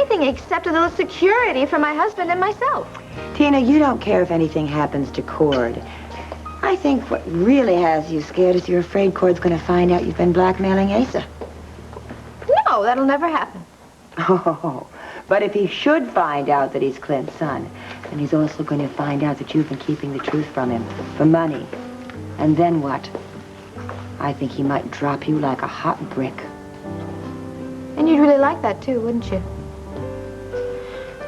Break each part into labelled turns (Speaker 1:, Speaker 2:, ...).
Speaker 1: anything except a little security for my husband and myself.
Speaker 2: Tina, you don't care if anything happens to Cord. I think what really has you scared is you're afraid Cord's going to find out you've been blackmailing Asa.
Speaker 1: No, that'll never happen.
Speaker 2: Oh, but if he should find out that he's Clint's son, then he's also going to find out that you've been keeping the truth from him for money. And then what? I think he might drop you like a hot brick.
Speaker 1: And you'd really like that, too, wouldn't you?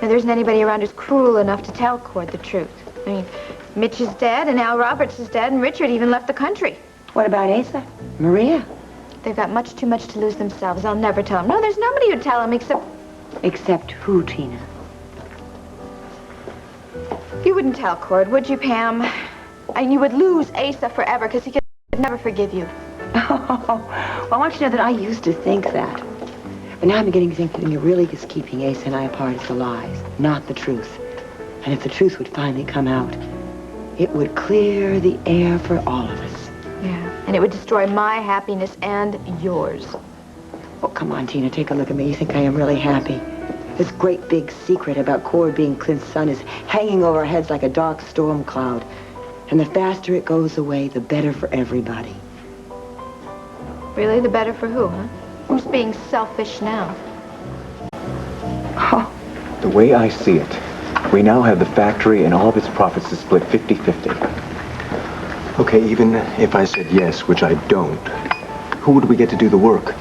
Speaker 1: Now, there isn't anybody around who's cruel enough to tell Cord the truth. I mean, Mitch is dead, and Al Roberts is dead, and Richard even left the country.
Speaker 2: What about Asa? Maria?
Speaker 1: They've got much too much to lose themselves. I'll never tell them. No, there's nobody who'd tell them except...
Speaker 2: Except who, Tina?
Speaker 1: You wouldn't tell Cord, would you, Pam? And you would lose Asa forever, because he could never forgive you.
Speaker 2: Oh, well, I want you to know that I used to think that. But now I'm beginning to think that you're really just keeping Asa and I apart as the lies, not the truth. And if the truth would finally come out, it would clear the air for all of us.
Speaker 1: Yeah, and it would destroy my happiness and yours.
Speaker 2: Oh, come on, Tina, take a look at me. You think I am really happy? This great big secret about Cord being Clint's son is hanging over our heads like a dark storm cloud. And the faster it goes away, the better for everybody.
Speaker 1: Really? The better for who, huh? Who's being selfish now?
Speaker 2: Oh.
Speaker 3: The way I see it, we now have the factory and all of its profits to split 50-50.
Speaker 4: Okay, even if I said yes, which I don't, who would we get to do the work?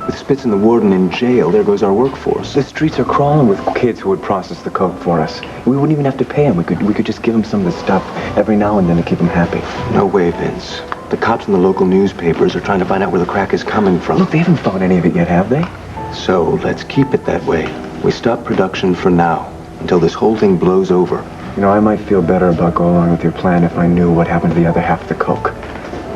Speaker 4: With Spitz and the warden in jail, there goes our workforce.
Speaker 3: The streets are crawling with kids who would process the coke for us. We wouldn't even have to pay them. We could just give them some of the stuff every now and then to keep them happy.
Speaker 4: No way, Vince. The cops in the local newspapers are trying to find out where the crack is coming from.
Speaker 3: Look, they haven't found any of it yet, have they?
Speaker 4: So let's keep it that way. We stop production for now, until this whole thing blows over.
Speaker 3: You know, I might feel better about going along with your plan if I knew what happened to the other half of the coke.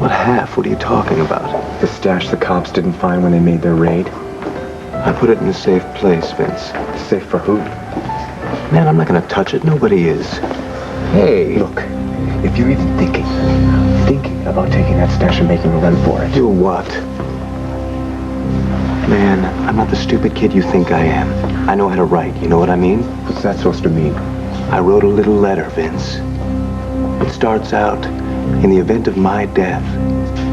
Speaker 4: What half? What are you talking about?
Speaker 3: The stash the cops didn't find when they made their raid.
Speaker 4: I put it in a safe place, Vince.
Speaker 3: Safe for who?
Speaker 4: Man, I'm not gonna touch it. Nobody is.
Speaker 3: Hey, look, if you're even thinking about taking that stash and making a run for it.
Speaker 4: Do what? Man, I'm not the stupid kid you think I am. I know how to write, you know what I mean?
Speaker 3: What's that supposed to mean?
Speaker 4: I wrote a little letter, Vince. It starts out, in the event of my death.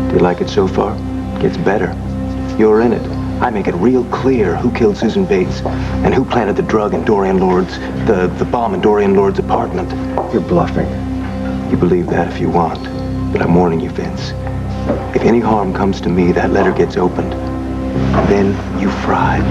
Speaker 4: Do you like it so far? It gets better. You're in it. I make it real clear who killed Susan Bates and who planted the drug in Dorian Lord's, the bomb in Dorian Lord's apartment.
Speaker 3: You're bluffing.
Speaker 4: You believe that if you want. But I'm warning you, Vince. If any harm comes to me, that letter gets opened. And then you fry.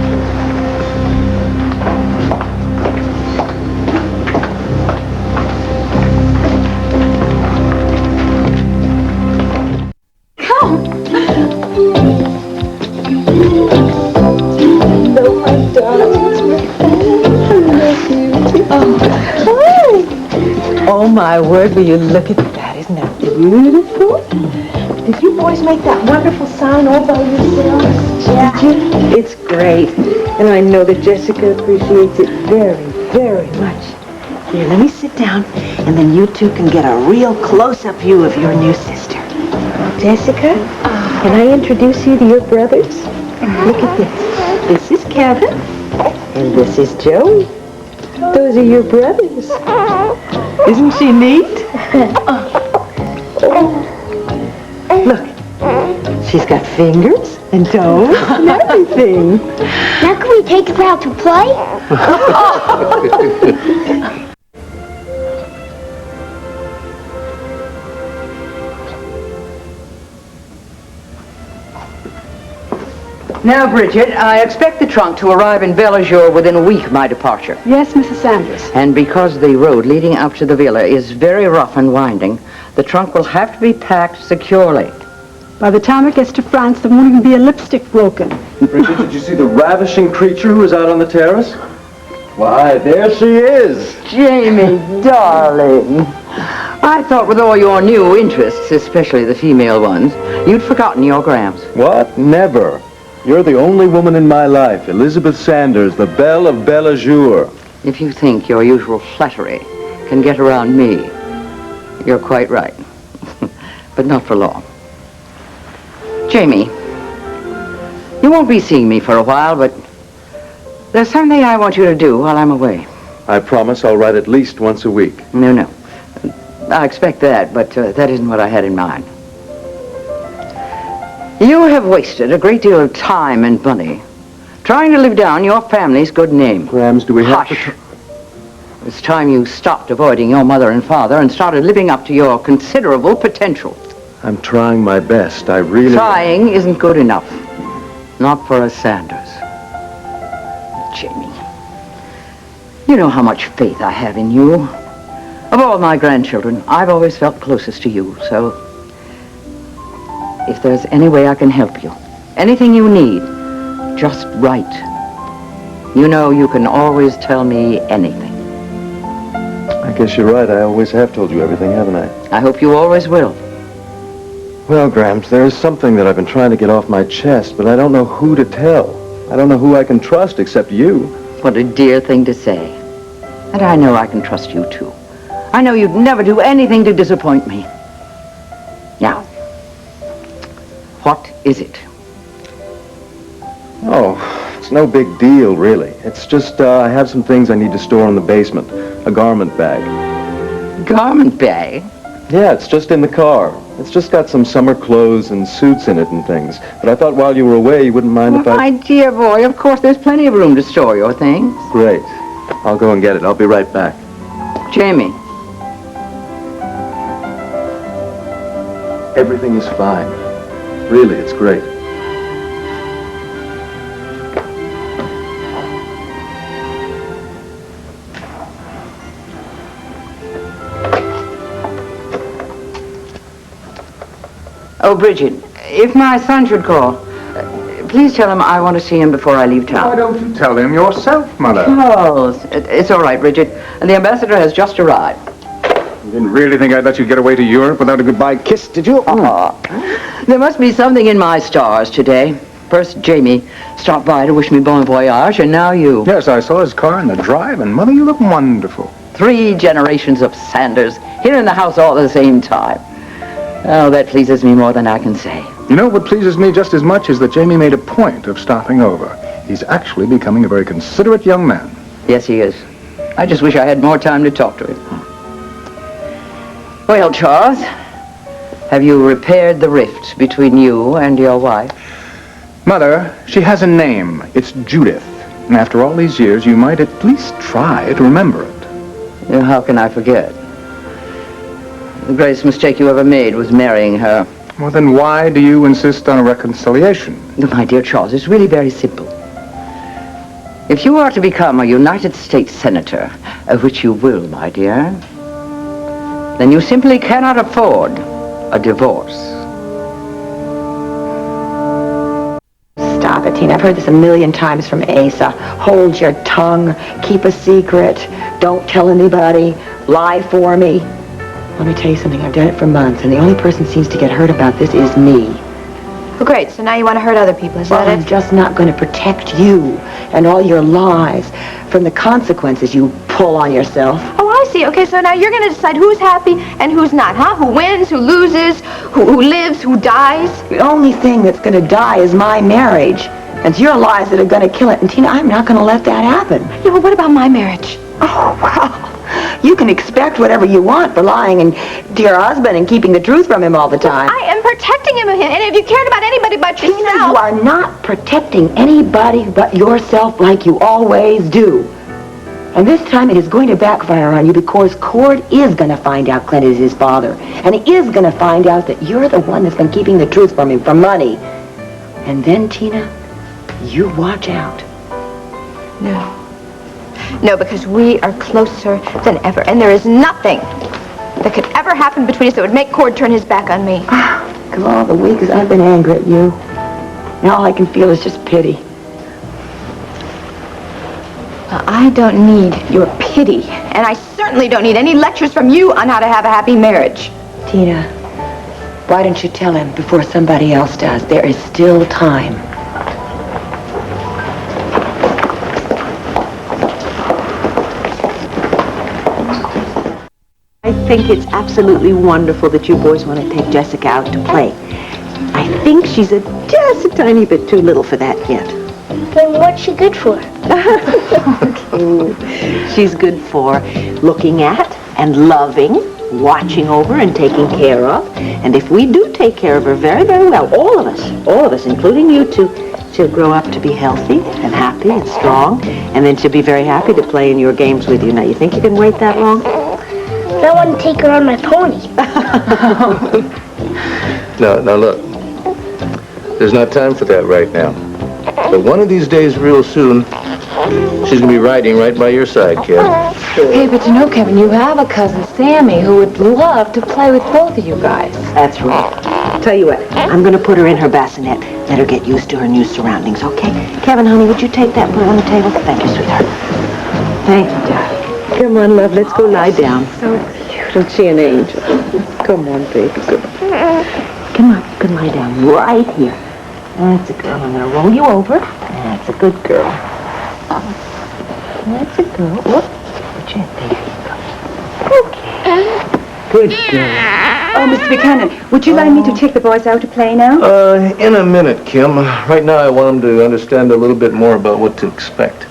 Speaker 2: Oh, my word, will you look at that? Isn't that beautiful? Did you boys make that wonderful sign all by yourselves? Yeah. Did you? It's great. And I know that Jessica appreciates it very, very much. Here, let me sit down, and then you two can get a real close-up view of your new sister. Jessica, can I introduce you to your brothers? Look at this. This is Kevin, and this is Joey. Those are your brothers. Isn't she neat? Look, she's got fingers and toes and everything.
Speaker 5: Now can we take her out to play?
Speaker 6: Now, Bridget, I expect the trunk to arrive in Belle Jour within a week of my departure.
Speaker 7: Yes, Mrs. Sanders.
Speaker 6: And because the road leading up to the villa is very rough and winding, the trunk will have to be packed securely.
Speaker 7: By the time it gets to France, there won't even be a lipstick broken.
Speaker 8: Bridget, did you see the ravishing creature who was out on the terrace? Why, there she is.
Speaker 6: Jamie, darling. I thought with all your new interests, especially the female ones, you'd forgotten your Grams.
Speaker 8: What? Never. You're the only woman in my life, Elizabeth Sanders, the belle of Belle Jour.
Speaker 6: If you think your usual flattery can get around me, you're quite right. But not for long. Jamie, you won't be seeing me for a while, but There's something I want you to do while I'm away.
Speaker 8: I promise I'll write at least once a week.
Speaker 6: No. I expect that, but that isn't what I had in mind. You have wasted a great deal of time and money trying to live down your family's good name.
Speaker 8: Grams, do we have
Speaker 6: Hush. It's time you stopped avoiding your mother and father and started living up to your considerable potential.
Speaker 8: I'm trying my best. I really...
Speaker 6: Trying isn't good enough. Not for us Sanders. Jamie, you know how much faith I have in you. Of all my grandchildren, I've always felt closest to you, so if there's any way I can help you, anything you need, just write. You know you can always tell me anything.
Speaker 8: I guess you're right. I always have told you everything, haven't I?
Speaker 6: I hope you always will.
Speaker 8: Well, Gramps, there is something that I've been trying to get off my chest, but I don't know who to tell. I don't know who I can trust except you.
Speaker 6: What a dear thing to say. And I know I can trust you, too. I know you'd never do anything to disappoint me. Now, what is it?
Speaker 8: Oh, it's no big deal, really. It's just I have some things I need to store in the basement. A garment bag.
Speaker 6: Garment bag?
Speaker 8: Yeah, it's just in the car. It's just got some summer clothes and suits in it and things. But I thought while you were away, you wouldn't mind if I...
Speaker 6: My dear boy, of course there's plenty of room to store your things.
Speaker 8: Great. I'll go and get it. I'll be right back.
Speaker 6: Jamie.
Speaker 8: Everything is fine. Really, it's great.
Speaker 6: Oh, Bridget, if my son should call, please tell him I want to see him before I leave town.
Speaker 9: Why don't you tell him yourself, Mother?
Speaker 6: Oh, it's all right, Bridget. The ambassador has just arrived.
Speaker 9: You didn't really think I'd let you get away to Europe without a goodbye kiss, did you?
Speaker 6: There must be something in my stars today. First, Jamie stopped by to wish me bon voyage, and now you.
Speaker 9: Yes, I saw his car in the drive, and Mother, you look wonderful.
Speaker 6: 3 generations of Sanders here in the house all at the same time. Oh, that pleases me more than I can say.
Speaker 9: You know, what pleases me just as much is that Jamie made a point of stopping over. He's actually becoming a very considerate young man.
Speaker 6: Yes, he is. I just wish I had more time to talk to him. Well, Charles, have you repaired the rift between you and your wife?
Speaker 9: Mother, she has a name. It's Judith. And after all these years, you might at least try to remember it.
Speaker 6: How can I forget? The greatest mistake you ever made was marrying her.
Speaker 9: Well, then why do you insist on a reconciliation?
Speaker 6: My dear Charles, it's really very simple. If you are to become a United States Senator, which you will, my dear, then you simply cannot afford a divorce.
Speaker 2: Stop it, Tina. I've heard this a million times from Asa. Hold your tongue. Keep a secret. Don't tell anybody. Lie for me. Let me tell you something. I've done it for months, and the only person who seems to get hurt about this is me.
Speaker 1: Well, great. So now you want to hurt other people, is that
Speaker 2: I'm
Speaker 1: it?
Speaker 2: just not going to protect you and all your lies from the consequences you pull on yourself.
Speaker 1: Oh, I see. Okay, so now you're going to decide who's happy and who's not, huh? Who wins, who loses, who lives, who dies?
Speaker 2: The only thing that's going to die is my marriage. And it's your lies that are going to kill it. And Tina, I'm not going to let that happen.
Speaker 1: Yeah, well, what about my marriage?
Speaker 2: Oh, well, you can expect whatever you want for lying to your husband and keeping the truth from him all the time.
Speaker 1: I am protecting him, and if you cared about anybody but
Speaker 2: Tina,
Speaker 1: yourself...
Speaker 2: you are not protecting anybody but yourself like you always do. And this time it is going to backfire on you because Cord is going to find out Clint is his father. And he is going to find out that you're the one that's been keeping the truth from him for money. And then, Tina, you watch out.
Speaker 1: No. No, because we are closer than ever, and there is nothing that could ever happen between us that would make Cord turn his back on me.
Speaker 2: Because all the weeks I've been angry at you, and all I can feel is just pity.
Speaker 1: Well, I don't need your pity, and I certainly don't need any lectures from you on how to have a happy marriage.
Speaker 2: Tina, why don't you tell him before somebody else does? There is still time.
Speaker 10: I think it's absolutely wonderful that you boys want to take Jessica out to play. I think she's just a tiny bit too little for that yet.
Speaker 5: Then what's she good for?
Speaker 10: She's good for looking at and loving, watching over and taking care of. And if we do take care of her very, very well, all of us, including you two, she'll grow up to be healthy and happy and strong. And then she'll be very happy to play in your games with you. Now, you think you can wait that long?
Speaker 5: I want to take her on my pony.
Speaker 8: Now look. There's not time for that right now. But one of these days, real soon, she's going to be riding right by your side, kid.
Speaker 2: Hey, but you know, Kevin, you have a cousin, Sammy, who would love to play with both of you guys.
Speaker 10: That's right. Tell you what, I'm going to put her in her bassinet. Let her get used to her new surroundings, okay? Kevin, honey, would you take that and put it on the table? Thank you, sweetheart. Thank you, darling. Come on, love, let's go lie down. So cute. Isn't she an angel? Come on, baby. Good. Come on, you can lie down right here. That's a girl. I'm going to roll you over. That's a good girl. That's a girl. Whoop. There you go. Okay. Good girl.
Speaker 7: Oh, Mr. Buchanan, would you like me to take the boys out to play now?
Speaker 8: In a minute, Kim. Right now, I want them to understand a little bit more about what to expect.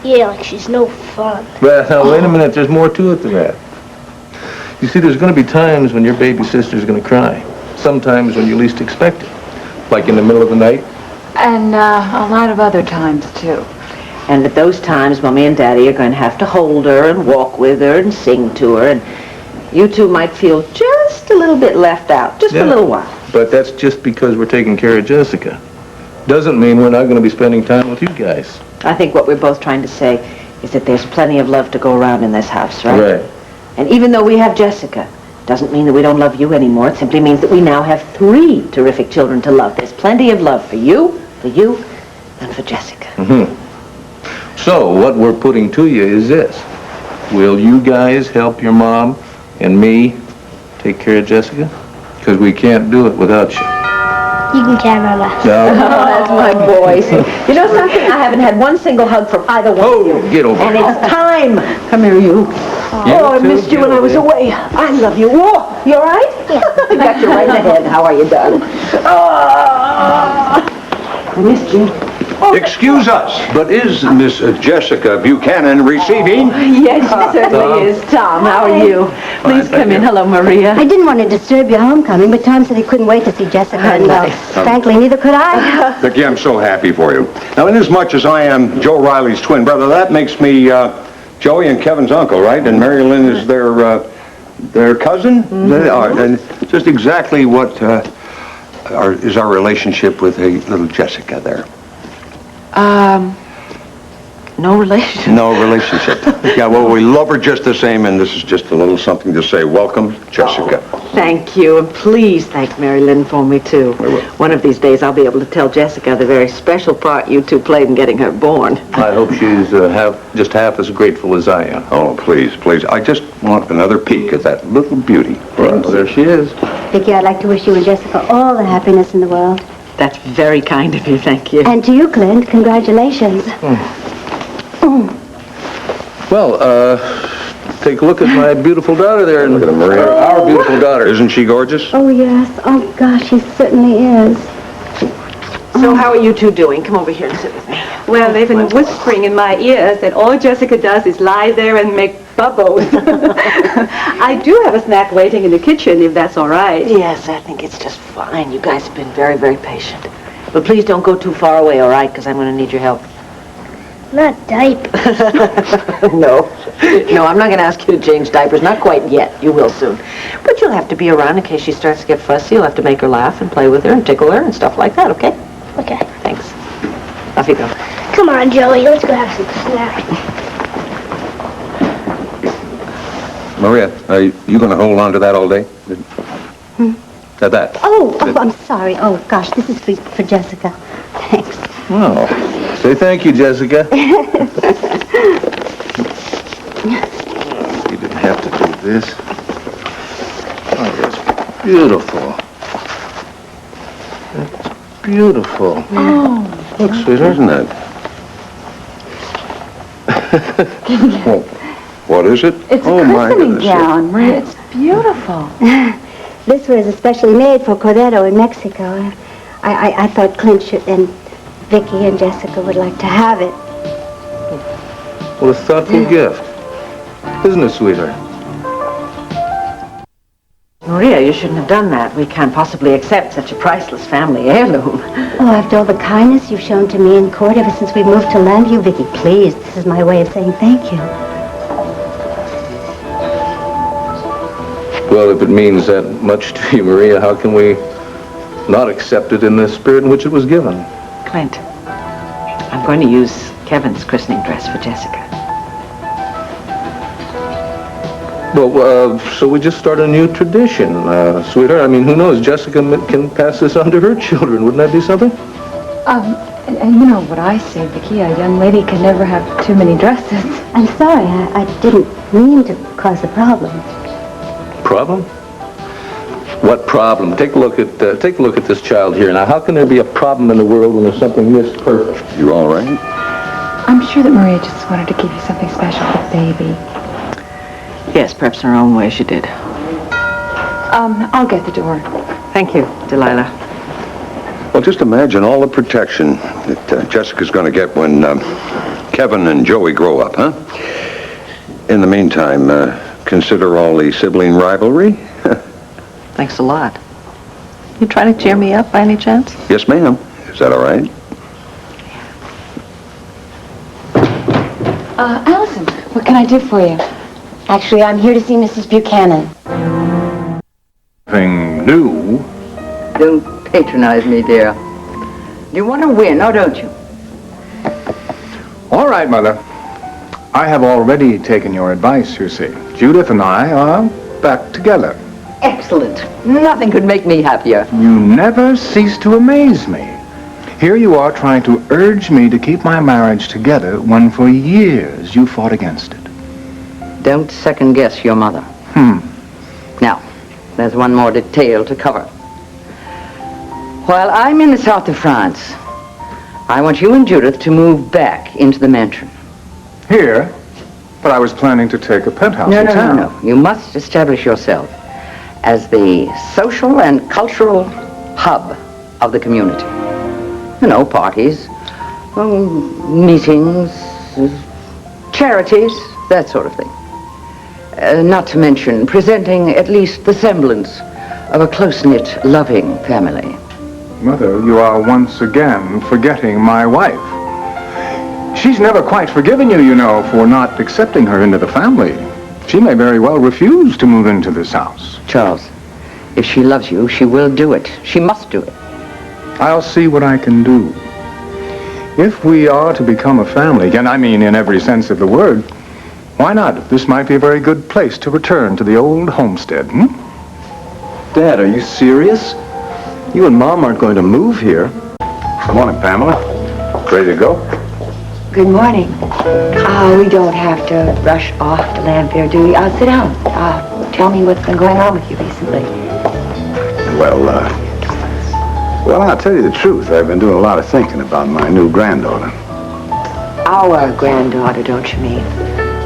Speaker 5: Yeah, like she's no fun.
Speaker 8: Well, now, wait a minute. There's more to it than that. You see, there's going to be times when your baby sister's going to cry. Sometimes when you least expect it. Like in the middle of the night.
Speaker 2: And a lot of other times, too.
Speaker 10: And at those times, Mommy and Daddy are going to have to hold her and walk with her and sing to her. And you two might feel just a little bit left out. Just a little while.
Speaker 8: But that's just because we're taking care of Jessica. Doesn't mean we're not going to be spending time with you guys.
Speaker 10: I think what we're both trying to say is that there's plenty of love to go around in this house, right?
Speaker 8: Right.
Speaker 10: And even though we have Jessica, doesn't mean that we don't love you anymore. It simply means that we now have 3 terrific children to love. There's plenty of love for you, and for Jessica.
Speaker 8: Mm-hmm. So what we're putting to you is this. Will you guys help your mom and me take care of Jessica? Because we can't do it without you.
Speaker 5: You can count on us.
Speaker 8: No.
Speaker 10: Oh, that's my boys. You know something? I haven't had one single hug from either one of you.
Speaker 8: Get over
Speaker 10: And
Speaker 8: it.
Speaker 10: it's time. Come here, you. Oh, I missed you when I was away. I love you. Whoa, you all right?
Speaker 5: Yeah.
Speaker 10: I got you right in the head. How are you, darling? I missed you.
Speaker 11: Excuse us, but is Miss Jessica Buchanan receiving?
Speaker 10: Yes, she certainly is. Tom, how are you? Please come in. Hello, Maria.
Speaker 12: I didn't want to disturb your homecoming, but Tom said he couldn't wait to see Jessica, and frankly, neither could I.
Speaker 11: Vicky, I'm so happy for you. Now, inasmuch as I am Joe Riley's twin brother, that makes me Joey and Kevin's uncle, right? And Mary Lynn is their cousin? Mm-hmm. And just exactly what is our relationship with a little Jessica there?
Speaker 10: No relationship.
Speaker 11: No relationship. Yeah, well, we love her just the same, and this is just a little something to say. Welcome, Jessica.
Speaker 10: Thank you, and please thank Mary Lynn for me, too.
Speaker 11: I will.
Speaker 10: One of these days, I'll be able to tell Jessica the very special part you two played in getting her born.
Speaker 8: I hope she's just half as grateful as I am.
Speaker 11: Oh, please, please. I just want another peek at that little beauty.
Speaker 8: Well, there she is.
Speaker 12: Vicky, I'd like to wish you and Jessica all the happiness in the world.
Speaker 10: That's very kind of you, thank you.
Speaker 12: And to you, Clint, congratulations.
Speaker 8: Well, take a look at my beautiful daughter there. Look at her, Maria. Our beautiful daughter.
Speaker 11: Isn't she gorgeous?
Speaker 12: Oh, yes. Oh, gosh, she certainly is.
Speaker 10: So how are you two doing? Come over here and sit with me.
Speaker 7: Well, they've been whispering in my ears that all Jessica does is lie there and make bubbles. I do have a snack waiting in the kitchen, if that's all right.
Speaker 10: Yes, I think it's just fine. You guys have been very, very patient. But please don't go too far away, all right? Because I'm going to need your help.
Speaker 5: Not diapers.
Speaker 10: No, I'm not going to ask you to change diapers. Not quite yet. You will soon. But you'll have to be around in case she starts to get fussy. You'll have to make her laugh and play with her and tickle her and stuff like that, okay?
Speaker 5: Okay.
Speaker 10: Thanks. Off you go.
Speaker 5: Come on, Joey. Let's go have some snack.
Speaker 11: Maria, are you going to hold on to that all day? That?
Speaker 12: Oh, I'm sorry. Oh, gosh, this is for Jessica. Thanks.
Speaker 8: Oh, say thank you, Jessica. You didn't have to do this. Oh, that's beautiful. That's beautiful.
Speaker 12: Oh.
Speaker 11: Looks sweetheart, isn't it? Well, what is it?
Speaker 2: It's a christening gown, Maria. It's beautiful.
Speaker 12: This was especially made for Cordero in Mexico. I thought Clint and Vicky and Jessica would like to have it.
Speaker 8: What a thoughtful gift. Isn't it, sweetheart?
Speaker 10: Maria, you shouldn't have done that. We can't possibly accept such a priceless family heirloom.
Speaker 12: Oh, after all the kindness you've shown to me and Cord ever since we moved to Landview, Vicky, please, this is my way of saying thank you.
Speaker 8: Well, if it means that much to you, Maria, how can we not accept it in the spirit in which it was given?
Speaker 10: Clint, I'm going to use Kevin's christening dress for Jessica.
Speaker 8: Well, so we just start a new tradition, sweetheart. I mean, who knows? Jessica can pass this on to her children. Wouldn't that be something?
Speaker 1: And you know what I say, Vicky, a young lady can never have too many dresses.
Speaker 12: I'm sorry, I didn't mean to cause a problem.
Speaker 8: Problem? What problem? Take a look at this child here. Now, how can there be a problem in the world when there's something this perfect?
Speaker 11: You all right?
Speaker 1: I'm sure that Maria just wanted to give you something special for baby.
Speaker 10: Yes, perhaps in her own way she did.
Speaker 1: I'll get the door.
Speaker 10: Thank you, Delilah.
Speaker 11: Well, just imagine all the protection that Jessica's going to get when Kevin and Joey grow up, huh? In the meantime, consider all the sibling rivalry.
Speaker 10: Thanks a lot. You trying to cheer me up by any chance?
Speaker 11: Yes, ma'am. Is that all right?
Speaker 1: Allison, what can I do for you?
Speaker 12: Actually, I'm here to see Mrs. Buchanan.
Speaker 9: Nothing new.
Speaker 6: Don't patronize me, dear. You want to win, or don't you?
Speaker 9: All right, Mother. I have already taken your advice, you see. Judith and I are back together.
Speaker 6: Excellent. Nothing could make me happier.
Speaker 9: You never cease to amaze me. Here you are trying to urge me to keep my marriage together when for years you fought against it.
Speaker 6: Don't second-guess your mother. Now, there's one more detail to cover. While I'm in the south of France, I want you and Judith to move back into the mansion.
Speaker 9: Here? But I was planning to take a penthouse in town.
Speaker 6: No. You must establish yourself as the social and cultural hub of the community. You know, parties, meetings, charities, that sort of thing. Not to mention presenting at least the semblance of a close-knit, loving family.
Speaker 9: Mother, you are once again forgetting my wife. She's never quite forgiven you, you know, for not accepting her into the family. She may very well refuse to move into this house.
Speaker 6: Charles, if she loves you, she will do it. She must do it.
Speaker 9: I'll see what I can do. If we are to become a family, and I mean in every sense of the word, why not? This might be a very good place to return to the old homestead,
Speaker 3: Dad, are you serious? You and Mom aren't going to move here.
Speaker 11: Good morning, Pamela. Ready to go?
Speaker 2: Good morning. We don't have to rush off to Lanfear, do we? Sit down. Tell me what's been going on with you recently.
Speaker 13: Well, I'll tell you the truth. I've been doing a lot of thinking about my new granddaughter.
Speaker 2: Our granddaughter, don't you mean?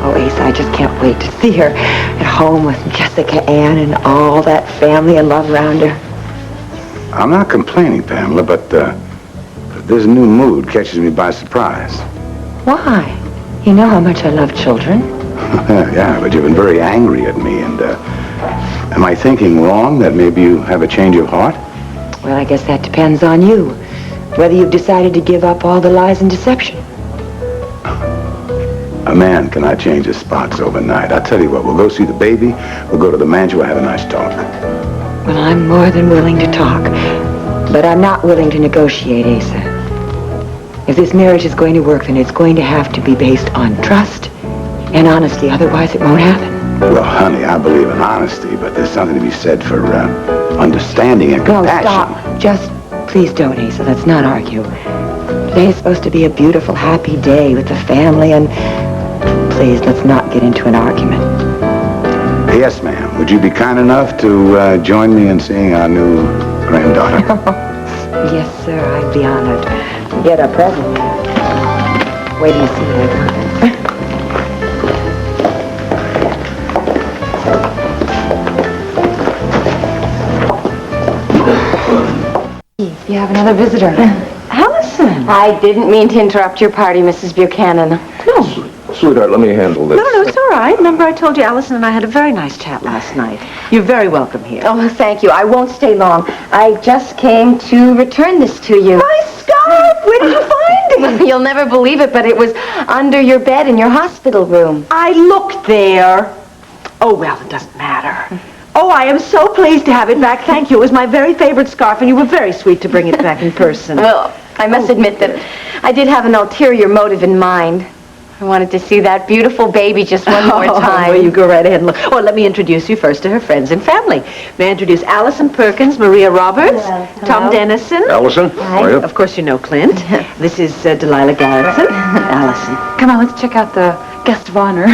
Speaker 2: Oh, Asa, I just can't wait to see her at home with Jessica Ann and all that family and love around her.
Speaker 13: I'm not complaining, Pamela, but this new mood catches me by surprise.
Speaker 2: Why? You know how much I love children.
Speaker 13: Yeah, but you've been very angry at me, and am I thinking wrong that maybe you have a change of heart?
Speaker 2: Well, I guess that depends on you. Whether you've decided to give up all the lies and deception.
Speaker 13: A man cannot change his spots overnight. I'll tell you what, we'll go see the baby, we'll go to the mansion, we'll have a nice talk.
Speaker 2: Well, I'm more than willing to talk, but I'm not willing to negotiate, Asa. If this marriage is going to work, then it's going to have to be based on trust and honesty, otherwise it won't happen.
Speaker 13: Well, honey, I believe in honesty, but there's something to be said for understanding and compassion.
Speaker 2: No, stop. Just please don't, Asa. Let's not argue. Today is supposed to be a beautiful, happy day with the family, and please, let's not get into an argument.
Speaker 13: Yes, ma'am. Would you be kind enough to join me in seeing our new granddaughter?
Speaker 2: Yes, sir. I'd be honored. Get a present. Wait till you see what I got.
Speaker 1: You have another visitor.
Speaker 2: Allison!
Speaker 12: I didn't mean to interrupt your party, Mrs. Buchanan.
Speaker 2: No.
Speaker 8: Sweetheart, let me handle this.
Speaker 10: No, it's all right. Remember I told you Allison and I had a very nice chat last night. You're very welcome here.
Speaker 2: Oh, thank you. I won't stay long. I just came to return this to you.
Speaker 10: My scarf! Where did you find it?
Speaker 2: You'll never believe it, but it was under your bed in your hospital room.
Speaker 10: I looked there. Oh, well, it doesn't matter. Oh, I am so pleased to have it back. Thank you. It was my very favorite scarf, and you were very sweet to bring it back in person.
Speaker 2: Well, I must admit that I did have an ulterior motive in mind. I wanted to see that beautiful baby just one more time.
Speaker 10: Well, you go right ahead and look. Oh, let me introduce you first to her friends and family. May I introduce Allison Perkins, Maria Roberts, Tom Dennison.
Speaker 11: Allison, how are you?
Speaker 10: Of course, you know Clint. This is Delilah Garrison. Allison.
Speaker 7: Come on, let's check out the guest of honor.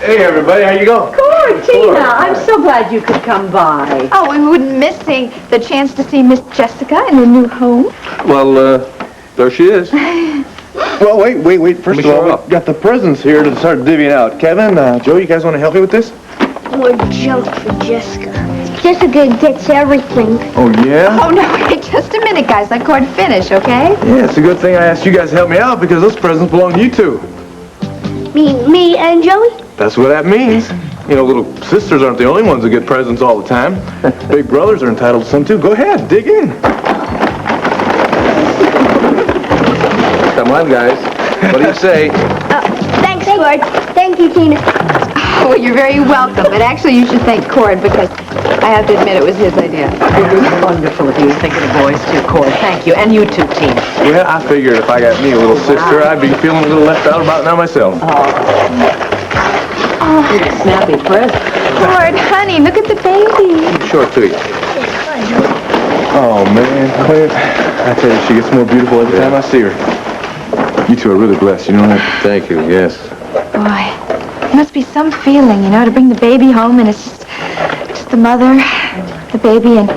Speaker 8: Hey, everybody, how you going?
Speaker 10: Good, Tina. I'm so glad you could come by.
Speaker 1: Oh, we wouldn't miss seeing the chance to see Miss Jessica in her new home.
Speaker 8: Well, there she is.
Speaker 3: Well, wait. First of all,
Speaker 8: show up.
Speaker 3: we've got the presents here to start divvying out. Kevin, Joe, you guys want to help me with this?
Speaker 5: More junk for Jessica. Jessica gets everything.
Speaker 3: Oh, yeah?
Speaker 1: Oh, no, wait just a minute, guys. Let Cord finish, okay?
Speaker 3: Yeah, it's a good thing I asked you guys to help me out because those presents belong to you two.
Speaker 5: Me and Joey?
Speaker 3: That's what that means. You know, little sisters aren't the only ones that get presents all the time. Big brothers are entitled to some too. Go ahead, dig in.
Speaker 8: Come on, guys. What do you say?
Speaker 5: Thanks, Cord. Thank you, Tina.
Speaker 1: Oh, you're very welcome. But actually, you should thank Cord because I have to admit it was his idea.
Speaker 10: It was wonderful of you thinking of boys too, Cord. Thank you. And you too, Tina.
Speaker 3: Yeah, I figured if I got me a little sister, I'd be feeling a little left out about now myself.
Speaker 10: Snappy present.
Speaker 1: Cord, honey, look at the baby.
Speaker 8: Short to you.
Speaker 3: Oh, man, Clint, I tell you, she gets more beautiful every time I see her. You two are really blessed, you know that?
Speaker 8: Thank you, yes.
Speaker 1: Boy, it must be some feeling, you know, to bring the baby home and it's just the mother, the baby, and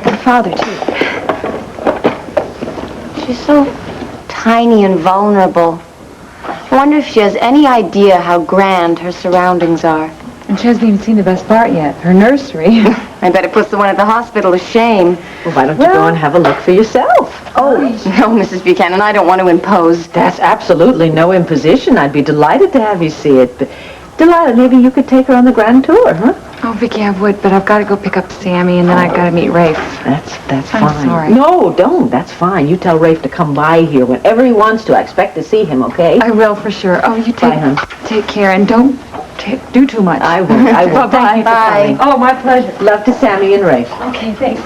Speaker 1: the father, too.
Speaker 2: She's so tiny and vulnerable. I wonder if she has any idea how grand her surroundings are.
Speaker 7: And she hasn't even seen the best part yet, her nursery.
Speaker 2: I bet it puts the one at the hospital to shame.
Speaker 10: Well, why don't you go and have a look for yourself?
Speaker 2: Oh, no, Mrs. Buchanan, I don't want to impose.
Speaker 10: That's absolutely no imposition. I'd be delighted to have you see it. But, Delilah, maybe you could take her on the grand tour, huh?
Speaker 7: Oh, Vicki, I would, but I've got to go pick up Sammy, and then I've got to meet Rafe.
Speaker 10: That's
Speaker 7: I'm
Speaker 10: fine.
Speaker 7: sorry.
Speaker 10: No, don't. That's fine. You tell Rafe to come by here whenever he wants to. I expect to see him, okay?
Speaker 7: I will, for sure. Oh, you
Speaker 10: Bye, hon.
Speaker 7: take care, and don't do too much.
Speaker 10: I won't. I won't.
Speaker 7: Bye-bye.
Speaker 10: Thank you for coming.
Speaker 7: Oh, my pleasure.
Speaker 10: Love to Sammy and Rafe.
Speaker 7: Okay, thanks.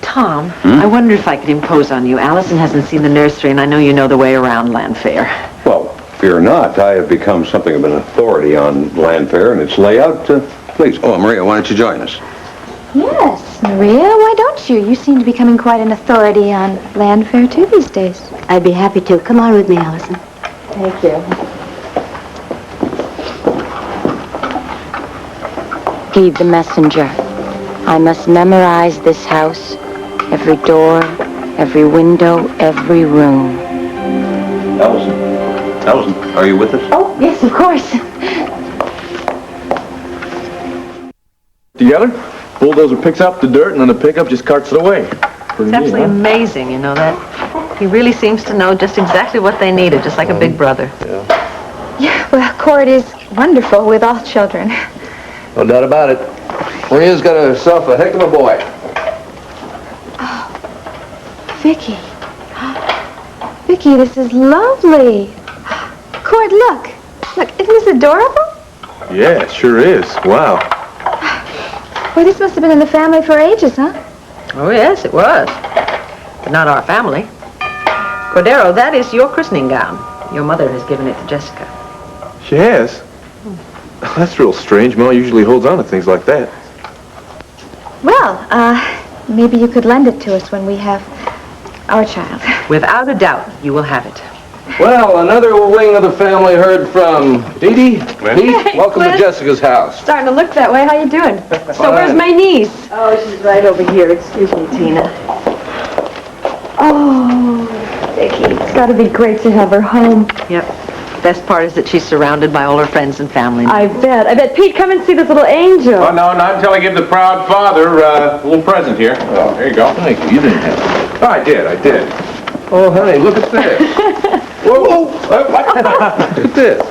Speaker 10: Tom, I wonder if I could impose on you. Allison hasn't seen the nursery, and I know you know the way around Landfair.
Speaker 11: Well, fear not. I have become something of an authority on Landfair and its layout. Please. Oh, Maria, why don't you join us?
Speaker 1: Yes, Maria, why don't you? You seem to be becoming quite an authority on Landfair, too, these days.
Speaker 12: I'd be happy to. Come on with me, Allison.
Speaker 2: Thank you. Heed the messenger. I must memorize this house, every door, every window, every room.
Speaker 11: Allison, are you with us?
Speaker 2: Oh, yes, of course.
Speaker 3: Together, bulldozer picks up the dirt and then the pickup just carts it away.
Speaker 10: It's absolutely amazing, you know that? He really seems to know just exactly what they needed, just like a big brother.
Speaker 1: Yeah, well, Cord is wonderful with all children.
Speaker 8: No doubt about it. Maria's got herself a heck of a boy.
Speaker 1: Vicky. Vicky, this is lovely. Cord, look. Look, isn't this adorable?
Speaker 3: Yeah, it sure is. Wow.
Speaker 1: Well, this must have been in the family for ages, huh?
Speaker 10: Oh, yes, it was. But not our family. Cordero, that is your christening gown. Your mother has given it to Jessica.
Speaker 3: She has? That's real strange. Mel usually holds on to things like that.
Speaker 1: Well, maybe you could lend it to us when we have our child.
Speaker 10: Without a doubt, you will have it.
Speaker 8: Well, another wing of the family heard from. Dee Dee, Pete, welcome to Jessica's house.
Speaker 7: Starting to look that way. How you doing? So where's my niece?
Speaker 10: Oh, she's right over here. Excuse me, Tina.
Speaker 7: Oh, Vicky, it's got to be great to have her home.
Speaker 10: Yep. Best part is that she's surrounded by all her friends and family.
Speaker 7: I bet. Pete, come and see this little angel.
Speaker 9: Oh, no, not until I give the proud father a little present here. Oh, there you go.
Speaker 8: Thank you. You didn't have to. Oh, I did. Oh, honey, look at this. Whoa, look at this.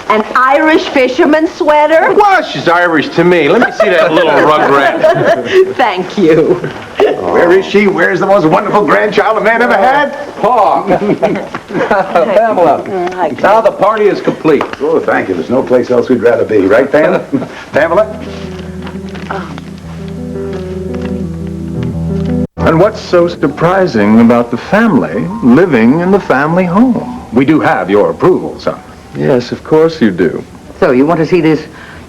Speaker 10: An Irish fisherman sweater?
Speaker 8: Well, she's Irish to me. Let me see that little rugrat.
Speaker 10: Thank you.
Speaker 13: Where is she? Where's the most wonderful grandchild a man ever had?
Speaker 8: Paul. Pamela. Now the party is complete.
Speaker 13: Oh, thank you. There's no place else we'd rather be. Right, Pam? Pamela?
Speaker 9: And what's so surprising about the family living in the family home? We do have your approval, son.
Speaker 3: Yes, of course you do.
Speaker 6: So you want to see this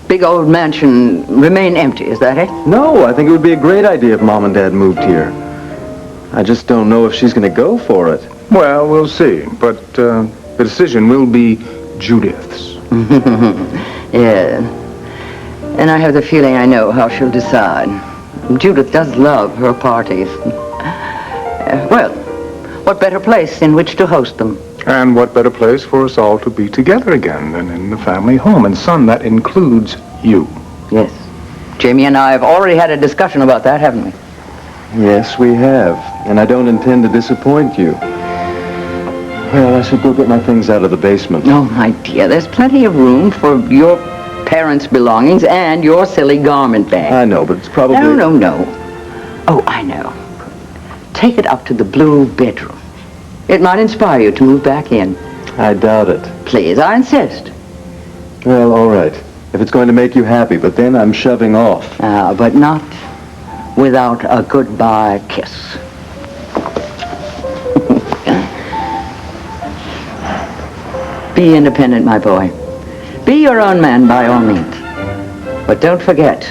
Speaker 6: big old mansion remain empty, is that it?
Speaker 3: No, I think it would be a great idea if Mom and Dad moved here. I just don't know if she's going to go for it.
Speaker 9: Well, we'll see. But the decision will be Judith's.
Speaker 6: Yeah. And I have the feeling I know how she'll decide. Judith does love her parties. Well, what better place in which to host them?
Speaker 9: And what better place for us all to be together again than in the family home? And son, that includes you.
Speaker 6: Yes. Jamie and I have already had a discussion about that, haven't we?
Speaker 3: Yes, we have. And I don't intend to disappoint you. Well, I should go get my things out of the basement.
Speaker 6: Oh, my dear, there's plenty of room for your parents' belongings and your silly garment bag.
Speaker 3: I know, but it's probably...
Speaker 6: No. Oh, I know. Take it up to the blue bedroom. It might inspire you to move back in.
Speaker 3: I doubt it.
Speaker 6: Please, I insist.
Speaker 3: Well, all right. If it's going to make you happy, but then I'm shoving off.
Speaker 6: But not without a goodbye kiss. Be independent, my boy. Be your own man by all means. But don't forget,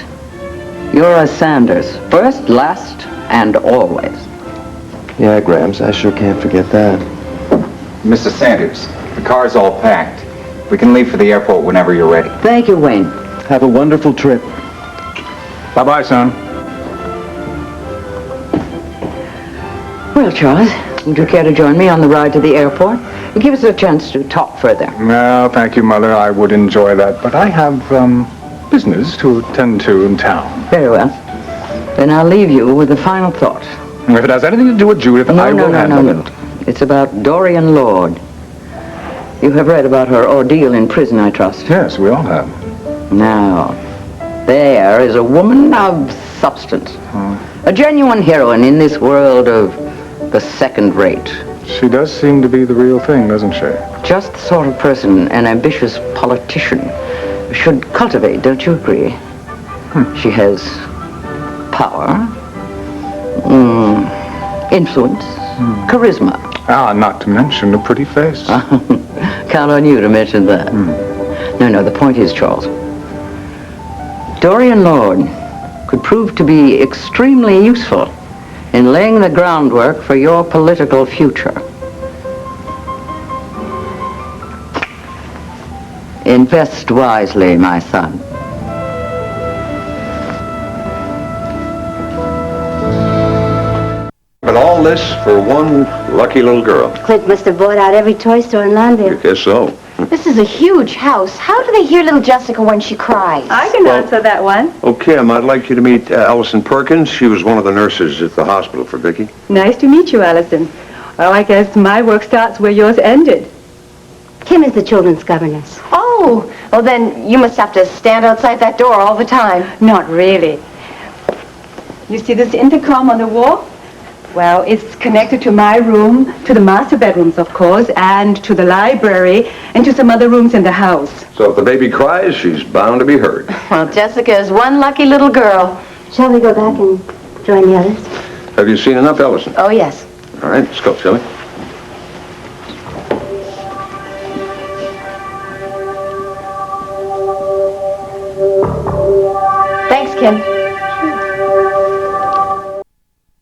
Speaker 6: you're a Sanders, first, last, and always.
Speaker 3: Yeah, Grams, I sure can't forget that.
Speaker 14: Mrs. Sanders, the car's all packed. We can leave for the airport whenever you're ready.
Speaker 6: Thank you, Wayne.
Speaker 3: Have a wonderful trip.
Speaker 9: Bye-bye, son.
Speaker 6: Well, Charles, would you care to join me on the ride to the airport? It gives us a chance to talk further.
Speaker 9: Well, thank you, Mother. I would enjoy that. But I have, business to attend to in town.
Speaker 6: Very well. Then I'll leave you with a final thought.
Speaker 9: If it has anything to do with Judith, I will handle it.
Speaker 6: It's about Dorian Lord. You have read about her ordeal in prison, I trust.
Speaker 9: Yes, we all have.
Speaker 6: Now, there is a woman of substance. A genuine heroine in this world of the second rate.
Speaker 9: She does seem to be the real thing, doesn't she?
Speaker 6: Just the sort of person an ambitious politician should cultivate, don't you agree? She has power, influence, charisma.
Speaker 9: Not to mention a pretty face.
Speaker 6: Count on you to mention that. No, the point is, Charles, Dorian Lord could prove to be extremely useful in laying the groundwork for your political future. Invest wisely, my son.
Speaker 11: But all this for one lucky little girl.
Speaker 12: Clint must have bought out every toy store in London.
Speaker 11: I guess so.
Speaker 1: This is a huge house. How do they hear little Jessica when she cries?
Speaker 7: I can answer that one.
Speaker 11: Oh, Kim, I'd like you to meet Allison Perkins. She was one of the nurses at the hospital for Vicky.
Speaker 7: Nice to meet you, Allison. Well, I guess my work starts where yours ended.
Speaker 12: Kim is the children's governess.
Speaker 1: Oh, well then you must have to stand outside that door all the time.
Speaker 7: Not really. You see this intercom on the wall? Well, it's connected to my room, to the master bedrooms, of course, and to the library, and to some other rooms in the house.
Speaker 11: So if the baby cries, she's bound to be heard.
Speaker 1: Well, Jessica is one lucky little girl.
Speaker 12: Shall we go back and join the others?
Speaker 11: Have you seen enough, Ellison?
Speaker 1: Oh, yes.
Speaker 11: All right, let's go, shall we?
Speaker 1: Thanks, Kim.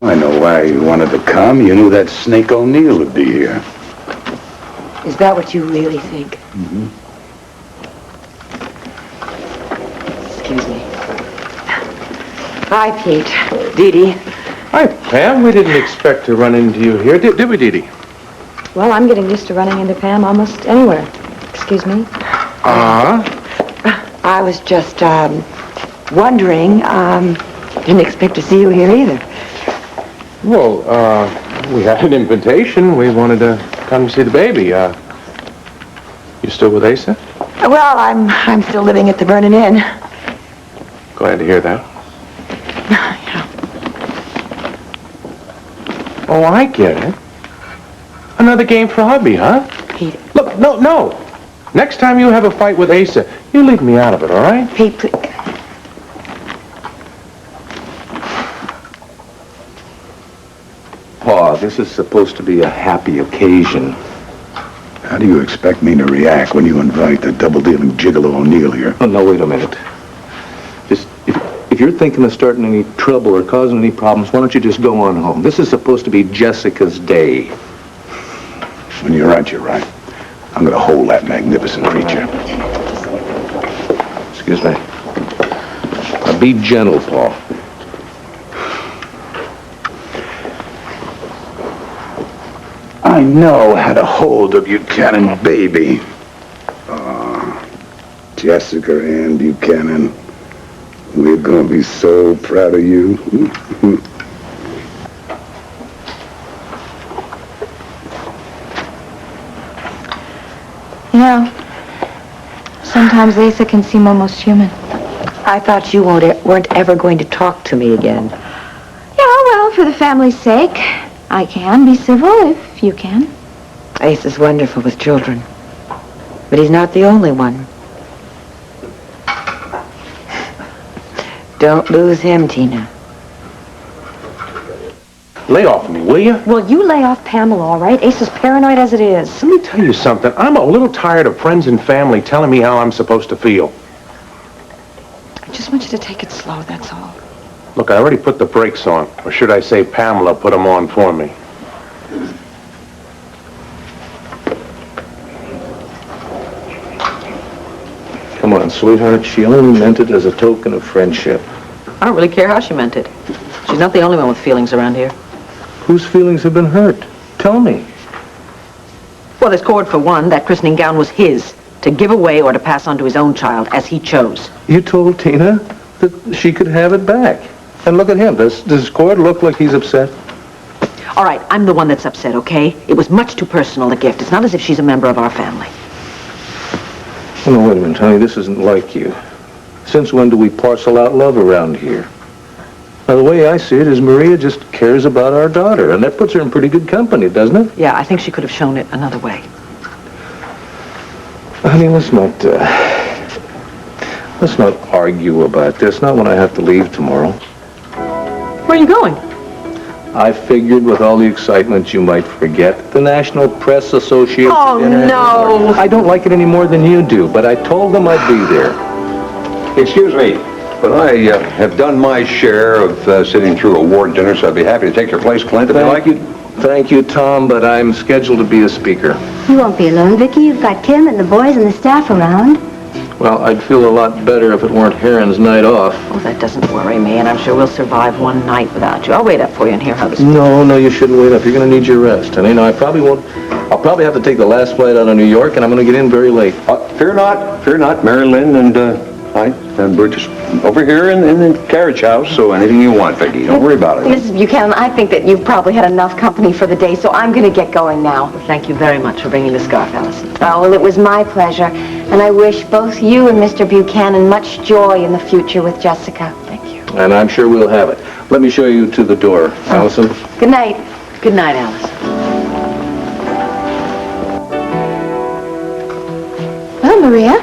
Speaker 13: I know why you wanted to come. You knew that snake O'Neill would be here.
Speaker 10: Is that what you really think? Excuse me. Hi, Pete. Dee Dee.
Speaker 3: Hi, Pam. We didn't expect to run into you here, did we, Dee Dee?
Speaker 2: Well, I'm getting used to running into Pam almost anywhere. Excuse me.
Speaker 10: I was just, wondering, didn't expect to see you here either.
Speaker 3: Well,
Speaker 9: We had an invitation. We wanted to come see the baby. You still with Asa?
Speaker 10: Well, I'm still living at the Vernon Inn.
Speaker 9: Glad to hear that. Oh, I get it. Another game for hubby, huh?
Speaker 10: Pete.
Speaker 9: Look, no. Next time you have a fight with Asa, you leave me out of it, all right?
Speaker 10: Pete, please.
Speaker 8: Pa, this is supposed to be a happy occasion.
Speaker 13: How do you expect me to react when you invite the double-dealing gigolo O'Neill here?
Speaker 8: Oh, no, wait a minute. Just, if you're thinking of starting any trouble or causing any problems, why don't you just go on home? This is supposed to be Jessica's day.
Speaker 13: When you're right, you're right. I'm going to hold that magnificent creature.
Speaker 8: Excuse me. Now, be gentle, Paul.
Speaker 13: I know how to hold a Buchanan baby. Jessica Ann Buchanan, we're going to be so proud of you.
Speaker 1: You know, sometimes Asa can seem almost human.
Speaker 10: I thought you weren't ever going to talk to me again.
Speaker 1: Yeah, well, for the family's sake, I can be civil if you can.
Speaker 10: Ace is wonderful with children, but he's not the only one. Don't lose him, Tina.
Speaker 9: Lay off me, will you?
Speaker 2: Well, you lay off Pamela, all right? Ace is paranoid as it is.
Speaker 9: Let me tell you something. I'm a little tired of friends and family telling me how I'm supposed to feel.
Speaker 2: I just want you to take it slow, that's all.
Speaker 9: Look, I already put the brakes on. Or should I say Pamela put them on for me.
Speaker 8: Come on, sweetheart. She only meant it as a token of friendship.
Speaker 2: I don't really care how she meant it. She's not the only one with feelings around here.
Speaker 8: Whose feelings have been hurt? Tell me.
Speaker 2: Well, there's Cord for one. That christening gown was his, to give away or to pass on to his own child, as he chose.
Speaker 8: You told Tina that she could have it back. And look at him. Does Cord look like he's upset?
Speaker 2: All right, I'm the one that's upset, okay? It was much too personal, the gift. It's not as if she's a member of our family.
Speaker 8: Oh, no, wait a minute, honey. This isn't like you. Since when do we parcel out love around here? Now, the way I see it is Maria just cares about our daughter, and that puts her in pretty good company, doesn't it?
Speaker 2: Yeah, I think she could have shown it another way.
Speaker 8: Honey, let's not argue about this, not when I have to leave tomorrow.
Speaker 2: Where are you going?
Speaker 8: I figured with all the excitement you might forget. The National Press Association.
Speaker 2: Oh, no.
Speaker 8: I don't like it any more than you do, but I told them I'd be there.
Speaker 11: Excuse me, but I have done my share of sitting through award dinners, so I'd be happy to take your place, Clint, if you like.
Speaker 8: Thank you, Tom, but I'm scheduled to be a speaker.
Speaker 12: You won't be alone, Vicki. You've got Tim and the boys and the staff around.
Speaker 8: Well, I'd feel a lot better if it weren't Heron's night off.
Speaker 2: Oh, that doesn't worry me, and I'm sure we'll survive one night without you. I'll wait up for you and hear how this...
Speaker 8: No, you shouldn't wait up. You're going to need your rest. And, I'll probably have to take the last flight out of New York, and I'm going to get in very late.
Speaker 11: Fear not. Mary Lynn and we're just over here in the carriage house, so anything you want, Vicki. Don't worry about it.
Speaker 2: Mrs. Buchanan, I think that you've probably had enough company for the day, so I'm going to get going now. Well, thank you very much for bringing the scarf, Allison.
Speaker 1: Oh, well, it was my pleasure. And I wish both you and Mr. Buchanan much joy in the future with Jessica. Thank you.
Speaker 8: And I'm sure we'll have it. Let me show you to the door, Allison.
Speaker 1: Good night.
Speaker 2: Good night, Allison.
Speaker 1: Well, Maria,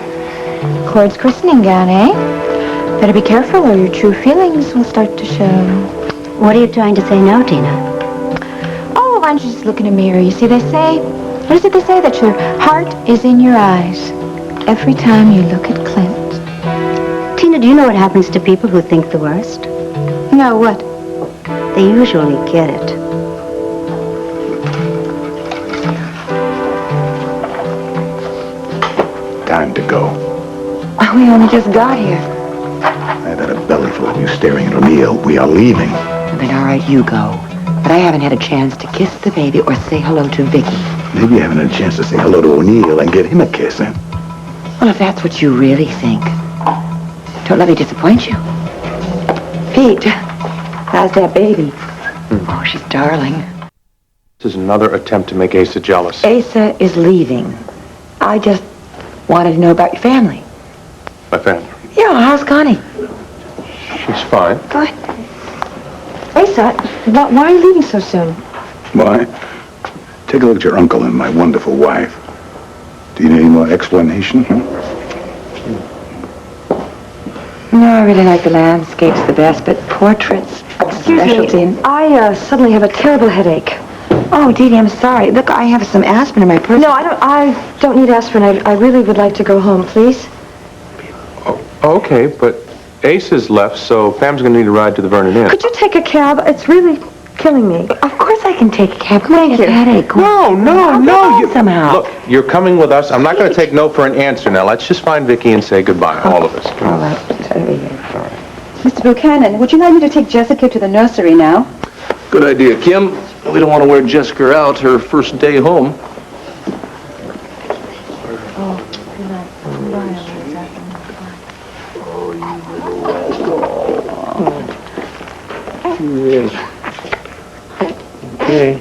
Speaker 1: Cord's christening gown, eh? Better be careful or your true feelings will start to show.
Speaker 12: What are you trying to say now, Tina?
Speaker 1: Oh, why don't you just look in a mirror? You see, what is it they say? That your heart is in your eyes every time you look at Clint.
Speaker 12: Tina, do you know what happens to people who think the worst?
Speaker 1: No, what?
Speaker 12: They usually get it.
Speaker 13: Time to go.
Speaker 10: We only just got here.
Speaker 13: I've had a bellyful of you staring at O'Neill. We are leaving.
Speaker 10: Then all right, you go. But I haven't had a chance to kiss the baby or say hello to Vicki.
Speaker 13: Maybe you haven't had a chance to say hello to O'Neill and get him a kiss, eh?
Speaker 10: Well, if that's what you really think, don't let me disappoint you. Pete, how's that baby? Oh, she's darling.
Speaker 3: This is another attempt to make Asa jealous.
Speaker 2: Asa is leaving. I just wanted to know about your family.
Speaker 3: My family.
Speaker 2: Yeah, how's Connie?
Speaker 3: She's fine.
Speaker 2: Good. Asa, why are you leaving so soon?
Speaker 13: Why? Take a look at your uncle and my wonderful wife. Do you need any more explanation, huh?
Speaker 2: No, I really like the landscapes the best, but portraits, Excuse me, I suddenly have a terrible headache. Oh, Dee Dee, I'm sorry. Look, I have some aspirin in my purse. No, I don't need aspirin. I really would like to go home, please.
Speaker 3: Oh, okay, but Ace is left, so Pam's going to need a ride to the Vernon Inn.
Speaker 2: Could you take a cab? It's really killing me. Of course I can take a cab. Come on, get a headache.
Speaker 3: No.
Speaker 2: Somehow.
Speaker 3: Look, you're coming with us. I'm not going to take no for an answer now. Let's just find Vicky and say goodbye, all of us.
Speaker 2: All right. Over here.
Speaker 7: Mr. Buchanan, would you like me to take Jessica to the nursery now?
Speaker 8: Good idea, Kim. We don't want to wear Jessica out her first day home. Yes. Okay.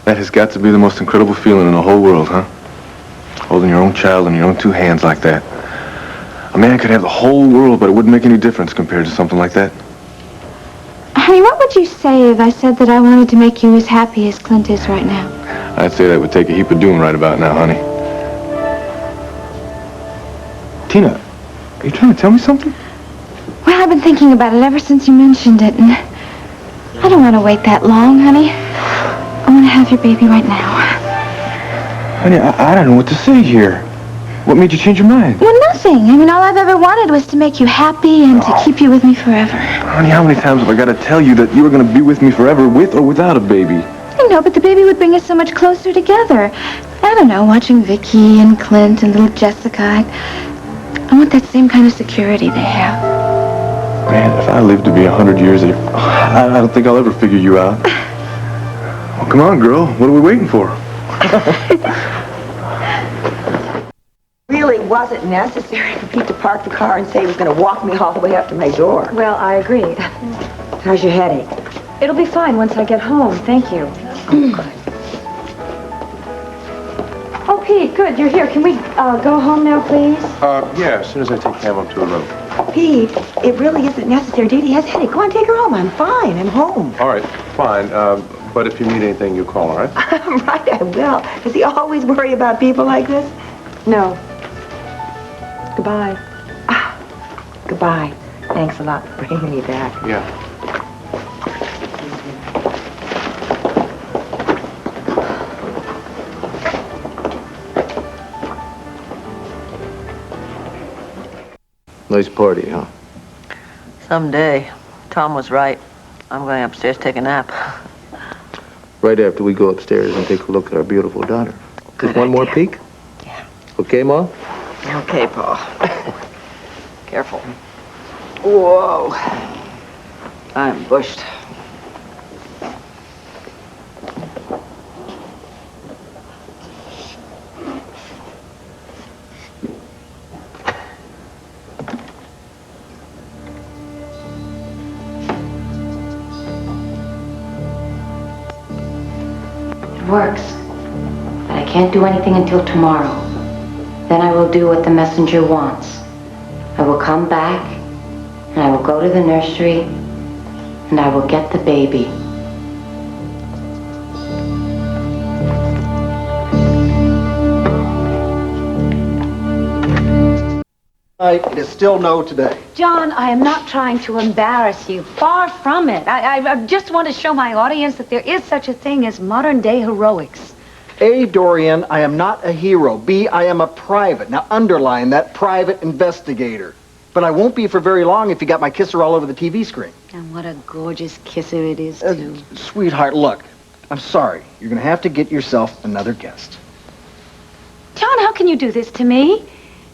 Speaker 3: That has got to be the most incredible feeling in the whole world, huh? Holding your own child in your own two hands like that. A man could have the whole world, but it wouldn't make any difference compared to something like that.
Speaker 1: Honey, what would you say if I said that I wanted to make you as happy as Clint is right now?
Speaker 3: I'd say that would take a heap of doing right about now, honey. Tina, are you trying to tell me something?
Speaker 1: Well, I've been thinking about it ever since you mentioned it, and I don't want to wait that long, honey. I want to have your baby right now.
Speaker 3: Honey, I don't know what to say here. What made you change your mind?
Speaker 1: Well, nothing. I mean, all I've ever wanted was to make you happy and to keep you with me forever.
Speaker 3: Honey, how many times have I got to tell you that you were going to be with me forever, with or without a baby?
Speaker 1: I know, but the baby would bring us so much closer together. I don't know, watching Vicky and Clint and little Jessica. I want that same kind of security they have.
Speaker 3: Man, if I live to be 100 years, I don't think I'll ever figure you out. Well, come on, girl. What are we waiting for?
Speaker 2: Really wasn't necessary for Pete to park the car and say he was going to walk me all the way up to my door.
Speaker 7: Well, I agree.
Speaker 2: How's your headache?
Speaker 7: It'll be fine once I get home. Thank you. Oh, Pete, good. You're here. Can we go home now, please?
Speaker 3: Yeah, as soon as I take Pam up to her room.
Speaker 2: Pete, it really isn't necessary. Dee Dee has a headache. Go on, take her home. I'm fine. I'm home.
Speaker 3: All right, fine. But if you need anything, you call, all right?
Speaker 2: Right, I will. Does he always worry about people like this?
Speaker 7: No. Goodbye.
Speaker 2: Goodbye. Thanks a lot for bringing me back.
Speaker 3: Yeah.
Speaker 8: Nice party, huh?
Speaker 10: Someday. Tom was right. I'm going upstairs to take a nap.
Speaker 8: Right after we go upstairs and take a look at our beautiful daughter.
Speaker 10: Good
Speaker 8: Just one more
Speaker 10: idea.
Speaker 8: peek? Yeah. Okay, Ma?
Speaker 10: Okay, Paul. Careful.
Speaker 2: Whoa. I'm bushed.
Speaker 12: It works. But I can't do anything until tomorrow. Then I will do what the messenger wants. I will come back, and I will go to the nursery, and I will get the baby.
Speaker 15: It is still no today.
Speaker 16: John, I am not trying to embarrass you. Far from it. I just want to show my audience that there is such a thing as modern-day heroics.
Speaker 15: A, Dorian, I am not a hero. B, I am a private. Now underline that, private investigator. But I won't be for very long if you got my kisser all over the TV screen.
Speaker 16: And what a gorgeous kisser it is, too.
Speaker 15: Sweetheart, look, I'm sorry. You're going to have to get yourself another guest.
Speaker 16: John, how can you do this to me?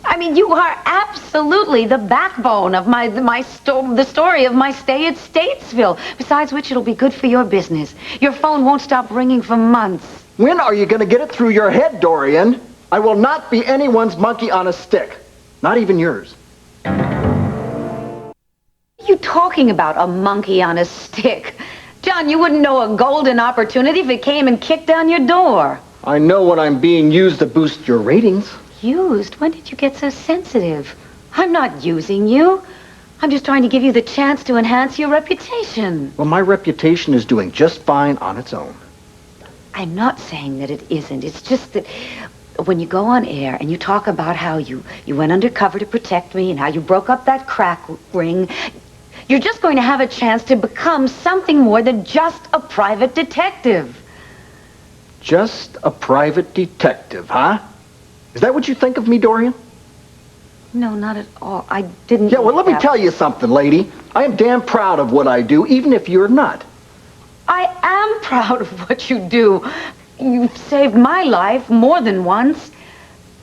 Speaker 16: I mean, you are absolutely the backbone of the story of my stay at Statesville. Besides which, it'll be good for your business. Your phone won't stop ringing for months.
Speaker 15: When are you going to get it through your head, Dorian? I will not be anyone's monkey on a stick. Not even yours.
Speaker 16: You talking about a monkey on a stick? John, you wouldn't know a golden opportunity if it came and kicked down your door.
Speaker 15: I know when I'm being used to boost your ratings.
Speaker 16: Used? When did you get so sensitive? I'm not using you. I'm just trying to give you the chance to enhance your reputation.
Speaker 15: Well, my reputation is doing just fine on its own.
Speaker 16: I'm not saying that it isn't. It's just that when you go on air and you talk about how you went undercover to protect me and how you broke up that crack ring, you're just going to have a chance to become something more than just a private detective.
Speaker 15: Just a private detective, huh? Is that what you think of me, Dorian?
Speaker 16: No, not at all. I didn't...
Speaker 15: Yeah, well, let me tell you something, lady. I am damn proud of what I do, even if you're not.
Speaker 16: I am proud of what you do. You've saved my life more than once.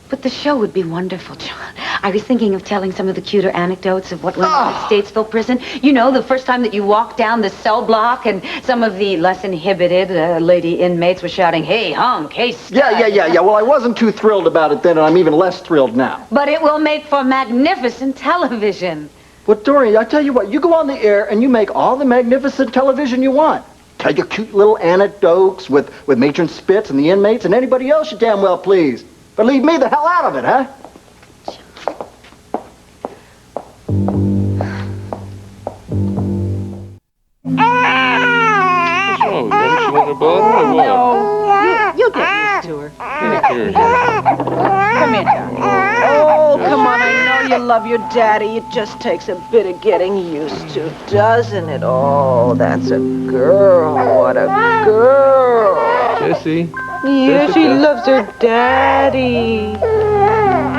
Speaker 16: But the show would be wonderful, John. I was thinking of telling some of the cuter anecdotes of what went on at Statesville Prison. You know, the first time that you walked down the cell block and some of the less inhibited lady inmates were shouting, "Hey, hunk, hey, stud."
Speaker 15: Yeah. Well, I wasn't too thrilled about it then, and I'm even less thrilled now.
Speaker 16: But it will make for magnificent television.
Speaker 15: Well, Dorian, I tell you what, you go on the air and you make all the magnificent television you want. Tell your cute little anecdotes with Matron Spitz and the inmates and anybody else you damn well please. But leave me the hell out of it, huh?
Speaker 3: What's wrong with her? She want a bottle or what?
Speaker 2: No, you'll get used to her.
Speaker 3: Here.
Speaker 2: Come here, darling. Oh, come on. I know you love your daddy. It just takes a bit of getting used to, doesn't it? Oh, that's a girl. What a girl.
Speaker 3: Jessie.
Speaker 2: Yeah, she loves her daddy.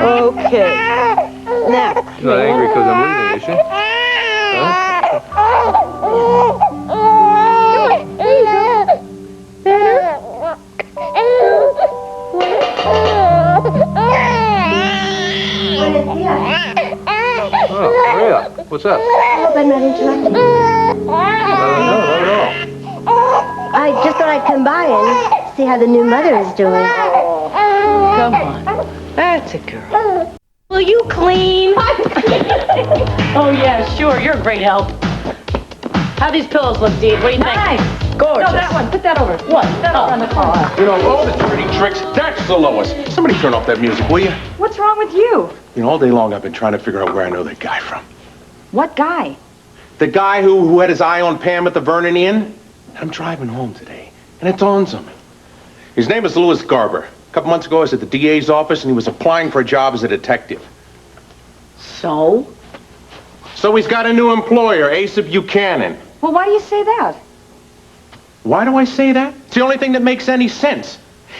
Speaker 2: Okay. Now.
Speaker 3: She's not angry because I'm leaving, is she? Oh, Maria, what's up?
Speaker 5: I hope I'm not interrupting.
Speaker 3: No, not at all.
Speaker 5: I just thought I'd come by and see how the new mother is doing.
Speaker 2: Come on. That's a girl.
Speaker 16: Will you clean?
Speaker 17: Oh, yeah, sure. You're a great help. How these pillows look, Dee? What do you think?
Speaker 16: Nice.
Speaker 17: Gorgeous.
Speaker 16: No, that one. Put that over.
Speaker 17: What?
Speaker 16: That over on the corner.
Speaker 3: You know, all the dirty tricks, that's the lowest. Somebody turn off that music, will you?
Speaker 16: What's wrong with you?
Speaker 3: You know, all day long I've been trying to figure out where I know that guy from.
Speaker 16: What guy?
Speaker 3: The guy who had his eye on Pam at the Vernon Inn. I'm driving home today, and it dawns on me. His name is Louis Garber. A couple months ago, I was at the DA's office, and he was applying for a job as a detective.
Speaker 17: So?
Speaker 3: So he's got a new employer, Asa Buchanan.
Speaker 16: Well, why do you say that?
Speaker 3: Why do I say that? It's the only thing that makes any sense.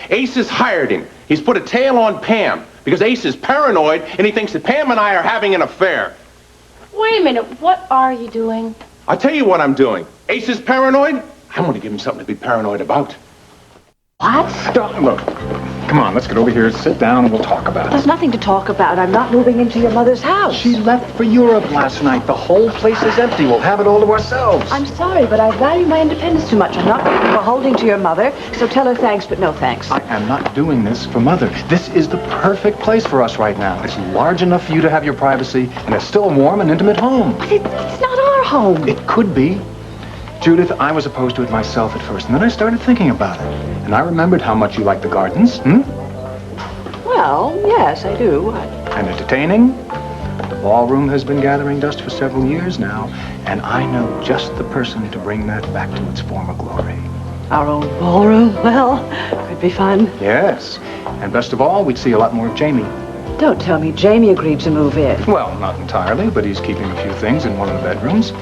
Speaker 3: Ace has hired him. He's put a tail on Pam because Ace is paranoid and he thinks that Pam and I are having an affair.
Speaker 17: Wait a minute. What are you doing?
Speaker 3: I'll tell you what I'm doing. Ace is paranoid. I'm going to give him something to be paranoid about.
Speaker 16: What?
Speaker 9: Look, come on, let's get over here, sit down, and we'll talk about it.
Speaker 2: There's nothing to talk about. I'm not moving into your mother's house.
Speaker 9: She left for Europe last night. The whole place is empty. We'll have it all to ourselves.
Speaker 2: I'm sorry, but I value my independence too much. I'm not beholding to your mother, so tell her thanks, but no thanks.
Speaker 9: I am not doing this for Mother. This is the perfect place for us right now. It's large enough for you to have your privacy, and it's still a warm and intimate home.
Speaker 2: But it's not our home.
Speaker 9: It could be. Judith, I was opposed to it myself at first, and then I started thinking about it. And I remembered how much you like the gardens,
Speaker 2: Well, yes, I do.
Speaker 9: And entertaining. The ballroom has been gathering dust for several years now, and I know just the person to bring that back to its former glory.
Speaker 2: Our own ballroom? Well, it'd be fun.
Speaker 9: Yes. And best of all, we'd see a lot more of Jamie.
Speaker 2: Don't tell me Jamie agreed to move in.
Speaker 9: Well, not entirely, but he's keeping a few things in one of the bedrooms.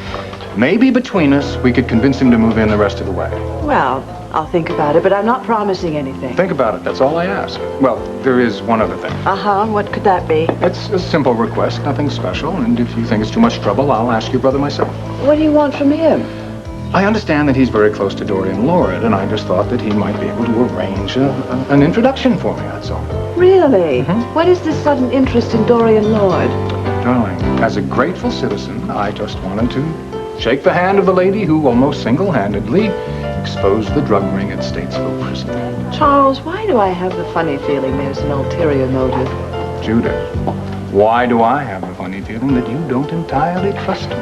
Speaker 9: Maybe between us, we could convince him to move in the rest of the way.
Speaker 2: Well, I'll think about it, but I'm not promising anything.
Speaker 9: Think about it. That's all I ask. Well, there is one other thing.
Speaker 2: Uh-huh. What could that be?
Speaker 9: It's a simple request, nothing special, and if you think it's too much trouble, I'll ask your brother myself.
Speaker 2: What do you want from him?
Speaker 9: I understand that he's very close to Dorian Lord, and I just thought that he might be able to arrange an introduction for me, that's all.
Speaker 2: Really? What is this sudden interest in Dorian Lord?
Speaker 9: Darling, as a grateful citizen, I just wanted to shake the hand of the lady who almost single-handedly exposed the drug ring at Statesville Prison.
Speaker 2: Charles, why do I have the funny feeling there's an ulterior motive?
Speaker 9: Judith, why do I have the funny feeling that you don't entirely trust me?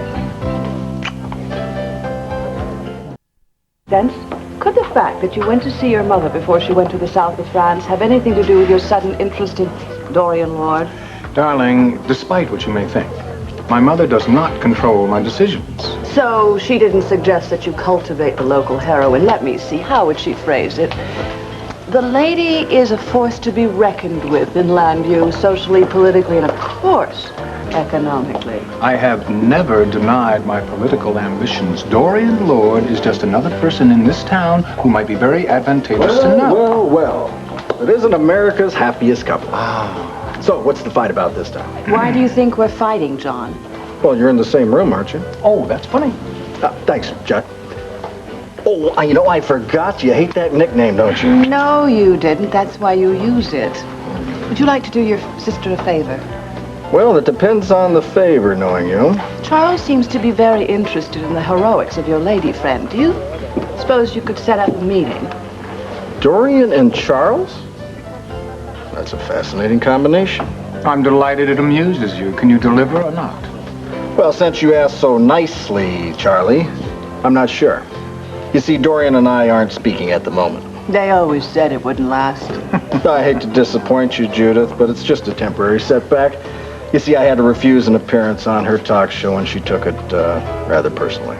Speaker 18: Sense? Could the fact that you went to see your mother before she went to the south of France have anything to do with your sudden interest in Dorian Lord?
Speaker 9: Darling, despite what you may think, my mother does not control my decisions.
Speaker 18: So she didn't suggest that you cultivate the local heroine. Let me see, how would she phrase it? The lady is a force to be reckoned with in Landview, socially, politically, and of course, economically.
Speaker 9: I have never denied my political ambitions. Dorian Lord is just another person in this town who might be very advantageous to know.
Speaker 15: Well. It isn't America's happiest couple. So, what's the fight about this time?
Speaker 18: Why do you think we're fighting, John?
Speaker 15: Well, you're in the same room, aren't you?
Speaker 9: Oh, that's funny.
Speaker 15: Thanks, Jack. Oh, I forgot. You hate that nickname, don't you?
Speaker 18: No, you didn't. That's why you used it. Would you like to do your sister a favor?
Speaker 15: Well, it depends on the favor, knowing you.
Speaker 18: Charles seems to be very interested in the heroics of your lady friend. Do you suppose you could set up a meeting?
Speaker 15: Dorian and Charles? That's a fascinating combination.
Speaker 9: I'm delighted it amuses you. Can you deliver or not?
Speaker 15: Well, since you asked so nicely, Charlie, I'm not sure. You see, Dorian and I aren't speaking at the moment.
Speaker 18: They always said it wouldn't last.
Speaker 15: I hate to disappoint you, Judith, but it's just a temporary setback. You see, I had to refuse an appearance on her talk show, and she took it rather personally.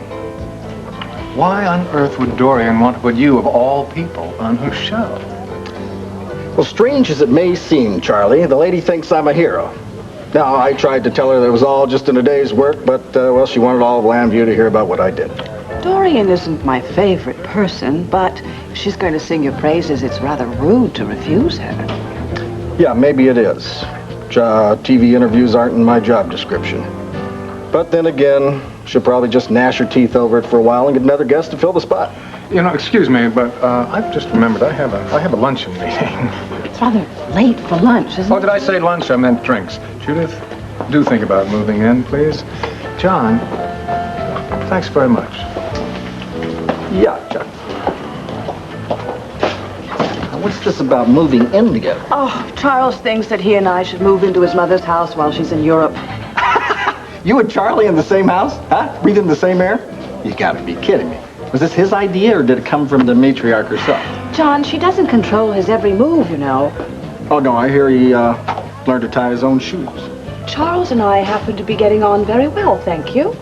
Speaker 9: Why on earth would Dorian want to put you, of all people, on her show?
Speaker 15: Well, strange as it may seem, Charlie, the lady thinks I'm a hero. Now, I tried to tell her that it was all just in a day's work, but, well, she wanted all of Landview to hear about what I did.
Speaker 18: Dorian isn't my favorite person, but if she's going to sing your praises, it's rather rude to refuse her.
Speaker 15: Yeah, maybe it is. TV interviews aren't in my job description. But then again, she'll probably just gnash her teeth over it for a while and get another guest to fill the spot.
Speaker 9: You know, excuse me, but I've just remembered I have a luncheon meeting.
Speaker 18: It's rather late for lunch, isn't it?
Speaker 9: Oh, did I say lunch? I meant drinks. Judith, do think about moving in, please. John, thanks very much.
Speaker 15: Yeah, John. Now, what's this about moving in together?
Speaker 18: Oh, Charles thinks that he and I should move into his mother's house while she's in Europe.
Speaker 15: You and Charlie in the same house? Huh? Breathing the same air? You gotta be kidding me. Was this his idea, or did it come from the matriarch herself?
Speaker 18: John, she doesn't control his every move, you know.
Speaker 15: Oh, no, I hear he learned to tie his own shoes.
Speaker 18: Charles and I happen to be getting on very well, thank you.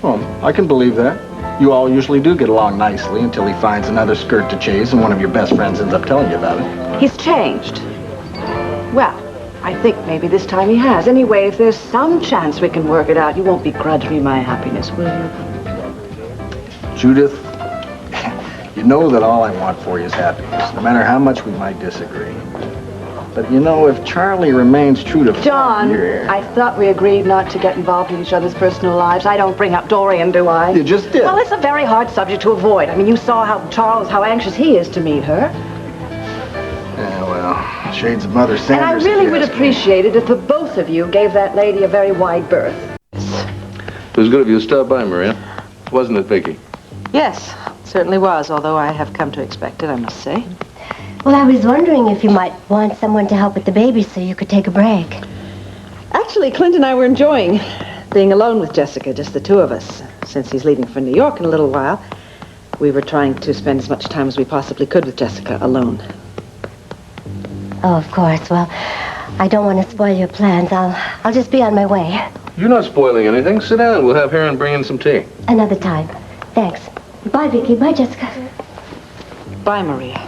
Speaker 15: Well, I can believe that. You all usually do get along nicely until he finds another skirt to chase and one of your best friends ends up telling you about it.
Speaker 18: He's changed. Well, I think maybe this time he has. Anyway, if there's some chance we can work it out, you won't begrudge me my happiness, will you?
Speaker 15: Judith, you know that all I want for you is happiness, no matter how much we might disagree. But you know, if Charlie remains true to...
Speaker 18: John, I thought we agreed not to get involved in each other's personal lives. I don't bring up Dorian, do I?
Speaker 15: You just did.
Speaker 18: Well, it's a very hard subject to avoid. I mean, you saw how anxious he is to meet her.
Speaker 15: Yeah, well, shades of Mother Sanders.
Speaker 18: And I really would appreciate it if the both of you gave that lady a very wide berth.
Speaker 8: It was good of you to stop by, Maria. Wasn't it, Vicky?
Speaker 10: Yes, it certainly was, although I have come to expect it, I must say.
Speaker 5: Well, I was wondering if you might want someone to help with the baby so you could take a break.
Speaker 10: Actually, Clint and I were enjoying being alone with Jessica, just the two of us. Since he's leaving for New York in a little while, we were trying to spend as much time as we possibly could with Jessica alone.
Speaker 5: Oh, of course. Well, I don't want to spoil your plans. I'll just be on my way.
Speaker 8: You're not spoiling anything. Sit down. We'll have Heron bring in some tea.
Speaker 5: Another time. Thanks. Bye, Vicky. Bye, Jessica.
Speaker 10: Bye, Maria.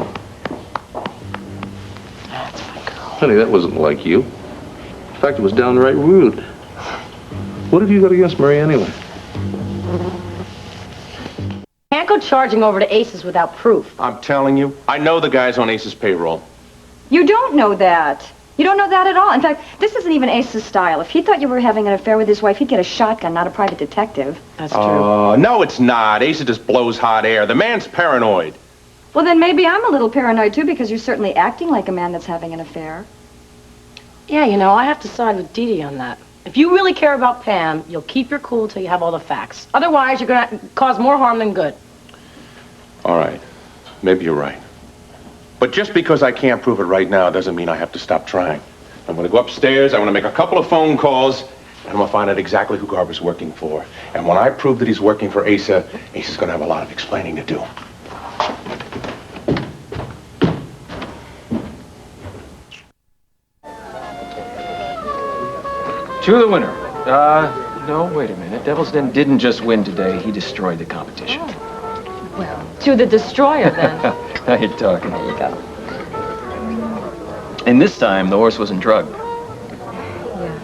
Speaker 8: Honey, that wasn't like you. In fact, it was downright rude. What have you got against Maria anyway?
Speaker 17: Can't go charging over to Aces without proof.
Speaker 3: I'm telling you, I know the guy's on Ace's payroll.
Speaker 16: You don't know that. You don't know that at all. In fact, this isn't even Ace's style. If he thought you were having an affair with his wife, he'd get a shotgun, not a private detective.
Speaker 10: That's true.
Speaker 3: No, it's not. Ace just blows hot air. The man's paranoid.
Speaker 16: Well, then maybe I'm a little paranoid, too, because you're certainly acting like a man that's having an affair.
Speaker 17: Yeah, you know, I have to side with Dee Dee on that. If you really care about Pam, you'll keep your cool till you have all the facts. Otherwise, you're going to cause more harm than good.
Speaker 3: All right. Maybe you're right. But just because I can't prove it right now doesn't mean I have to stop trying. I'm going to go upstairs, I'm going to make a couple of phone calls, and I'm going to find out exactly who Garber's working for. And when I prove that he's working for Asa, Asa's going to have a lot of explaining to do.
Speaker 19: To the winner. No, wait a minute. Devil's Den didn't just win today. He destroyed the competition.
Speaker 17: Well, to the destroyer, then.
Speaker 19: Now you're talking.
Speaker 17: There you go.
Speaker 19: And this time, the horse wasn't drugged.
Speaker 17: Yeah.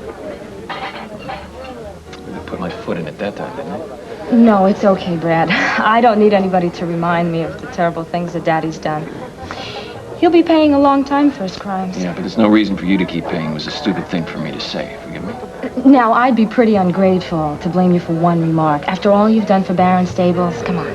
Speaker 19: I put my foot in it that time, didn't I?
Speaker 17: No, it's okay, Brad. I don't need anybody to remind me of the terrible things that Daddy's done. He'll be paying a long time for his crimes.
Speaker 19: Yeah, but there's no reason for you to keep paying. It was a stupid thing for me to say. Forgive me?
Speaker 17: Now, I'd be pretty ungrateful to blame you for one remark. After all you've done for Baron Stables, come on.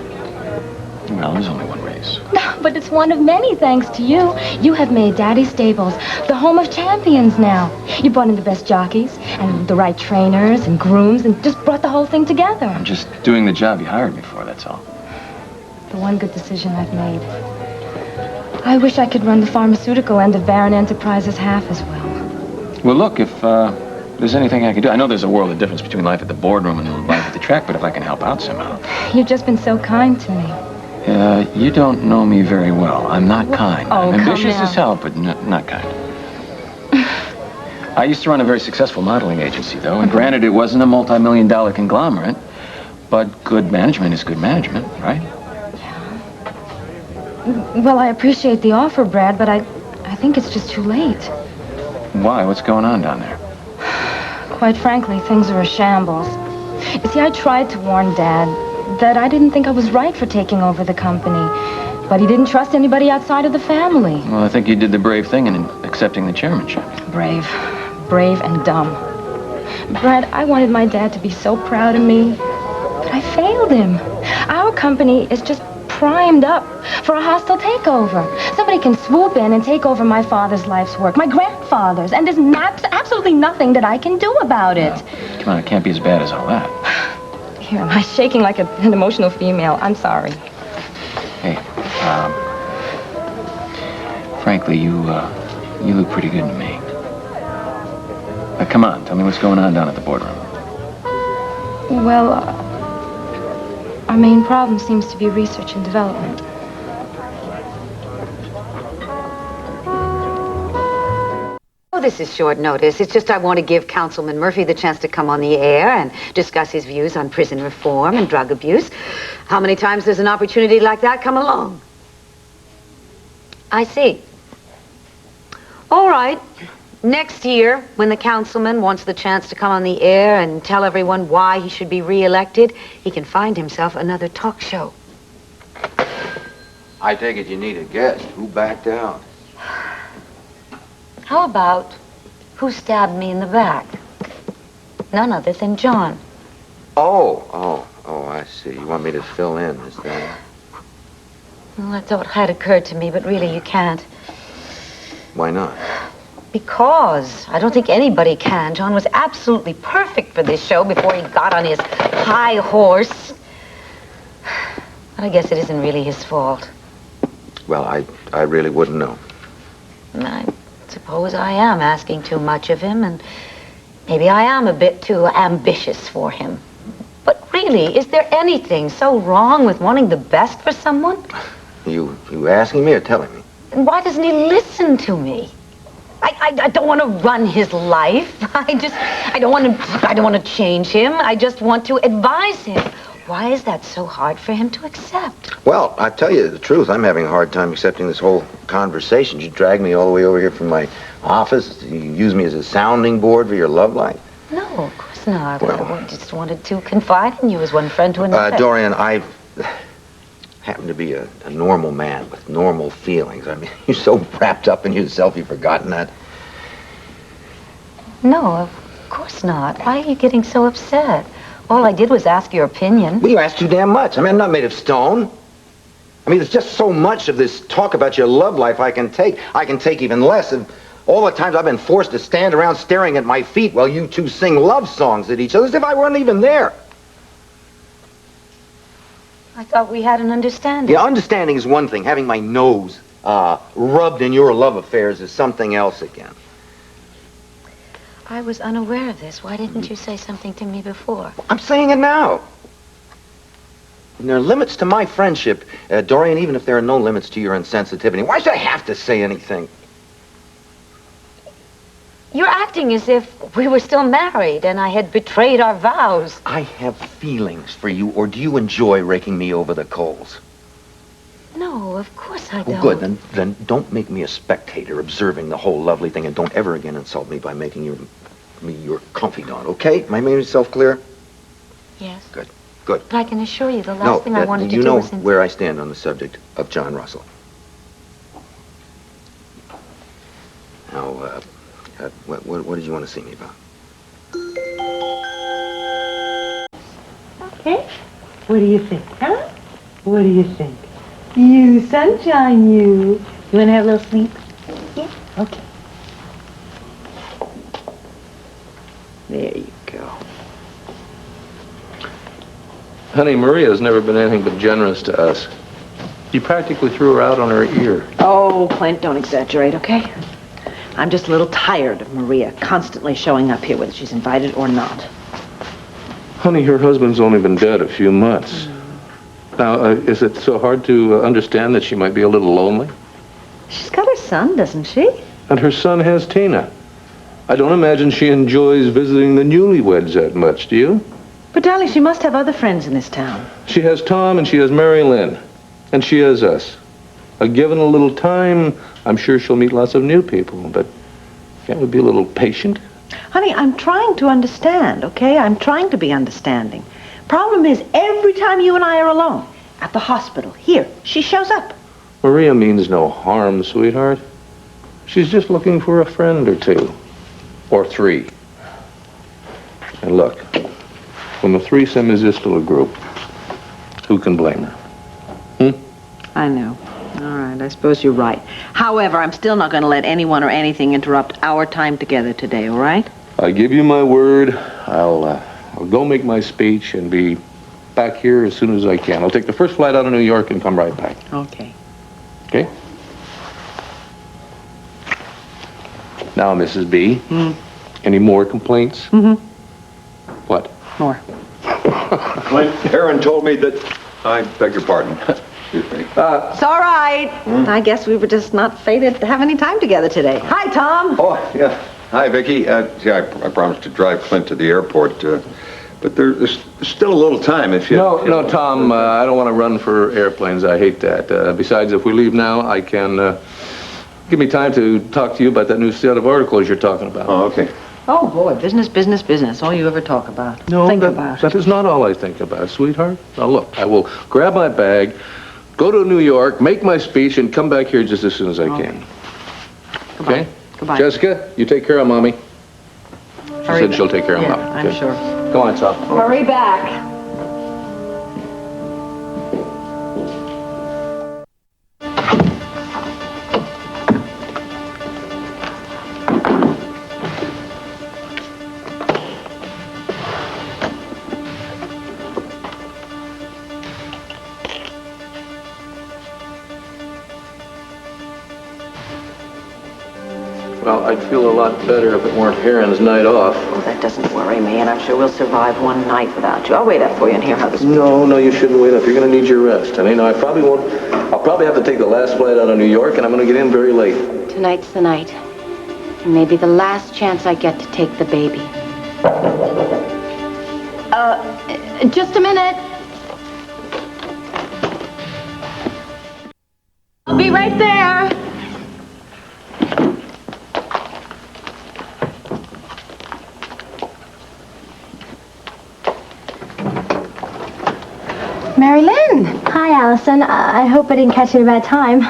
Speaker 19: Well, there's only one race.
Speaker 17: But it's one of many thanks to you. You have made Daddy Stables the home of champions now. You brought in the best jockeys and the right trainers and grooms and just brought the whole thing together.
Speaker 19: I'm just doing the job you hired me for, that's all.
Speaker 17: The one good decision I've made. I wish I could run the pharmaceutical end of Baron Enterprises half as well.
Speaker 19: Well, look, if there's anything I can do, I know there's a world of difference between life at the boardroom and life at the track, but if I can help out somehow.
Speaker 17: You've just been so kind to me.
Speaker 19: You don't know me very well. I'm not kind.
Speaker 17: Oh,
Speaker 19: I'm ambitious
Speaker 17: come
Speaker 19: as hell, but not kind. I used to run a very successful modeling agency, though, and granted it wasn't a multi-million-dollar conglomerate, but good management is good management, right?
Speaker 17: Well, I appreciate the offer, Brad, but I think it's just too late.
Speaker 19: Why? What's going on down there?
Speaker 17: Quite frankly, things are a shambles. You see, I tried to warn Dad that I didn't think I was right for taking over the company, but he didn't trust anybody outside of the family.
Speaker 19: Well, I think you did the brave thing in accepting the chairmanship.
Speaker 17: Brave and dumb. Brad, I wanted my dad to be so proud of me, but I failed him. Our company is just primed up for a hostile takeover. Somebody can swoop in and take over my father's life's work, my grandfather's, and there's absolutely nothing that I can do about it.
Speaker 19: Come on, it can't be as bad as all that.
Speaker 17: Here, am I shaking like an emotional female? I'm sorry.
Speaker 19: Hey, frankly, you look pretty good to me. Come on, tell me what's going on down at the boardroom.
Speaker 17: Well, our main problem seems to be research and development.
Speaker 20: Oh, this is short notice. It's just I want to give Councilman Murphy the chance to come on the air and discuss his views on prison reform and drug abuse. How many times does an opportunity like that come along? I see. All right. Next year, when the councilman wants the chance to come on the air and tell everyone why he should be re-elected, he can find himself another talk show.
Speaker 21: I take it you need a guest. Who backed out?
Speaker 20: How about who stabbed me in the back? None other than John.
Speaker 21: Oh, I see. You want me to fill in, is that?
Speaker 20: Well, that thought had occurred to me, but really you can't.
Speaker 21: Why not?
Speaker 20: Because I don't think anybody can. John was absolutely perfect for this show before he got on his high horse. But I guess it isn't really his fault.
Speaker 21: Well, I really wouldn't know.
Speaker 20: I suppose I am asking too much of him, and maybe I am a bit too ambitious for him. But really, is there anything so wrong with wanting the best for someone?
Speaker 21: You asking me or telling me?
Speaker 20: And why doesn't he listen to me? I don't want to run his life. I don't want to change him. I just want to advise him. Why is that so hard for him to accept?
Speaker 21: Well, I tell you the truth. I'm having a hard time accepting this whole conversation. You dragged me all the way over here from my office. You use me as a sounding board for your love life.
Speaker 20: No, of course not. Well, I just wanted to confide in you as one friend to another.
Speaker 21: Dorian, I happen to be a normal man with normal feelings. I mean, you're so wrapped up in yourself, you've forgotten that.
Speaker 20: No, of course not. Why are you getting so upset? All I did was ask your opinion.
Speaker 21: Well, you asked too damn much. I mean, I'm not made of stone. I mean, there's just so much of this talk about your love life I can take. I can take even less of all the times I've been forced to stand around staring at my feet while you two sing love songs at each other as if I weren't even there.
Speaker 20: I thought we had an understanding.
Speaker 21: Yeah, understanding is one thing. Having my nose rubbed in your love affairs is something else again.
Speaker 20: I was unaware of this. Why didn't you say something to me before?
Speaker 21: I'm saying it now. And there are limits to my friendship, Dorian, even if there are no limits to your insensitivity. Why should I have to say anything?
Speaker 20: You're acting as if we were still married and I had betrayed our vows.
Speaker 21: I have feelings for you, or do you enjoy raking me over the coals?
Speaker 20: No, of course I
Speaker 21: Oh,
Speaker 20: don't.
Speaker 21: good. Then don't make me a spectator observing the whole lovely thing, and don't ever again insult me by making me your confidant, okay? Am I making myself clear?
Speaker 20: Yes.
Speaker 21: Good. Good.
Speaker 20: But I can assure you the last thing I wanted to
Speaker 21: you
Speaker 20: do
Speaker 21: know
Speaker 20: was...
Speaker 21: where I stand on the subject of John Russell. Now, what did you want to see me about?
Speaker 2: Okay. What do you think, huh? What do you think? You sunshine, you. You want to have a little sleep? Yeah. Okay. There you go.
Speaker 8: Honey, Maria's never been anything but generous to us. You practically threw her out on her ear.
Speaker 10: Oh, Clint, don't exaggerate, okay? I'm just a little tired of Maria constantly showing up here, whether she's invited or not.
Speaker 8: Honey, her husband's only been dead a few months. Now, is it so hard to understand that she might be a little lonely?
Speaker 10: She's got her son, doesn't she?
Speaker 8: And her son has Tina. I don't imagine she enjoys visiting the newlyweds that much, do you?
Speaker 10: But, darling, she must have other friends in this town.
Speaker 8: She has Tom and she has Mary Lynn. And she has us. Given a little time, I'm sure she'll meet lots of new people, but can't we be a little patient?
Speaker 10: Honey, I'm trying to understand, okay? I'm trying to be understanding. Problem is, every time you and I are alone, at the hospital, here, she shows up.
Speaker 8: Maria means no harm, sweetheart. She's just looking for a friend or two. Or three. And look, when the threesome is this little group, who can blame her?
Speaker 10: I know. All right, I suppose you're right. However, I'm still not going to let anyone or anything interrupt our time together today, all right?
Speaker 8: I give you my word. I'll go make my speech and be back here as soon as I can. I'll take the first flight out of New York and come right back.
Speaker 10: Okay.
Speaker 8: Okay? Now, Mrs. B, any more complaints?
Speaker 10: Mm-hmm.
Speaker 8: What?
Speaker 10: More.
Speaker 11: Clint, Aaron told me that... I beg your pardon. Excuse me.
Speaker 10: It's all right. I guess we were just not fated to have any time together today. Hi, Tom.
Speaker 11: Oh, yeah. Hi, Vicki. Yeah, I promised to drive Clint to the airport, but there's still a little time if you...
Speaker 8: No, Tom, I don't want to run for airplanes. I hate that. Besides, if we leave now, I can... give me time to talk to you about that new set of articles you're talking about.
Speaker 11: Oh, okay.
Speaker 10: Oh, boy, business, business, business. All you ever talk about.
Speaker 8: No,
Speaker 10: Think about.
Speaker 8: that is not all I think about, sweetheart. Now, look, I will grab my bag, go to New York, make my speech, and come back here just as soon as I can.
Speaker 10: Goodbye.
Speaker 8: Okay?
Speaker 10: Goodbye.
Speaker 8: Jessica, you take care of Mommy. She
Speaker 10: Hurry
Speaker 8: said
Speaker 10: back.
Speaker 8: she'll take care of
Speaker 10: Yeah,
Speaker 8: Mommy.
Speaker 10: I'm
Speaker 8: Okay.
Speaker 10: sure.
Speaker 8: Go on, Tom.
Speaker 10: Hurry back.
Speaker 8: Well, I'd feel a lot better if it weren't Aaron's night off.
Speaker 10: Oh, that doesn't worry me, and I'm sure we'll survive one night without you. I'll wait up for you and hear how this...
Speaker 8: No, you shouldn't wait up. You're going to need your rest. I mean, I'll probably have to take the last flight out of New York, and I'm going to get in very late.
Speaker 12: Tonight's the night. And maybe the last chance I get to take the baby.
Speaker 1: Just a minute. I'll be right there.
Speaker 17: Mary Lynn! Hi, Allison. I hope I didn't catch you at a bad time.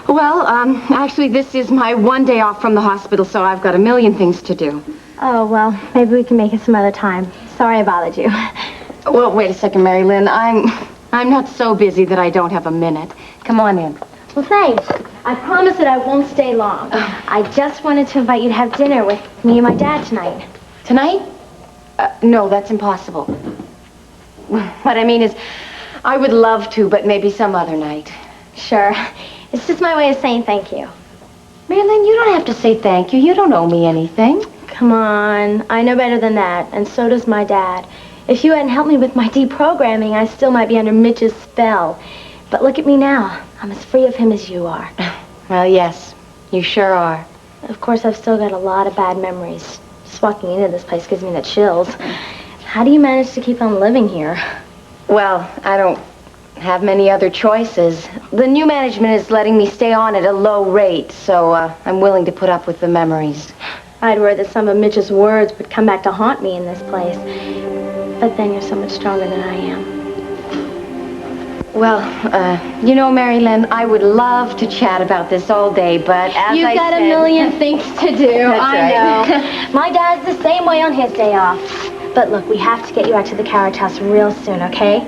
Speaker 16: Well, actually, this is my one day off from the hospital, so I've got a million things to do.
Speaker 17: Oh, well, maybe we can make it some other time. Sorry I bothered you.
Speaker 16: Well, wait a second, Mary Lynn. I'm not so busy that I don't have a minute. Come on in.
Speaker 17: Well, thanks. I promise that I won't stay long. I just wanted to invite you to have dinner with me and my dad tonight.
Speaker 16: Tonight? No, that's impossible. What I mean is, I would love to, but maybe some other night.
Speaker 17: Sure. It's just my way of saying thank you.
Speaker 16: Mary Lynn, you don't have to say thank you. You don't owe me anything.
Speaker 17: Come on. I know better than that, and so does my dad. If you hadn't helped me with my deprogramming, I still might be under Mitch's spell. But look at me now. I'm as free of him as you are.
Speaker 12: Well, yes, you sure are.
Speaker 17: Of course, I've still got a lot of bad memories. Just walking into this place gives me the chills. How do you manage to keep on living here?
Speaker 12: Well, I don't have many other choices. The new management is letting me stay on at a low rate, so I'm willing to put up with the memories.
Speaker 17: I'd worry that some of Mitch's words would come back to haunt me in this place. But then you're so much stronger than I am.
Speaker 12: Well, you know, Mary Lynn, I would love to chat about this all day, but as
Speaker 17: You've got a million things to do.
Speaker 12: That's
Speaker 17: I
Speaker 12: right.
Speaker 17: know. My dad's the same way on his day off. But look, we have to get you out to the carriage house real soon, okay?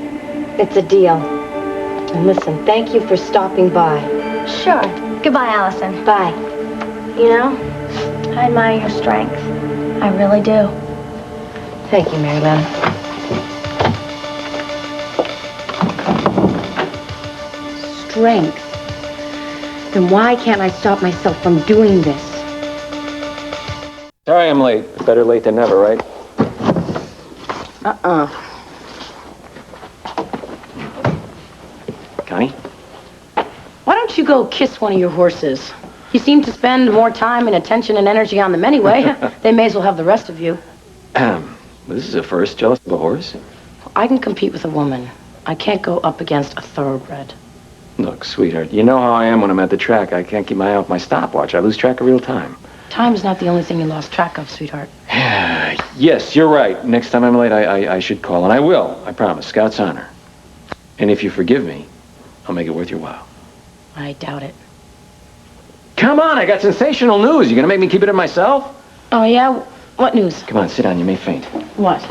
Speaker 12: It's a deal. And listen, thank you for stopping by.
Speaker 17: Sure. Goodbye, Allison.
Speaker 12: Bye.
Speaker 17: You know, I admire your strength. I really do.
Speaker 12: Thank you, Mary Lynn. Strength. Then why can't I stop myself from doing this?
Speaker 19: Sorry I'm late. Better late than never, right? Connie?
Speaker 16: Why don't you go kiss one of your horses? You seem to spend more time and attention and energy on them anyway. They may as well have the rest of you.
Speaker 19: This is a first. Jealous of a horse?
Speaker 16: I can compete with a woman. I can't go up against a thoroughbred.
Speaker 19: Look, sweetheart, you know how I am when I'm at the track. I can't keep my eye off my stopwatch. I lose track of real time.
Speaker 16: Time's not the only thing you lost track of, sweetheart.
Speaker 19: Yes, you're right. Next time I'm late, I should call. And I will. I promise. Scout's honor. And if you forgive me, I'll make it worth your while.
Speaker 16: I doubt it.
Speaker 19: Come on, I got sensational news. You gonna make me keep it to myself?
Speaker 16: Oh, yeah? What news?
Speaker 19: Come on, sit down. You may faint.
Speaker 16: What?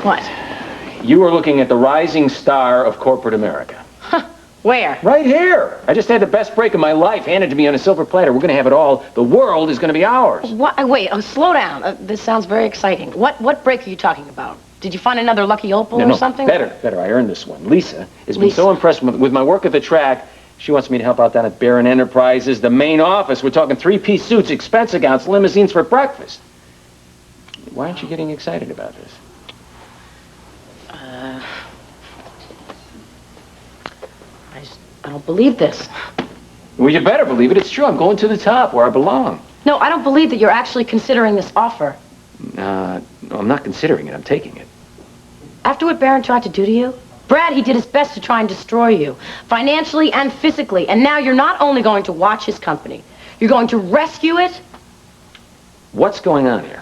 Speaker 16: What?
Speaker 19: You are looking at the rising star of corporate America.
Speaker 16: Where?
Speaker 19: Right here. I just had the best break of my life handed to me on a silver platter. We're going to have it all. The world is going to be ours.
Speaker 16: What? Wait, slow down. This sounds very exciting. What break are you talking about? Did you find another lucky opal or something?
Speaker 19: Better. I earned this one. Lisa has been so impressed with my work at the track. She wants me to help out down at Barron Enterprises, the main office. We're talking 3-piece suits, expense accounts, limousines for breakfast. Why aren't you getting excited about this?
Speaker 16: I don't believe this.
Speaker 19: Well, you better believe it. It's true. I'm going to the top where I belong.
Speaker 16: No, I don't believe that you're actually considering this offer.
Speaker 19: No, I'm not considering it. I'm taking it.
Speaker 16: After what Barron tried to do to you? Brad, he did his best to try and destroy you, financially and physically. And now you're not only going to watch his company, you're going to rescue it?
Speaker 19: What's going on here?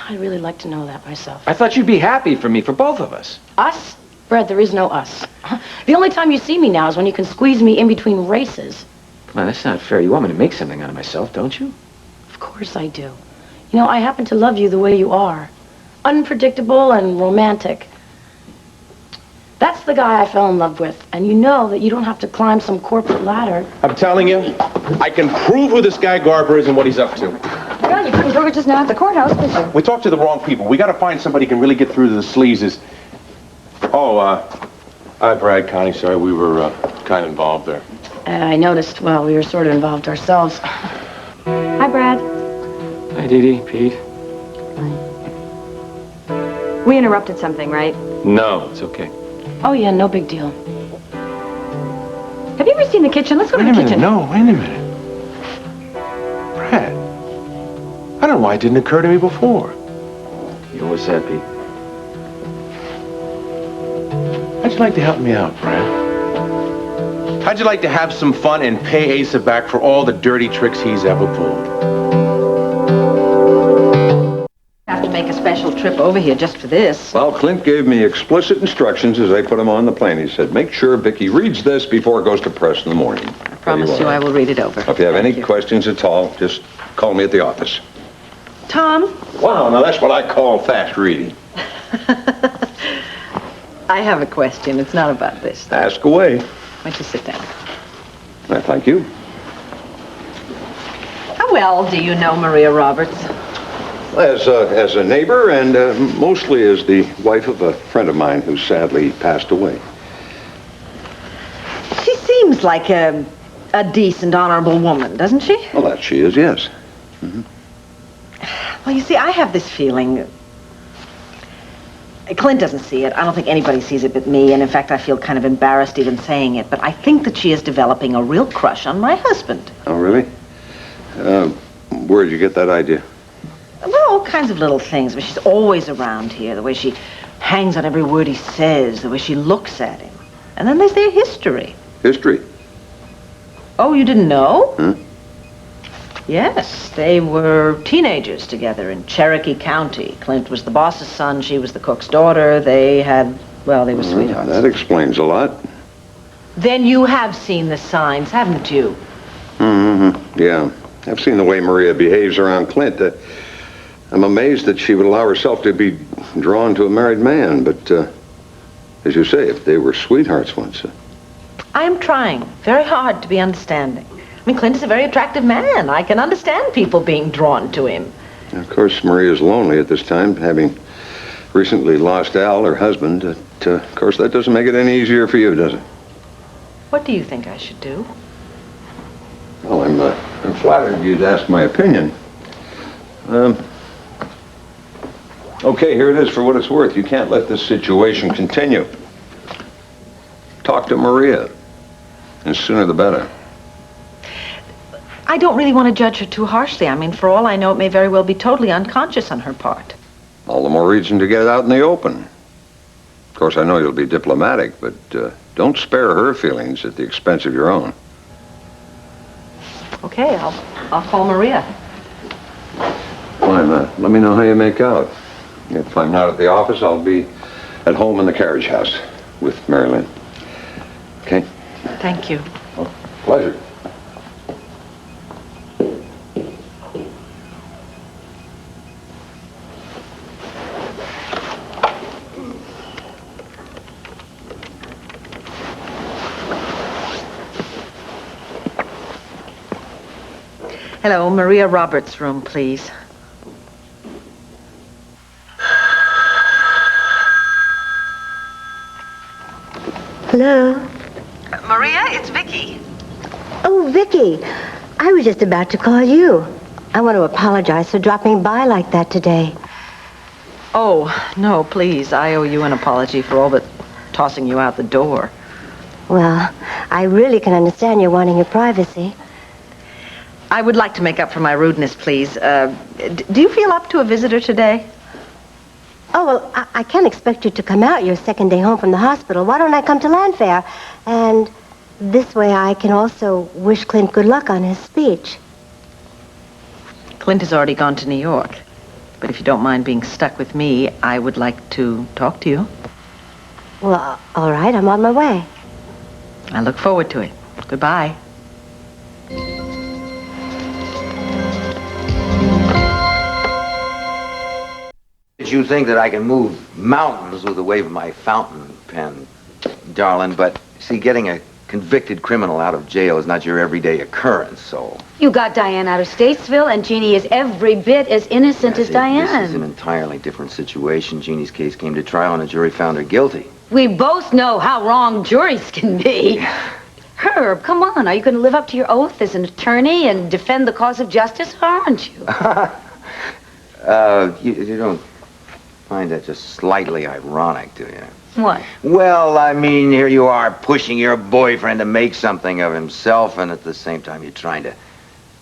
Speaker 16: I'd really like to know that myself.
Speaker 19: I thought you'd be happy for me, for both of us.
Speaker 16: Us? Brad, there is no us. The only time you see me now is when you can squeeze me in between races.
Speaker 19: Come on, that's not fair. You want me to make something out of myself, don't you?
Speaker 16: Of course I do. You know, I happen to love you the way you are. Unpredictable and romantic. That's the guy I fell in love with. And you know that you don't have to climb some corporate ladder.
Speaker 3: I'm telling you, I can prove who this guy Garber is and what he's up to.
Speaker 17: Well, you couldn't prove it just now at the courthouse, could you?
Speaker 3: We talked to the wrong people. We got to find somebody who can really get through to the sleazes. Oh, hi, Brad, Connie. Sorry, we were kind of involved there.
Speaker 16: I noticed. Well, we were sort of involved ourselves.
Speaker 17: Hi, Brad.
Speaker 19: Hi, Dee Dee, Pete.
Speaker 7: We interrupted something, right?
Speaker 19: No, it's okay.
Speaker 16: Oh, yeah, no big deal.
Speaker 7: Have you ever seen the kitchen? Let's go to the kitchen.
Speaker 3: No, wait a minute. Brad, I don't know why it didn't occur to me before.
Speaker 19: You always said, Pete.
Speaker 3: How'd you like to help me out, Brad? How'd you like to have some fun and pay Asa back for all the dirty tricks he's ever pulled?
Speaker 10: Have to make a special trip over here just for this.
Speaker 11: Well, Clint gave me explicit instructions as I put them on the plane. He said, make sure Vicki reads this before it goes to press in the morning.
Speaker 10: I promise you I will read it over.
Speaker 11: If you have any questions at all, just call me at the office.
Speaker 10: Tom?
Speaker 11: Wow, now that's what I call fast reading.
Speaker 10: I have a question. It's not about this.
Speaker 11: Ask away.
Speaker 10: Why don't you sit down?
Speaker 11: Thank you.
Speaker 10: How well do you know Maria Roberts?
Speaker 11: As a neighbor and mostly as the wife of a friend of mine who sadly passed away.
Speaker 10: She seems like a decent, honorable woman, doesn't she?
Speaker 11: Well, that she is, yes.
Speaker 10: Well, you see, I have this feeling. Clint doesn't see it. I don't think anybody sees it but me, and in fact, I feel kind of embarrassed even saying it, but I think that she is developing a real crush on my husband.
Speaker 11: Oh, really? Where'd you get that idea?
Speaker 10: Well, all kinds of little things. But she's always around here, the way she hangs on every word he says, the way she looks at him. And then there's their history.
Speaker 11: History?
Speaker 10: Oh, you didn't know?
Speaker 11: Huh?
Speaker 10: Yes, they were teenagers together in Cherokee County. Clint was the boss's son, she was the cook's daughter. They were sweethearts.
Speaker 11: That explains a lot.
Speaker 10: Then you have seen the signs, haven't you?
Speaker 11: Mm-hmm. Yeah. I've seen the way Maria behaves around Clint. I'm amazed that she would allow herself to be drawn to a married man, but as you say, if they were sweethearts once...
Speaker 10: I am trying very hard to be understanding. I mean, Clint is a very attractive man. I can understand people being drawn to him.
Speaker 11: Of course, Maria's lonely at this time, having recently lost Al, her husband. Of course, that doesn't make it any easier for you, does it?
Speaker 10: What do you think I should do?
Speaker 11: Well, I'm flattered you'd ask my opinion. Okay, here it is for what it's worth. You can't let this situation continue. Talk to Maria. And sooner the better.
Speaker 10: I don't really want to judge her too harshly. I mean, for all I know, it may very well be totally unconscious on her part.
Speaker 11: All the more reason to get it out in the open. Of course, I know you'll be diplomatic, but don't spare her feelings at the expense of your own.
Speaker 10: Okay, I'll call Maria.
Speaker 11: Fine, let me know how you make out. If I'm not at the office, I'll be at home in the carriage house with Mary Lynn. Okay?
Speaker 10: Thank you.
Speaker 11: Well, pleasure.
Speaker 10: Hello, Maria Roberts' room, please.
Speaker 5: Hello?
Speaker 10: Maria, it's Vicky.
Speaker 5: Oh, Vicky. I was just about to call you. I want to apologize for dropping by like that today.
Speaker 10: Oh, no, please. I owe you an apology for all but tossing you out the door.
Speaker 5: Well, I really can understand you wanting your privacy.
Speaker 10: I would like to make up for my rudeness, please. Do you feel up to a visitor today?
Speaker 5: Oh, well, I can't expect you to come out your second day home from the hospital. Why don't I come to Landfair? And this way I can also wish Clint good luck on his speech.
Speaker 10: Clint has already gone to New York. But if you don't mind being stuck with me, I would like to talk to you.
Speaker 5: Well, all right, I'm on my way.
Speaker 10: I look forward to it. Goodbye.
Speaker 21: Did you think that I can move mountains with a wave of my fountain pen, darling? But see, getting a convicted criminal out of jail is not your everyday occurrence, so...
Speaker 20: You got Diane out of Statesville, and Jeannie is every bit as innocent as Diane.
Speaker 21: This is an entirely different situation. Jeannie's case came to trial, and a jury found her guilty.
Speaker 20: We both know how wrong juries can be. Herb, come on. Are you going to live up to your oath as an attorney and defend the cause of justice, aren't you?
Speaker 21: You don't find that just slightly ironic, do you?
Speaker 20: What?
Speaker 21: Well, I mean, here you are pushing your boyfriend to make something of himself, and at the same time you're trying to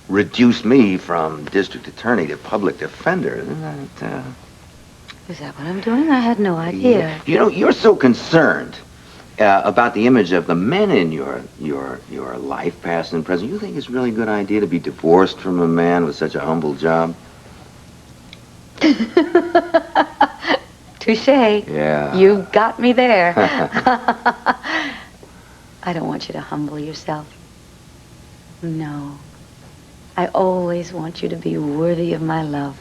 Speaker 21: reduce me from district attorney to public defender. Isn't that,
Speaker 20: Is that what I'm doing? I had no idea.
Speaker 21: You know, you're so concerned about the image of the men in your life, past and present. You think it's a really good idea to be divorced from a man with such a humble job?
Speaker 20: Touché.
Speaker 21: Yeah.
Speaker 20: You got me there. I don't want you to humble yourself. No. I always want you to be worthy of my love.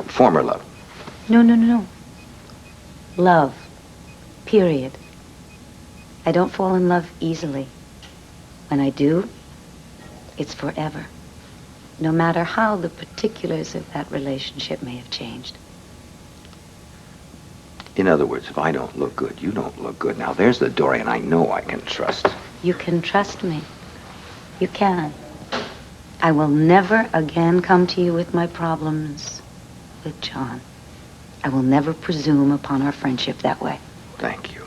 Speaker 21: Former love.
Speaker 20: No. Love. Period. I don't fall in love easily. When I do, it's forever. No matter how the particulars of that relationship may have changed.
Speaker 21: In other words, if I don't look good, you don't look good. Now, there's the Dorian I know I can trust.
Speaker 20: You can trust me. You can. I will never again come to you with my problems with John. I will never presume upon our friendship that way.
Speaker 21: Thank you.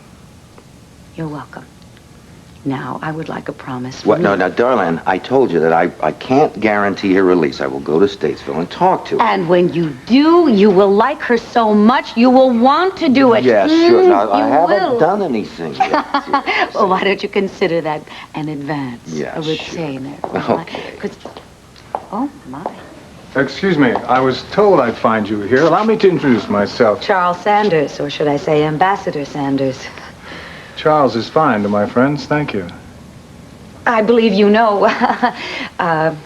Speaker 20: You're welcome. Now, I would like a promise.
Speaker 21: What? No, darling, I told you that I can't guarantee her release. I will go to Statesville and talk to her.
Speaker 20: And when you do, you will like her so much, you will want to do it.
Speaker 21: Yes, sure. Now, I
Speaker 20: you
Speaker 21: haven't
Speaker 20: will.
Speaker 21: done anything yet.
Speaker 20: Well, why don't you consider that an advance?
Speaker 21: Yeah,
Speaker 20: a retainer.
Speaker 21: Okay.
Speaker 20: 'Cause- oh, my.
Speaker 9: Excuse me, I was told I'd find you here. Allow me to introduce myself.
Speaker 20: Charles Sanders, or should I say Ambassador Sanders.
Speaker 9: Charles is fine to my friends, thank you.
Speaker 20: I believe you know Herb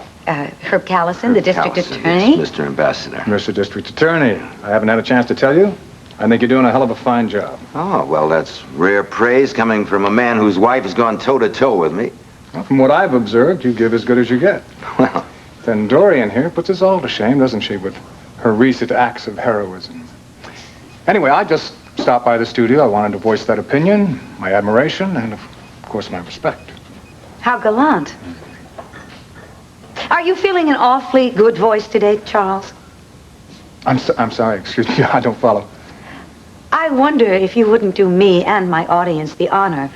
Speaker 20: Callison, the district attorney.
Speaker 21: Yes, Mr. Ambassador.
Speaker 9: Mr. District Attorney, I haven't had a chance to tell you. I think you're doing a hell of a fine job.
Speaker 21: Oh, well, that's rare praise coming from a man whose wife has gone toe-to-toe with me.
Speaker 9: Well, from what I've observed, you give as good as you get.
Speaker 21: Well,
Speaker 9: then Dorian here puts us all to shame, doesn't she, with her recent acts of heroism. Anyway, I just stopped by the studio. I wanted to voice that opinion, my admiration, and of course my respect.
Speaker 20: How gallant. Are you feeling an awfully good voice today, Charles?
Speaker 9: I'm sorry, excuse me, I don't follow.
Speaker 20: I wonder if you wouldn't do me and my audience the honor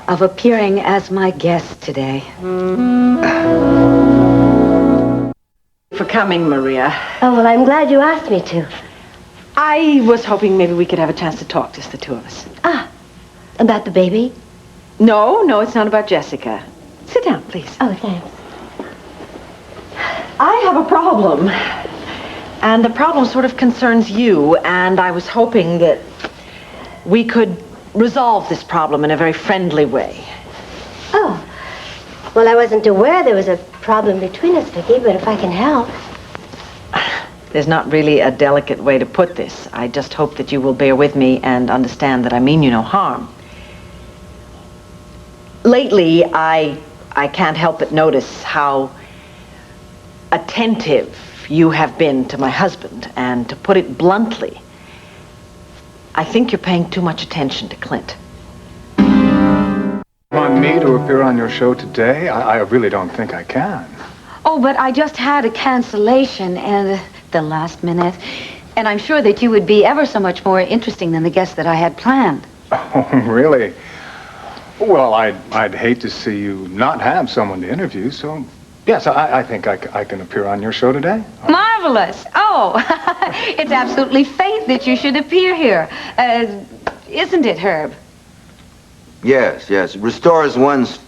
Speaker 20: of appearing as my guest today.
Speaker 10: For coming, Maria.
Speaker 5: Oh, well, I'm glad you asked me to.
Speaker 10: I was hoping maybe we could have a chance to talk, just the two of us.
Speaker 5: Ah, about the baby?
Speaker 10: No, it's not about Jessica. Sit down, please.
Speaker 5: Oh, thanks.
Speaker 10: I have a problem. And the problem sort of concerns you, and I was hoping that we could resolve this problem in a very friendly way.
Speaker 5: Oh. Well, I wasn't aware there was a problem between us, Vicki, but if I can help.
Speaker 10: There's not really a delicate way to put this. I just hope that you will bear with me and understand that I mean you no harm. Lately, I can't help but notice how attentive you have been to my husband, and to put it bluntly, I think you're paying too much attention to Clint.
Speaker 9: Want me to appear on your show today? I really don't think I can.
Speaker 20: Oh, but I just had a cancellation and the last minute, and I'm sure that you would be ever so much more interesting than the guest that I had planned.
Speaker 9: Oh, really? Well, I'd hate to see you not have someone to interview, so yes, I think I can appear on your show today.
Speaker 20: Marvelous. Oh, it's absolutely fate that you should appear here. Isn't it, Herb?
Speaker 21: Yes. It restores one's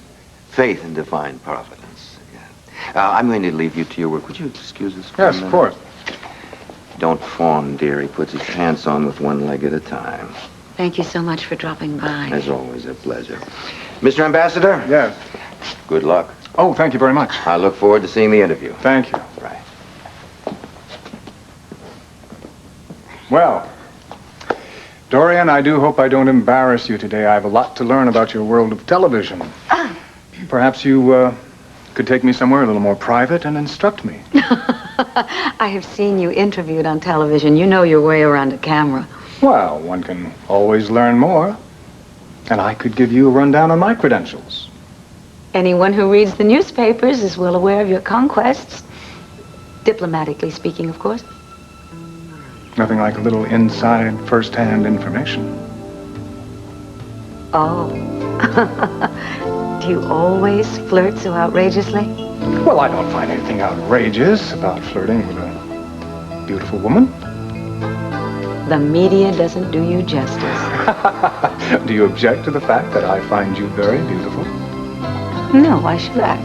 Speaker 21: faith in divine providence. Yeah. I'm going to leave you to your work. Would you excuse us for a
Speaker 9: Yes,
Speaker 21: minute?
Speaker 9: of course.
Speaker 21: Don't fawn, dear. He puts his pants on with one leg at a time.
Speaker 20: Thank you so much for dropping by.
Speaker 21: As always, a pleasure. Mr. Ambassador?
Speaker 9: Yes.
Speaker 21: Good luck.
Speaker 9: Oh, thank you very much.
Speaker 21: I look forward to seeing the interview.
Speaker 9: Thank you.
Speaker 21: Right.
Speaker 9: Well, Dorian, I do hope I don't embarrass you today. I have a lot to learn about your world of television. Perhaps you could take me somewhere a little more private and instruct me.
Speaker 20: I have seen you interviewed on television. You know your way around a camera.
Speaker 9: Well, one can always learn more. And I could give you a rundown on my credentials.
Speaker 20: Anyone who reads the newspapers is well aware of your conquests. Diplomatically speaking, of course.
Speaker 9: Nothing like a little inside, first-hand information.
Speaker 20: Oh. Do you always flirt so outrageously?
Speaker 9: Well, I don't find anything outrageous about flirting with a beautiful woman.
Speaker 20: The media doesn't do you justice.
Speaker 9: Do you object to the fact that I find you very beautiful?
Speaker 20: No, why should I?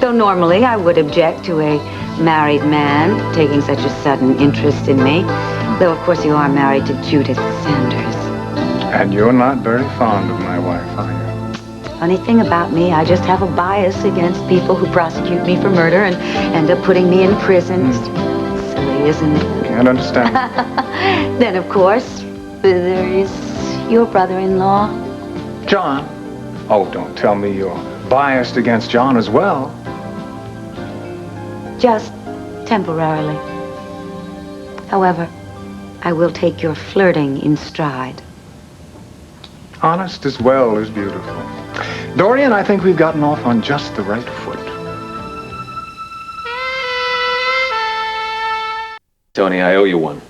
Speaker 20: Though normally I would object to a married man taking such a sudden interest in me. Though, of course, you are married to Judith Sanders.
Speaker 9: And you're not very fond of my wife, are you?
Speaker 20: Funny thing about me, I just have a bias against people who prosecute me for murder and end up putting me in prison. Silly, isn't it?
Speaker 9: Can't understand.
Speaker 20: Then, of course, there is your brother-in-law.
Speaker 9: John? Oh, don't tell me you're biased against John as well.
Speaker 20: Just temporarily. However, I will take your flirting in stride.
Speaker 9: Honest as well as beautiful. Dorian, I think we've gotten off on just the right foot.
Speaker 19: Tony, I owe you one.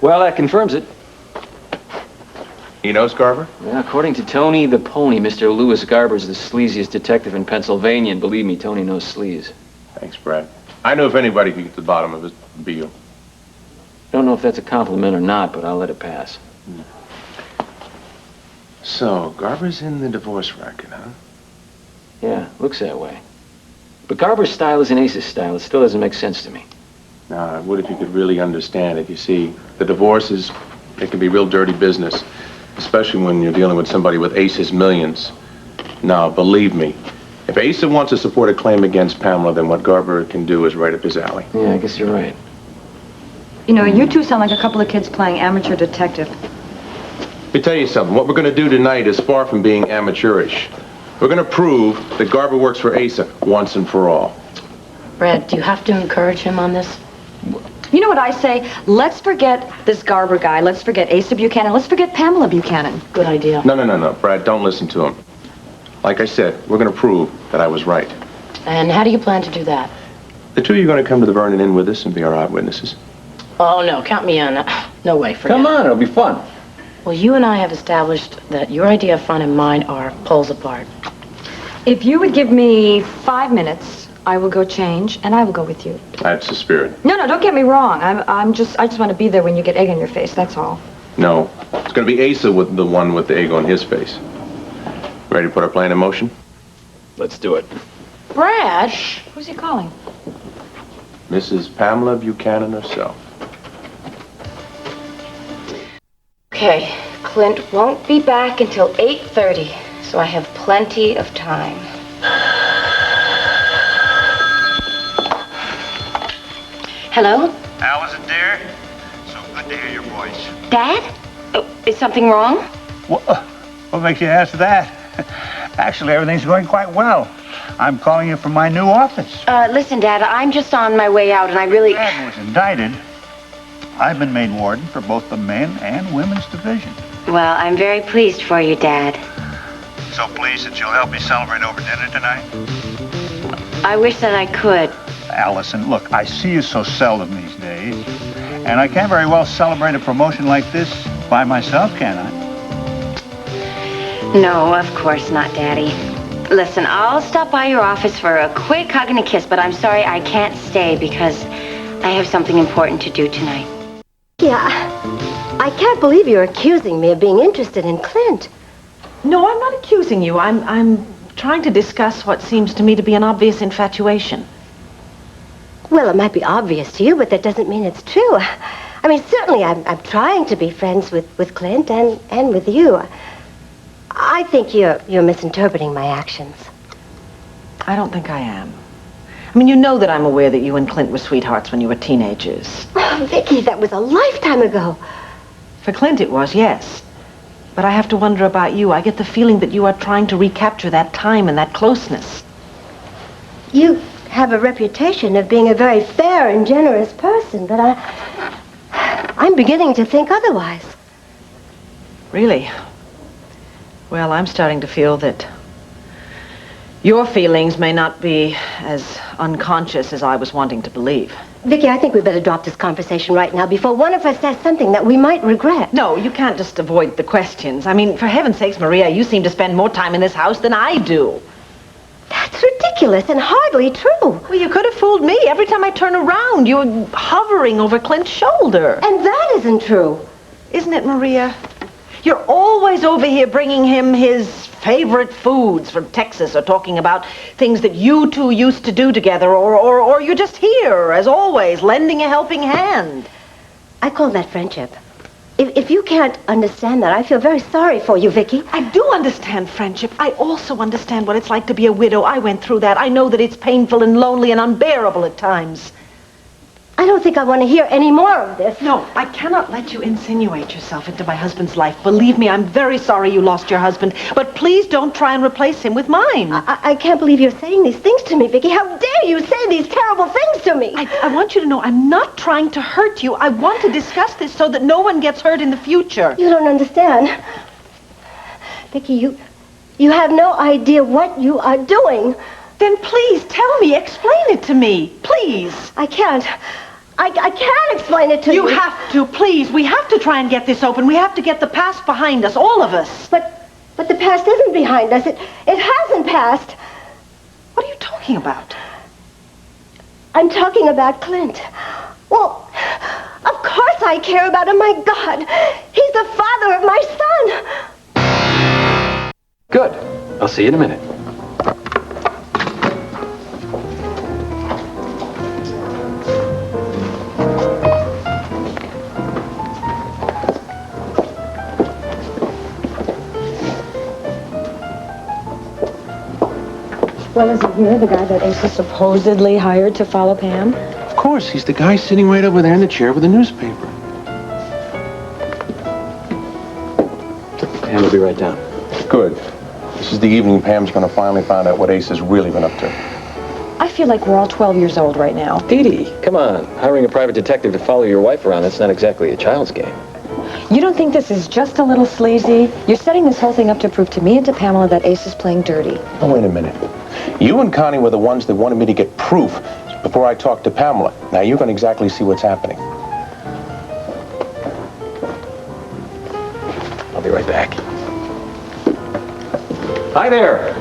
Speaker 19: Well, that confirms it.
Speaker 3: You know Garber?
Speaker 19: Yeah, according to Tony the Pony, Mr. Louis Garber's the sleaziest detective in Pennsylvania, and believe me, Tony knows sleaze.
Speaker 3: Thanks, Brad. I knew if anybody could get to the bottom of it, it'd be you.
Speaker 19: Don't know if that's a compliment or not, but I'll let it pass.
Speaker 3: So, Garber's in the divorce racket, huh?
Speaker 19: Yeah, looks that way. But Garber's style isn't Ace's style. It still doesn't make sense to me.
Speaker 3: Nah, it would if you could really understand it. You see, the divorces, it can be real dirty business, especially when you're dealing with somebody with Ace's millions. Now, believe me, if Asa wants to support a claim against Pamela, then what Garber can do is right up his alley.
Speaker 19: Yeah, I guess you're right.
Speaker 7: You know, you two sound like a couple of kids playing amateur detective.
Speaker 3: Let me tell you something. What we're going to do tonight is far from being amateurish. We're going to prove that Garber works for Asa once and for all.
Speaker 17: Brad, do you have to encourage him on this?
Speaker 7: You know what I say? Let's forget this Garber guy. Let's forget Asa Buchanan. Let's forget Pamela Buchanan.
Speaker 17: Good idea.
Speaker 3: No, Brad, don't listen to him. Like I said, we're going to prove that I was right.
Speaker 17: And how do you plan to do that?
Speaker 3: The two of you are going to come to the Vernon Inn with us and be our eyewitnesses.
Speaker 17: Oh, no, count me in. No way, forget it.
Speaker 19: Come on, it'll be fun.
Speaker 17: Well, you and I have established that your idea of fun and mine are poles apart.
Speaker 7: If you would give me 5 minutes, I will go change, and I will go with you.
Speaker 3: That's the spirit.
Speaker 7: No, don't get me wrong. I just want to be there when you get egg on your face, that's all.
Speaker 3: No, it's going to be Asa with the one with the egg on his face. Ready to put our plan in motion?
Speaker 19: Let's do it.
Speaker 17: Brad?
Speaker 7: Who's he calling?
Speaker 3: Mrs. Pamela Buchanan herself.
Speaker 17: Okay, Clint won't be back until 8:30, so I have plenty of time. Hello?
Speaker 4: Allison, dear. So good to hear your voice.
Speaker 17: Dad? Oh, is something wrong?
Speaker 4: What makes you ask that? Actually, everything's going quite well. I'm calling you from my new office.
Speaker 17: Listen, Dad, I'm just on my way out, and I really...
Speaker 4: Dad was indicted. I've been made warden for both the men and women's division.
Speaker 17: Well, I'm very pleased for you, Dad.
Speaker 4: So pleased that you'll help me celebrate over dinner tonight?
Speaker 17: I wish that I could.
Speaker 4: Allison, look, I see you so seldom these days, and I can't very well celebrate a promotion like this by myself, can I?
Speaker 17: No, of course not, Daddy. Listen, I'll stop by your office for a quick hug and a kiss, but I'm sorry I can't stay because I have something important to do tonight.
Speaker 5: Yeah, I can't believe you're accusing me of being interested in Clint.
Speaker 2: No, I'm not accusing you. I'm trying to discuss what seems to me to be an obvious infatuation.
Speaker 5: Well, it might be obvious to you, but that doesn't mean it's true. I mean, certainly I'm trying to be friends with Clint and with you. I think you're misinterpreting my actions.
Speaker 2: I don't think I am. I mean, you know that I'm aware that you and Clint were sweethearts when you were teenagers.
Speaker 5: Oh, Vicky, that was a lifetime ago.
Speaker 2: For Clint it was, yes. But I have to wonder about you. I get the feeling that you are trying to recapture that time and that closeness.
Speaker 5: You have a reputation of being a very fair and generous person, but I'm beginning to think otherwise.
Speaker 2: Really? Well, I'm starting to feel that your feelings may not be as unconscious as I was wanting to believe.
Speaker 5: Vicky, I think we better drop this conversation right now before one of us says something that we might regret.
Speaker 2: No, you can't just avoid the questions. I mean, for heaven's sakes, Maria, you seem to spend more time in this house than I do.
Speaker 5: That's ridiculous and hardly true.
Speaker 2: Well, you could have fooled me. Every time I turn around, you're hovering over Clint's shoulder.
Speaker 5: And that isn't true.
Speaker 2: Isn't it, Maria? You're always over here bringing him his favorite foods from Texas or talking about things that you two used to do together or you're just here, as always, lending a helping hand.
Speaker 5: I call that friendship. If you can't understand that, I feel very sorry for you, Vicky.
Speaker 2: I do understand friendship. I also understand what it's like to be a widow. I went through that. I know that it's painful and lonely and unbearable at times.
Speaker 5: I don't think I want to hear any more of this.
Speaker 2: No, I cannot let you insinuate yourself into my husband's life. Believe me, I'm very sorry you lost your husband, but please don't try and replace him with mine.
Speaker 5: I can't believe you're saying these things to me, Vicky. How dare you say these terrible things to me?
Speaker 2: I want you to know I'm not trying to hurt you. I want to discuss this so that no one gets hurt in the future.
Speaker 5: You don't understand. Vicky, you have no idea what you are doing.
Speaker 2: Then please tell me, explain it to me, please.
Speaker 5: I can't. I can't explain it to you.
Speaker 10: You have to, please. We have to try and get this open. We have to get the past behind us, all of us.
Speaker 5: But the past isn't behind us. It hasn't passed.
Speaker 10: What are you talking about?
Speaker 5: I'm talking about Clint. Well, of course I care about him. My God, he's the father of my son.
Speaker 19: Good. I'll see you in a minute.
Speaker 17: Well, is he here, the guy that Asa supposedly hired to follow Pam?
Speaker 3: Of course, he's the guy sitting right over there in the chair with the newspaper.
Speaker 19: Pam will be right down.
Speaker 3: Good. This is the evening Pam's going to finally find out what Ace has really been up to.
Speaker 17: I feel like we're all 12 years old right now.
Speaker 19: Dee Dee, come on. Hiring a private detective to follow your wife around, that's not exactly a child's game.
Speaker 17: You don't think this is just a little sleazy? You're setting this whole thing up to prove to me and to Pamela that Ace is playing dirty.
Speaker 3: Oh, wait a minute. You and Connie were the ones that wanted me to get proof before I talked to Pamela. Now you're going to exactly see what's happening.
Speaker 19: I'll be right back. Hi there.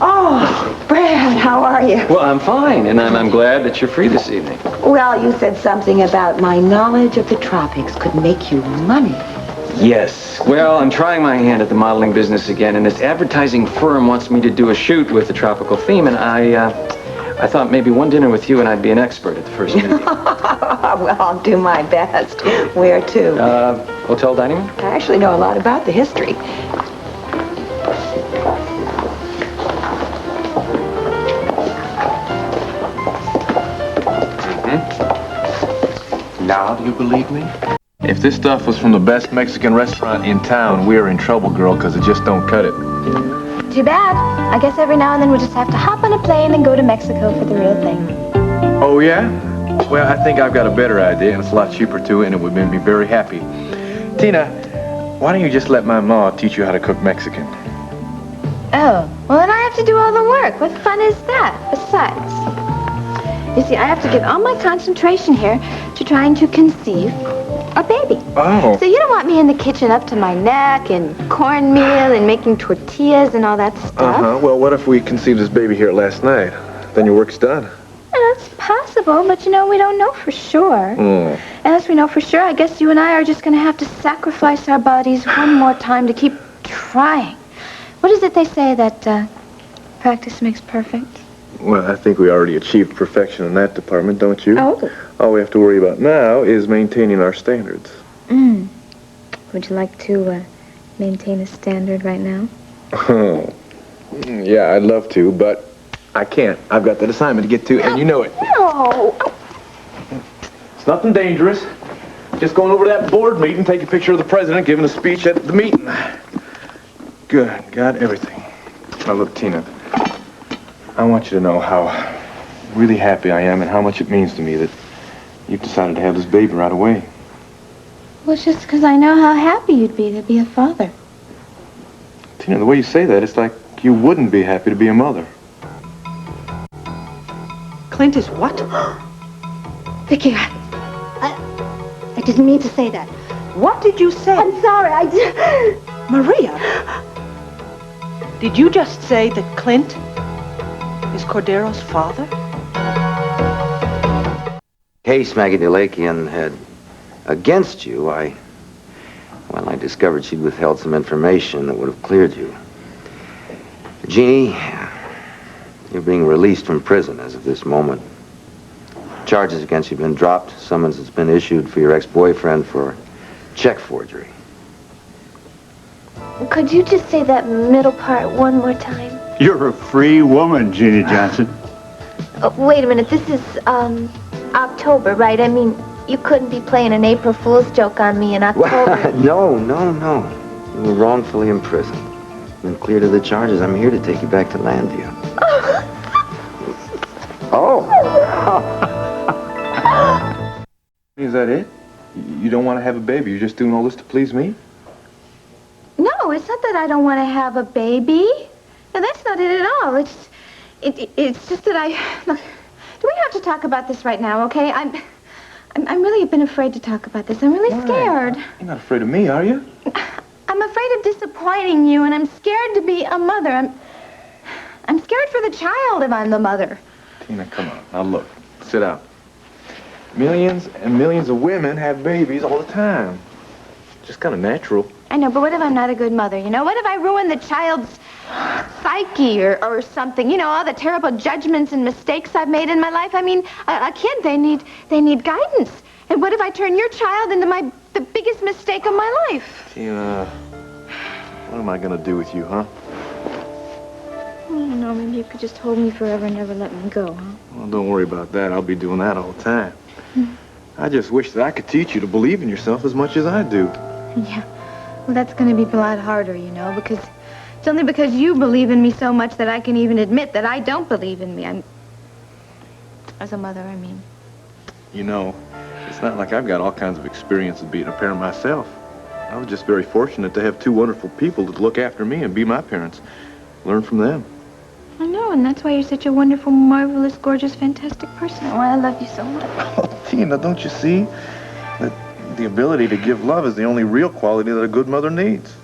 Speaker 2: Oh, Brad, how are you?
Speaker 19: Well, I'm fine, and I'm glad that you're free this evening.
Speaker 2: Well, you said something about my knowledge of the tropics could make you money.
Speaker 19: Yes. Well, I'm trying my hand at the modeling business again, and this advertising firm wants me to do a shoot with the tropical theme, and I thought maybe one dinner with you and I'd be an expert at the first meeting.
Speaker 2: Well, I'll do my best. Where to?
Speaker 19: Hotel dining room?
Speaker 2: I actually know a lot about the history.
Speaker 3: Now do you believe me?
Speaker 8: If this stuff was from the best Mexican restaurant in town, we're in trouble, girl, because it just don't cut it.
Speaker 1: Too bad. I guess every now and then we'll just have to hop on a plane and go to Mexico for the real thing.
Speaker 8: Oh, yeah? Well, I think I've got a better idea, and it's a lot cheaper, too, and it would make me very happy. Tina, why don't you just let my ma teach you how to cook Mexican?
Speaker 1: Oh, well then I have to do all the work. What fun is that? Besides, you see, I have to give all my concentration here to trying to conceive a baby.
Speaker 8: Oh.
Speaker 1: So you don't want me in the kitchen up to my neck in cornmeal and making tortillas and all that stuff.
Speaker 8: Uh-huh. Well, what if we conceived this baby here last night? Then your work's done.
Speaker 1: That's possible, but you know, we don't know for sure. Unless we know for sure, I guess you and I are just going to have to sacrifice our bodies one more time to keep trying. What is it they say that practice makes perfect?
Speaker 8: Well, I think we already achieved perfection in that department, don't you?
Speaker 1: Oh.
Speaker 8: All we have to worry about now is maintaining our standards.
Speaker 1: Would you like to maintain a standard right now?
Speaker 8: Oh. Yeah, I'd love to, but I can't. I've got that assignment to get to, and you know it.
Speaker 1: No.
Speaker 8: It's nothing dangerous. Just going over to that board meeting, take a picture of the president giving a speech at the meeting. Good. Got everything. Now, look, Tina, I want you to know how really happy I am and how much it means to me that you've decided to have this baby right away.
Speaker 1: Well, it's just because I know how happy you'd be to be a father.
Speaker 8: Tina, the way you say that, it's like you wouldn't be happy to be a mother.
Speaker 10: Clint is what?
Speaker 5: Vicky, I didn't mean to say that.
Speaker 10: What did you say?
Speaker 5: I'm sorry, I did.
Speaker 10: Maria, did you just say that Clint is Cordero's father?
Speaker 21: Case Maggie Delakian had against you, I discovered she'd withheld some information that would have cleared you. Jeannie, you're being released from prison as of this moment. Charges against you have been dropped. Summons has been issued for your ex-boyfriend for check forgery.
Speaker 1: Could you just say that middle part one more time?
Speaker 4: You're a free woman, Jeannie Johnson.
Speaker 1: Oh, wait a minute, this is, October, right? I mean, you couldn't be playing an April Fool's joke on me in October.
Speaker 21: No. You were wrongfully imprisoned. Been cleared of the charges. I'm here to take you back to Landview. Oh.
Speaker 8: Is that it? You don't want to have a baby? You're just doing all this to please me?
Speaker 1: No, it's not that I don't want to have a baby. No, that's not it at all. It's just that I... Look, do we have to talk about this right now, okay? I'm I'm really been afraid to talk about this. I'm really scared.
Speaker 8: You're not afraid of me, are you?
Speaker 1: I'm afraid of disappointing you, and I'm scared to be a mother. I'm scared for the child if I'm the mother.
Speaker 8: Tina, come on. Now look, sit down. Millions and millions of women have babies all the time. Just kind of natural.
Speaker 1: I know, but what if I'm not a good mother, you know? What if I ruin the child's psyche or something? You know, all the terrible judgments and mistakes I've made in my life. I mean, a kid, they need guidance. And what if I turn your child into the biggest mistake of my life?
Speaker 8: Tina, what am I going to do with you, huh?
Speaker 1: I don't know, maybe you could just hold me forever and never let me go, huh?
Speaker 8: Well, don't worry about that. I'll be doing that all the time. I just wish that I could teach you to believe in yourself as much as I do.
Speaker 1: Yeah. Well, that's going to be a lot harder, you know, because it's only because you believe in me so much that I can even admit that I don't believe in me. As a mother, I mean.
Speaker 8: You know, it's not like I've got all kinds of experience of being a parent myself. I was just very fortunate to have two wonderful people to look after me and be my parents. Learn from them.
Speaker 1: I know, and that's why you're such a wonderful, marvelous, gorgeous, fantastic person. Oh, I love you so much.
Speaker 8: Oh, Tina, don't you see that the ability to give love is the only real quality that a good mother needs?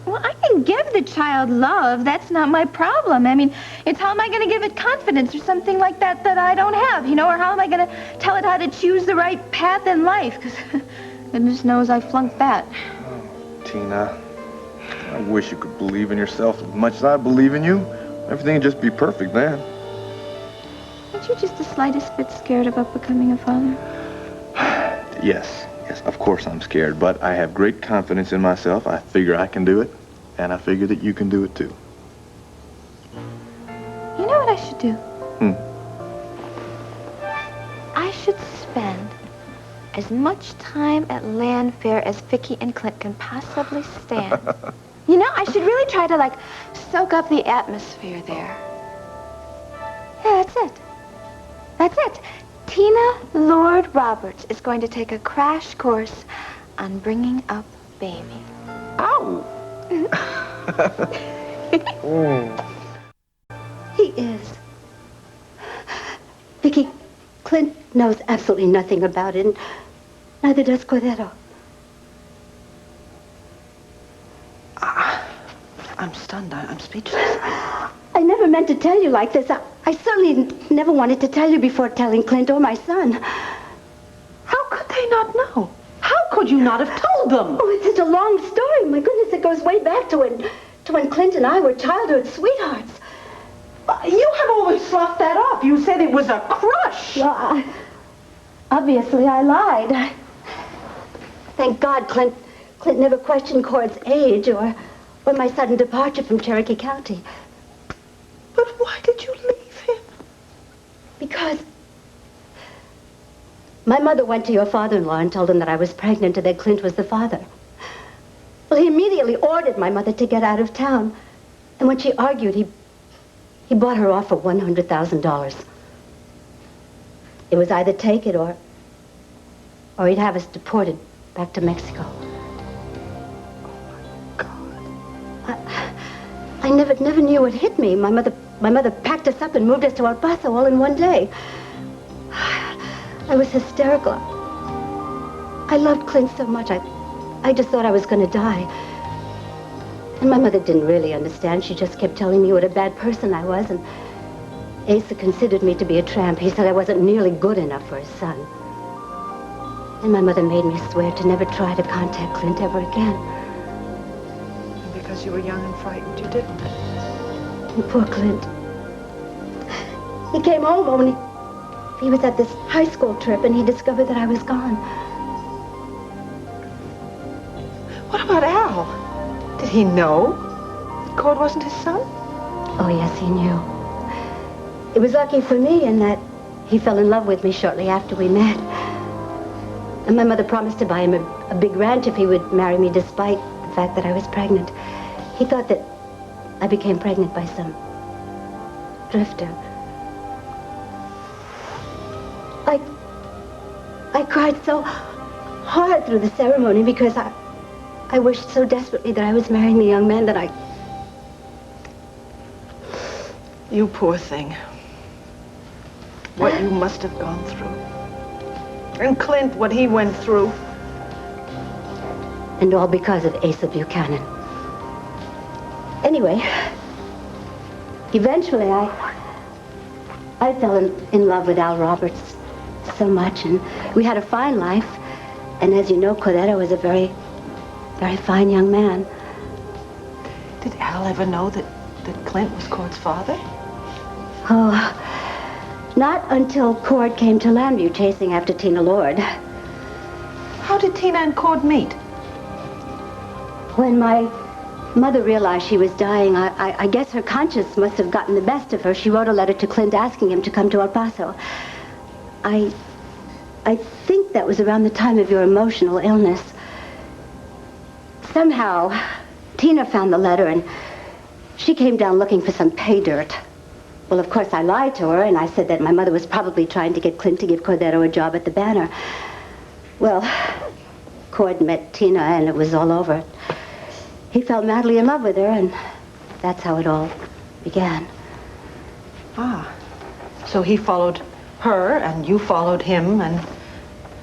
Speaker 1: Well, I can give the child love. That's not my problem. I mean, it's how am I going to give it confidence or something like that I don't have, you know, or how am I going to tell it how to choose the right path in life? Because goodness knows I flunked that.
Speaker 8: Oh, Tina, I wish you could believe in yourself as much as I believe in you. Everything would just be perfect then.
Speaker 1: Aren't you just the slightest bit scared about becoming a father?
Speaker 8: Yes, of course I'm scared, but I have great confidence in myself. I figure I can do it, and I figure that you can do it too.
Speaker 1: You know what I should do? I should spend as much time at Land Fair as Vicky and Clint can possibly stand. You know, I should really try to, soak up the atmosphere there. Yeah, that's it. That's it. Tina Lord Roberts is going to take a crash course on bringing up baby.
Speaker 8: Ow!
Speaker 5: He is. Vicky, Clint knows absolutely nothing about it, and neither does Cordero.
Speaker 10: I'm stunned. I'm speechless.
Speaker 5: I never meant to tell you like this. I certainly never wanted to tell you before telling Clint or my son.
Speaker 10: How could they not know? How could you not have told them?
Speaker 5: Oh, it's such a long story. My goodness, it goes way back to when Clint and I were childhood sweethearts.
Speaker 10: You have always sloughed that off. You said it was a crush.
Speaker 5: Well, obviously I lied. Thank God Clint never questioned Cord's age or my sudden departure from Cherokee County.
Speaker 10: But why did you leave him?
Speaker 5: Because my mother went to your father-in-law and told him that I was pregnant and that Clint was the father. Well, he immediately ordered my mother to get out of town. And when she argued, he bought her off for $100,000. It was either take it or he'd have us deported back to Mexico. I never knew what hit me. My mother packed us up and moved us to El Paso all in one day. I was hysterical. I loved Clint so much, I just thought I was going to die. And my mother didn't really understand. She just kept telling me what a bad person I was, and Asa considered me to be a tramp. He said I wasn't nearly good enough for his son. And my mother made me swear to never try to contact Clint ever again.
Speaker 10: Because you were young and frightened, you didn't.
Speaker 5: And poor Clint. He came home when he was at this high school trip, and he discovered that I was gone.
Speaker 10: What about Al? Did he know Cord wasn't his son?
Speaker 5: Oh, yes, he knew. It was lucky for me in that he fell in love with me shortly after we met. And my mother promised to buy him a big ranch if he would marry me despite the fact that I was pregnant. He thought that I became pregnant by some drifter. I cried so hard through the ceremony because I wished so desperately that I was marrying the young man that I...
Speaker 10: You poor thing. What you must have gone through.
Speaker 2: And Clint, what he went through.
Speaker 5: And all because of Asa Buchanan. Anyway, eventually I fell in love with Al Roberts so much, and we had a fine life. And as you know, Cordero was a very, very fine young man.
Speaker 2: Did Al ever know that Clint was Cord's father?
Speaker 5: Oh, not until Cord came to Lambview chasing after Tina Lord.
Speaker 2: How did Tina and Cord meet?
Speaker 5: When my mother realized she was dying, I guess her conscience must have gotten the best of her. She wrote a letter to Clint asking him to come to El Paso. I think that was around the time of your emotional illness. Somehow, Tina found the letter and she came down looking for some pay dirt. Well, of course, I lied to her and I said that my mother was probably trying to get Clint to give Cordero a job at the Banner. Well, Cord met Tina and it was all over. He fell madly in love with her and that's how it all began.
Speaker 2: Ah, so he followed her and you followed him, and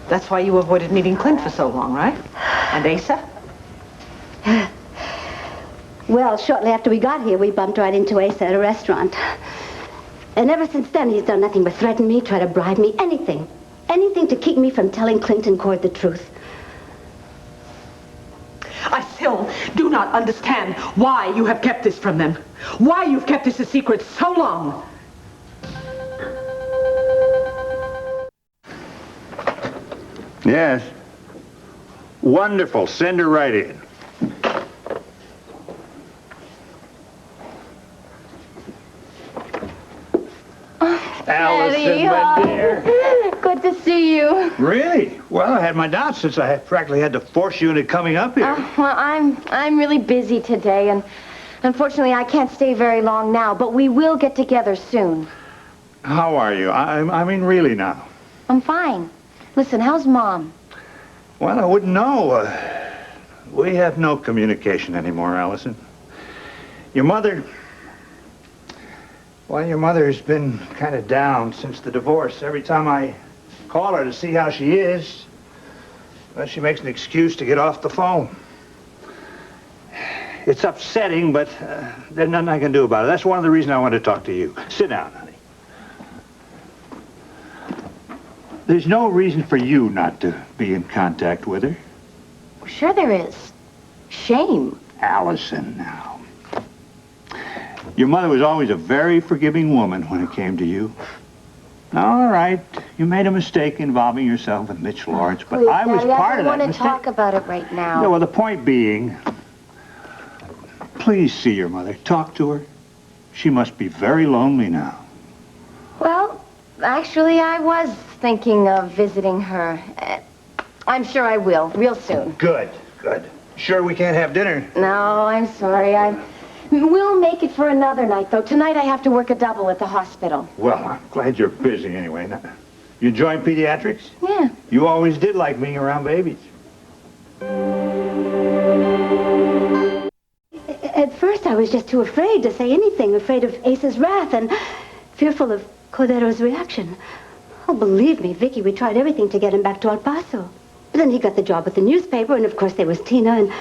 Speaker 2: that's why you avoided meeting Clint for so long, right? And Asa?
Speaker 5: Well, shortly after we got here, we bumped right into Asa at a restaurant. And ever since then, he's done nothing but threaten me, try to bribe me, anything. Anything to keep me from telling Clint and Cord the truth.
Speaker 2: I still do not understand why you have kept this from them. Why you've kept this a secret so long.
Speaker 4: Yes. Wonderful. Send her right in. Allison, my dear.
Speaker 17: Good to see you.
Speaker 4: Really? Well, I had my doubts since I practically had to force you into coming up here.
Speaker 17: Well, I'm really busy today, and unfortunately I can't stay very long now, but we will get together soon.
Speaker 4: How are you? I mean, really now.
Speaker 17: I'm fine. Listen, how's Mom?
Speaker 4: Well, I wouldn't know. We have no communication anymore, Allison. Your mother... Well, your mother has been kind of down since the divorce. Every time I call her to see how she is, well, she makes an excuse to get off the phone. It's upsetting, but there's nothing I can do about it. That's one of the reasons I want to talk to you. Sit down, honey. There's no reason for you not to be in contact with her.
Speaker 17: Sure there is. Shame.
Speaker 4: Allison, now. Your mother was always a very forgiving woman when it came to you. All right, you made a mistake involving yourself with Mitch Lawrence, but
Speaker 17: Please,
Speaker 4: I was
Speaker 17: Daddy,
Speaker 4: part of that
Speaker 17: I don't
Speaker 4: mistake.
Speaker 17: want to talk about it right now.
Speaker 4: No, well, the point being, please see your mother. Talk to her. She must be very lonely now.
Speaker 17: Well, actually, I was thinking of visiting her. I'm sure I will, real soon.
Speaker 4: Good, good. Sure we can't have dinner?
Speaker 17: No, I'm sorry. We'll make it for another night, though. Tonight I have to work a double at the hospital.
Speaker 4: Well, I'm glad you're busy anyway. Now, you join pediatrics?
Speaker 17: Yeah.
Speaker 4: You always did like being around babies.
Speaker 5: At first, I was just too afraid to say anything, afraid of Asa's wrath and fearful of Cordero's reaction. Oh, believe me, Vicky, we tried everything to get him back to El Paso. But then he got the job at the newspaper, and of course there was Tina, and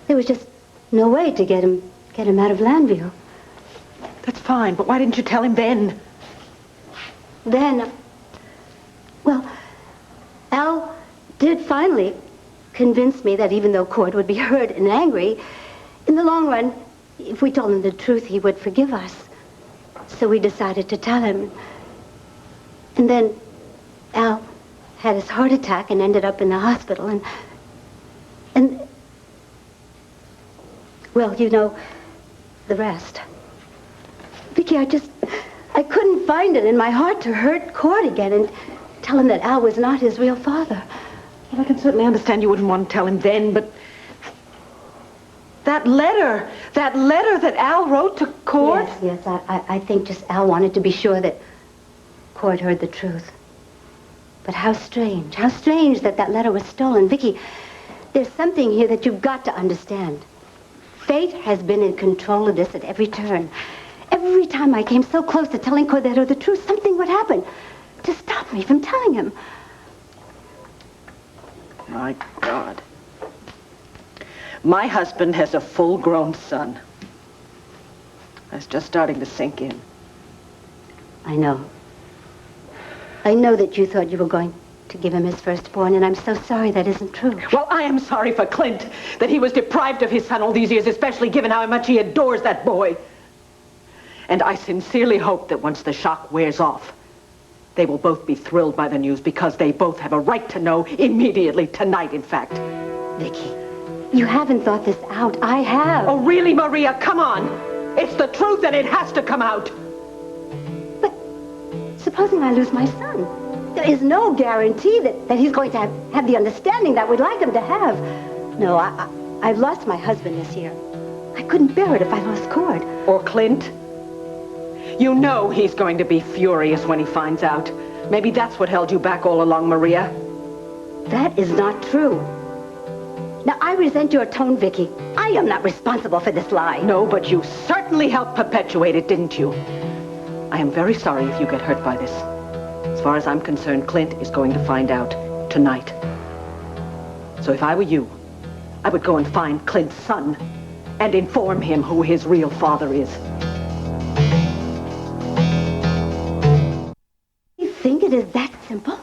Speaker 5: there was just no way to get him out of Lambview.
Speaker 2: That's fine, but why didn't you tell him then?
Speaker 5: Then, well, Al did finally convince me that even though Cord would be hurt and angry, in the long run, if we told him the truth, he would forgive us. So we decided to tell him. And then Al had his heart attack and ended up in the hospital, and well, you know the rest. Vicky, I couldn't find it in my heart to hurt Cord again and tell him that Al was not his real father.
Speaker 2: Well, I can certainly understand you wouldn't want to tell him then, but that letter that Al wrote to Cord?
Speaker 5: Yes, I think just Al wanted to be sure that Cord heard the truth. But how strange that letter was stolen. Vicky, there's something here that you've got to understand. Fate has been in control of this at every turn. Every time I came so close to telling Cordero the truth, something would happen to stop me from telling him.
Speaker 10: My God. My husband has a full-grown son. It's just starting to sink in.
Speaker 5: I know. I know that you thought you were going to give him his firstborn, and I'm so sorry that isn't true.
Speaker 10: Well, I am sorry for Clint, that he was deprived of his son all these years, especially given how much he adores that boy. And I sincerely hope that once the shock wears off, they will both be thrilled by the news, because they both have a right to know immediately, tonight, in fact.
Speaker 5: Vicky, you haven't thought this out. I have.
Speaker 10: Oh, really, Maria? Come on. It's the truth, and it has to come out.
Speaker 5: But supposing I lose my son, there is no guarantee that he's going to have the understanding that we'd like him to have. No, I've lost my husband this year. I couldn't bear it if I lost Cord.
Speaker 10: Or Clint. You know he's going to be furious when he finds out. Maybe that's what held you back all along, Maria.
Speaker 5: That is not true. Now, I resent your tone, Vicky. I am not responsible for this lie.
Speaker 10: No, but you certainly helped perpetuate it, didn't you? I am very sorry if you get hurt by this. As far as I'm concerned, Clint is going to find out tonight. So if I were you, I would go and find Clint's son and inform him who his real father is.
Speaker 5: You think it is that simple?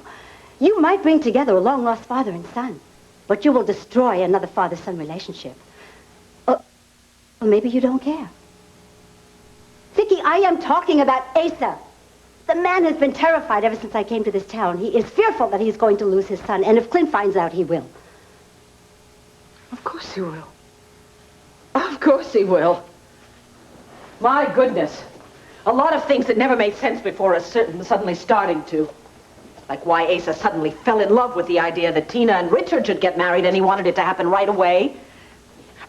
Speaker 5: You might bring together a long-lost father and son, but you will destroy another father-son relationship. Or maybe you don't care. Vicky, I am talking about Asa. The man has been terrified ever since I came to this town. He is fearful that he's going to lose his son, and if Clint finds out, he will.
Speaker 10: Of course he will. Of course he will. My goodness. A lot of things that never made sense before are suddenly starting to. Like why Asa suddenly fell in love with the idea that Tina and Richard should get married, and he wanted it to happen right away.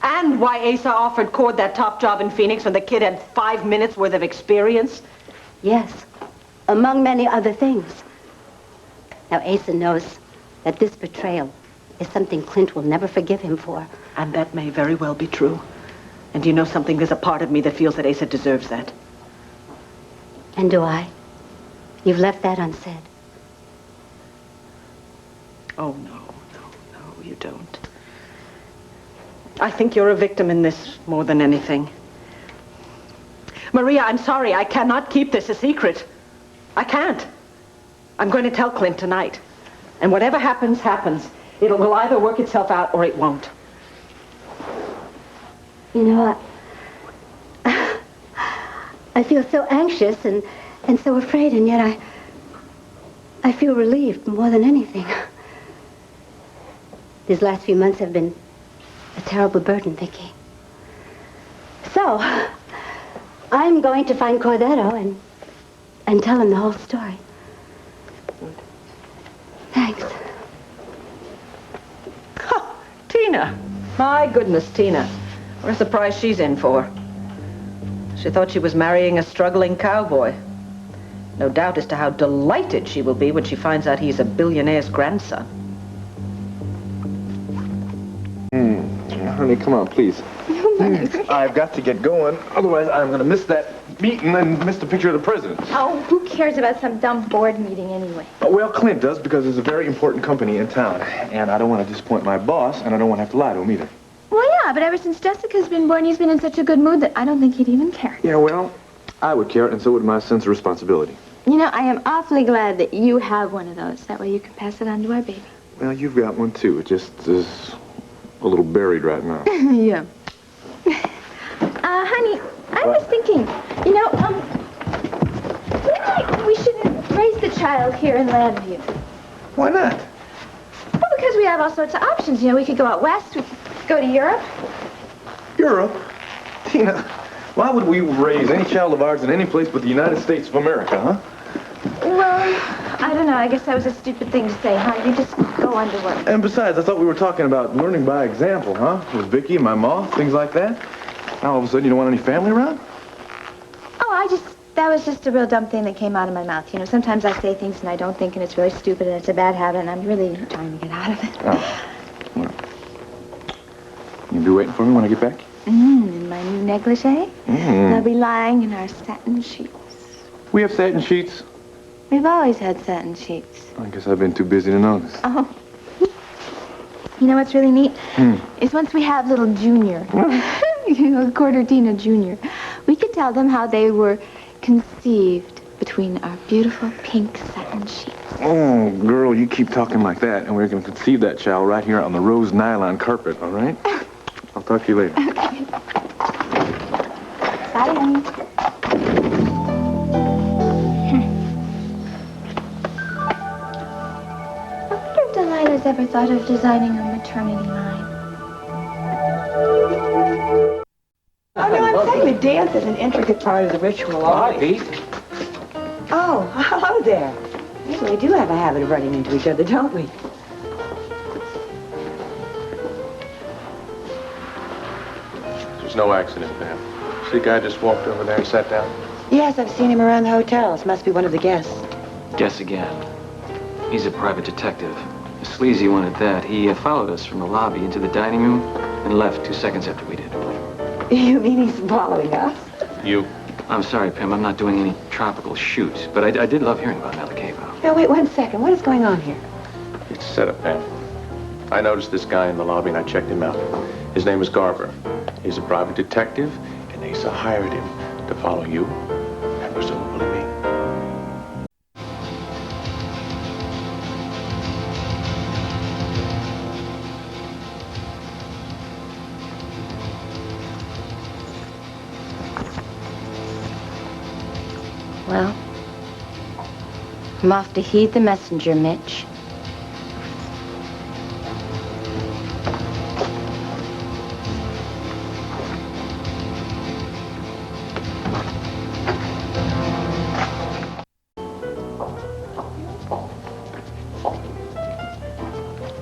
Speaker 10: And why Asa offered Cord that top job in Phoenix when the kid had 5 minutes worth of experience.
Speaker 5: Yes, among many other things. Now, Asa knows that this betrayal is something Clint will never forgive him for.
Speaker 10: And that may very well be true. And you know something? There's a part of me that feels that Asa deserves that.
Speaker 5: And do I? You've left that unsaid.
Speaker 10: Oh, no, you don't. I think you're a victim in this more than anything. Maria, I'm sorry. I cannot keep this a secret. I can't. I'm going to tell Clint tonight. And whatever happens, happens. It will either work itself out or it won't.
Speaker 5: You know, I feel so anxious and so afraid, and yet I feel relieved more than anything. These last few months have been a terrible burden, Vicky. So, I'm going to find Cordetto and tell him the whole story. Thanks.
Speaker 10: Oh, Tina. My goodness, Tina. What a surprise she's in for. She thought she was marrying a struggling cowboy. No doubt as to how delighted she will be when she finds out he's a billionaire's grandson.
Speaker 14: Honey, come on, please. I've got to get going. Otherwise, I'm going to miss that meeting and miss the picture of the president.
Speaker 1: Oh, who cares about some dumb board meeting anyway?
Speaker 14: Well, Clint does, because there's a very important company in town. And I don't want to disappoint my boss, and I don't want to have to lie to him either.
Speaker 1: Well, yeah, but ever since Jessica's been born, he's been in such a good mood that I don't think he'd even care.
Speaker 14: Yeah, well, I would care, and so would my sense of responsibility.
Speaker 1: You know, I am awfully glad that you have one of those. That way you can pass it on to our baby.
Speaker 14: Well, you've got one, too. It just is a little buried right now.
Speaker 1: Yeah. Honey, I was thinking, you know, maybe we shouldn't raise the child here in Landview.
Speaker 14: Why not?
Speaker 1: Well, because we have all sorts of options. You know, we could go out west, we could go to Europe.
Speaker 14: Europe? Tina, why would we raise any child of ours in any place but the United States of America, huh?
Speaker 1: Well, I don't know. I guess that was a stupid thing to say, huh? You just go on to work.
Speaker 14: And besides, I thought we were talking about learning by example, huh? With Vicky and my ma, things like that. Now all of a sudden you don't want any family around?
Speaker 1: Oh, that was just a real dumb thing that came out of my mouth. You know, sometimes I say things and I don't think, and it's really stupid, and it's a bad habit, and I'm really trying to get out of it.
Speaker 14: Oh. Well, you'll be waiting for me when I get back?
Speaker 1: In my new negligee. They'll be lying in our satin sheets.
Speaker 14: We have satin sheets.
Speaker 1: We've always had satin sheets.
Speaker 14: I guess I've been too busy to notice.
Speaker 1: Oh. You know what's really neat? Is once we have little Junior, Quartertina Junior, we could tell them how they were conceived between our beautiful pink satin sheets.
Speaker 14: Oh, girl, you keep talking like that, and we're going to conceive that child right here on the rose nylon carpet, all right? I'll talk to you later.
Speaker 1: Okay. Bye, honey. I wonder if Delilah's ever thought of designing a maternity line.
Speaker 2: Oh, no, I'm saying the dance is an intricate part of the ritual.
Speaker 19: Hi, Pete.
Speaker 2: Oh, hello there. Yes, we do have a habit of running into each other, don't we?
Speaker 3: There's no accident, Pam. See the guy just walked over there and sat down?
Speaker 2: Yes, I've seen him around the hotels. Must be one of the guests.
Speaker 19: Guess again. He's a private detective. A sleazy one at that. He followed us from the lobby into the dining room and left 2 seconds after we did.
Speaker 2: You mean he's following us?
Speaker 3: You.
Speaker 19: I'm sorry, Pam. I'm not doing any tropical shoots, but I did love hearing about Maracaibo.
Speaker 2: Now, wait 1 second. What is going on here?
Speaker 3: It's a setup, Pam. I noticed this guy in the lobby and I checked him out. His name is Garber. He's a private detective, and Asa hired him to follow you and presumably me.
Speaker 12: Well, I'm off to heed the messenger, Mitch.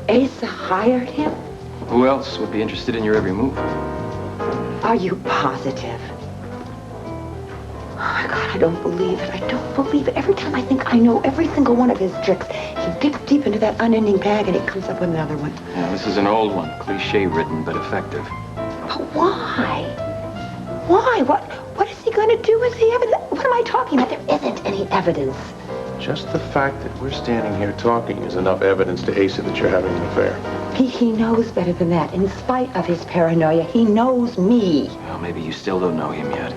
Speaker 2: Asa hired him?
Speaker 19: Who else would be interested in your every move?
Speaker 2: Are you positive? Oh, my God, I don't believe it. I don't believe it. Every time I think I know every single one of his tricks, he digs deep into that unending bag and he comes up with another one.
Speaker 19: Yeah, this is an old one. Cliché-ridden, but effective.
Speaker 2: But why? Why? What is he going to do with the evidence? What am I talking about? There isn't any evidence.
Speaker 3: Just the fact that we're standing here talking is enough evidence to Asa that you're having an affair.
Speaker 2: He knows better than that. In spite of his paranoia, he knows me.
Speaker 19: Well, maybe you still don't know him yet.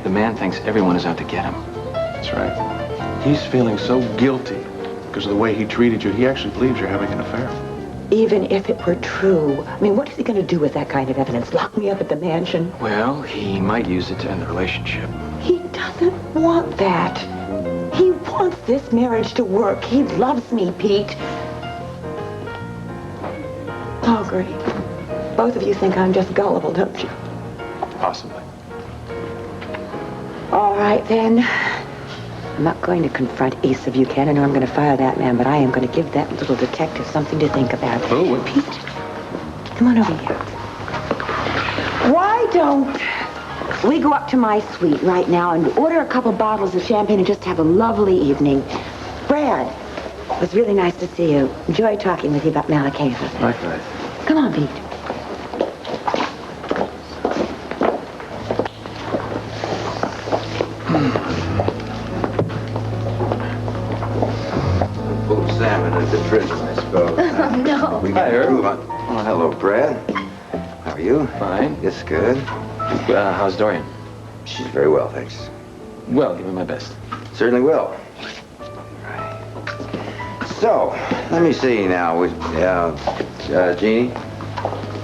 Speaker 19: The man thinks everyone is out to get him.
Speaker 3: That's right. He's feeling so guilty because of the way he treated you. He actually believes you're having an affair.
Speaker 2: Even if it were true, I mean, what is he going to do with that kind of evidence? Lock me up at the mansion?
Speaker 19: Well, he might use it to end the relationship.
Speaker 2: He doesn't want that. He wants this marriage to work. He loves me, Pete. Oh, great. Both of you think I'm just gullible, don't you?
Speaker 3: Possibly.
Speaker 2: All right, then. I'm not going to confront Asa Buchanan, or I'm going to fire that man, but I am going to give that little detective something to think about.
Speaker 3: Oh,
Speaker 2: Pete, come on over here. Why don't we go up to my suite right now and order a couple bottles of champagne and just have a lovely evening? Brad, it was really nice to see you. Enjoyed talking with you about Maracaibo.
Speaker 19: Likewise.
Speaker 2: Come on, Pete.
Speaker 21: Pulled salmon at the prison, I suppose.
Speaker 1: Oh, no.
Speaker 21: We got to move on. Oh, hello, Brad. How are you?
Speaker 19: Fine.
Speaker 21: Yes, good.
Speaker 19: How's Dorian?
Speaker 21: She's very well, thanks.
Speaker 19: Well, give him my best.
Speaker 21: Certainly will. Right. So, let me see now. Jeannie?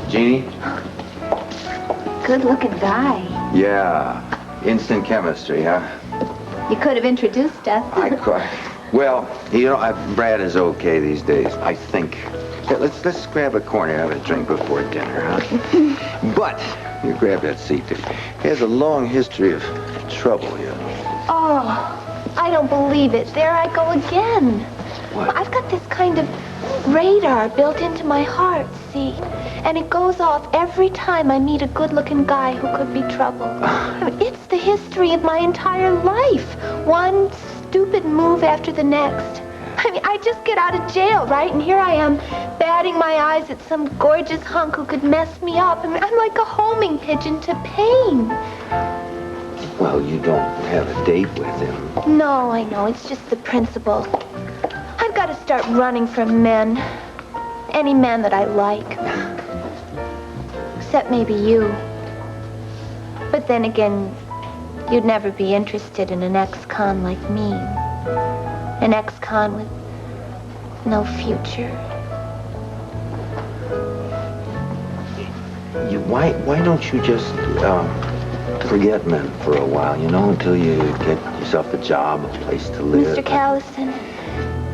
Speaker 21: Jeannie?
Speaker 1: Good-looking guy.
Speaker 21: Yeah. Instant chemistry, huh?
Speaker 1: You could have introduced us.
Speaker 21: Well, you know, Brad is okay these days, I think. Yeah, let's grab a corner and have a drink before dinner, huh? But you grab that seat. He has a long history of trouble, you know.
Speaker 1: Oh, I don't believe it. There I go again.
Speaker 21: What?
Speaker 1: I've got this kind of radar built into my heart, see? And it goes off every time I meet a good-looking guy who could be trouble. I mean, it's the history of my entire life. One stupid move after the next. I mean, I just get out of jail, right? And here I am, batting my eyes at some gorgeous hunk who could mess me up. I mean, I'm like a homing pigeon to pain.
Speaker 21: Well, you don't have a date with him.
Speaker 1: No, I know. It's just the principle. I've got to start running from men. any man that I like. Except maybe you. But then again, you'd never be interested in an ex-con like me. An ex-con with no future.
Speaker 21: Why don't you just forget men for a while, you know, until you get yourself a job, a place to live?
Speaker 1: Mr. Callison,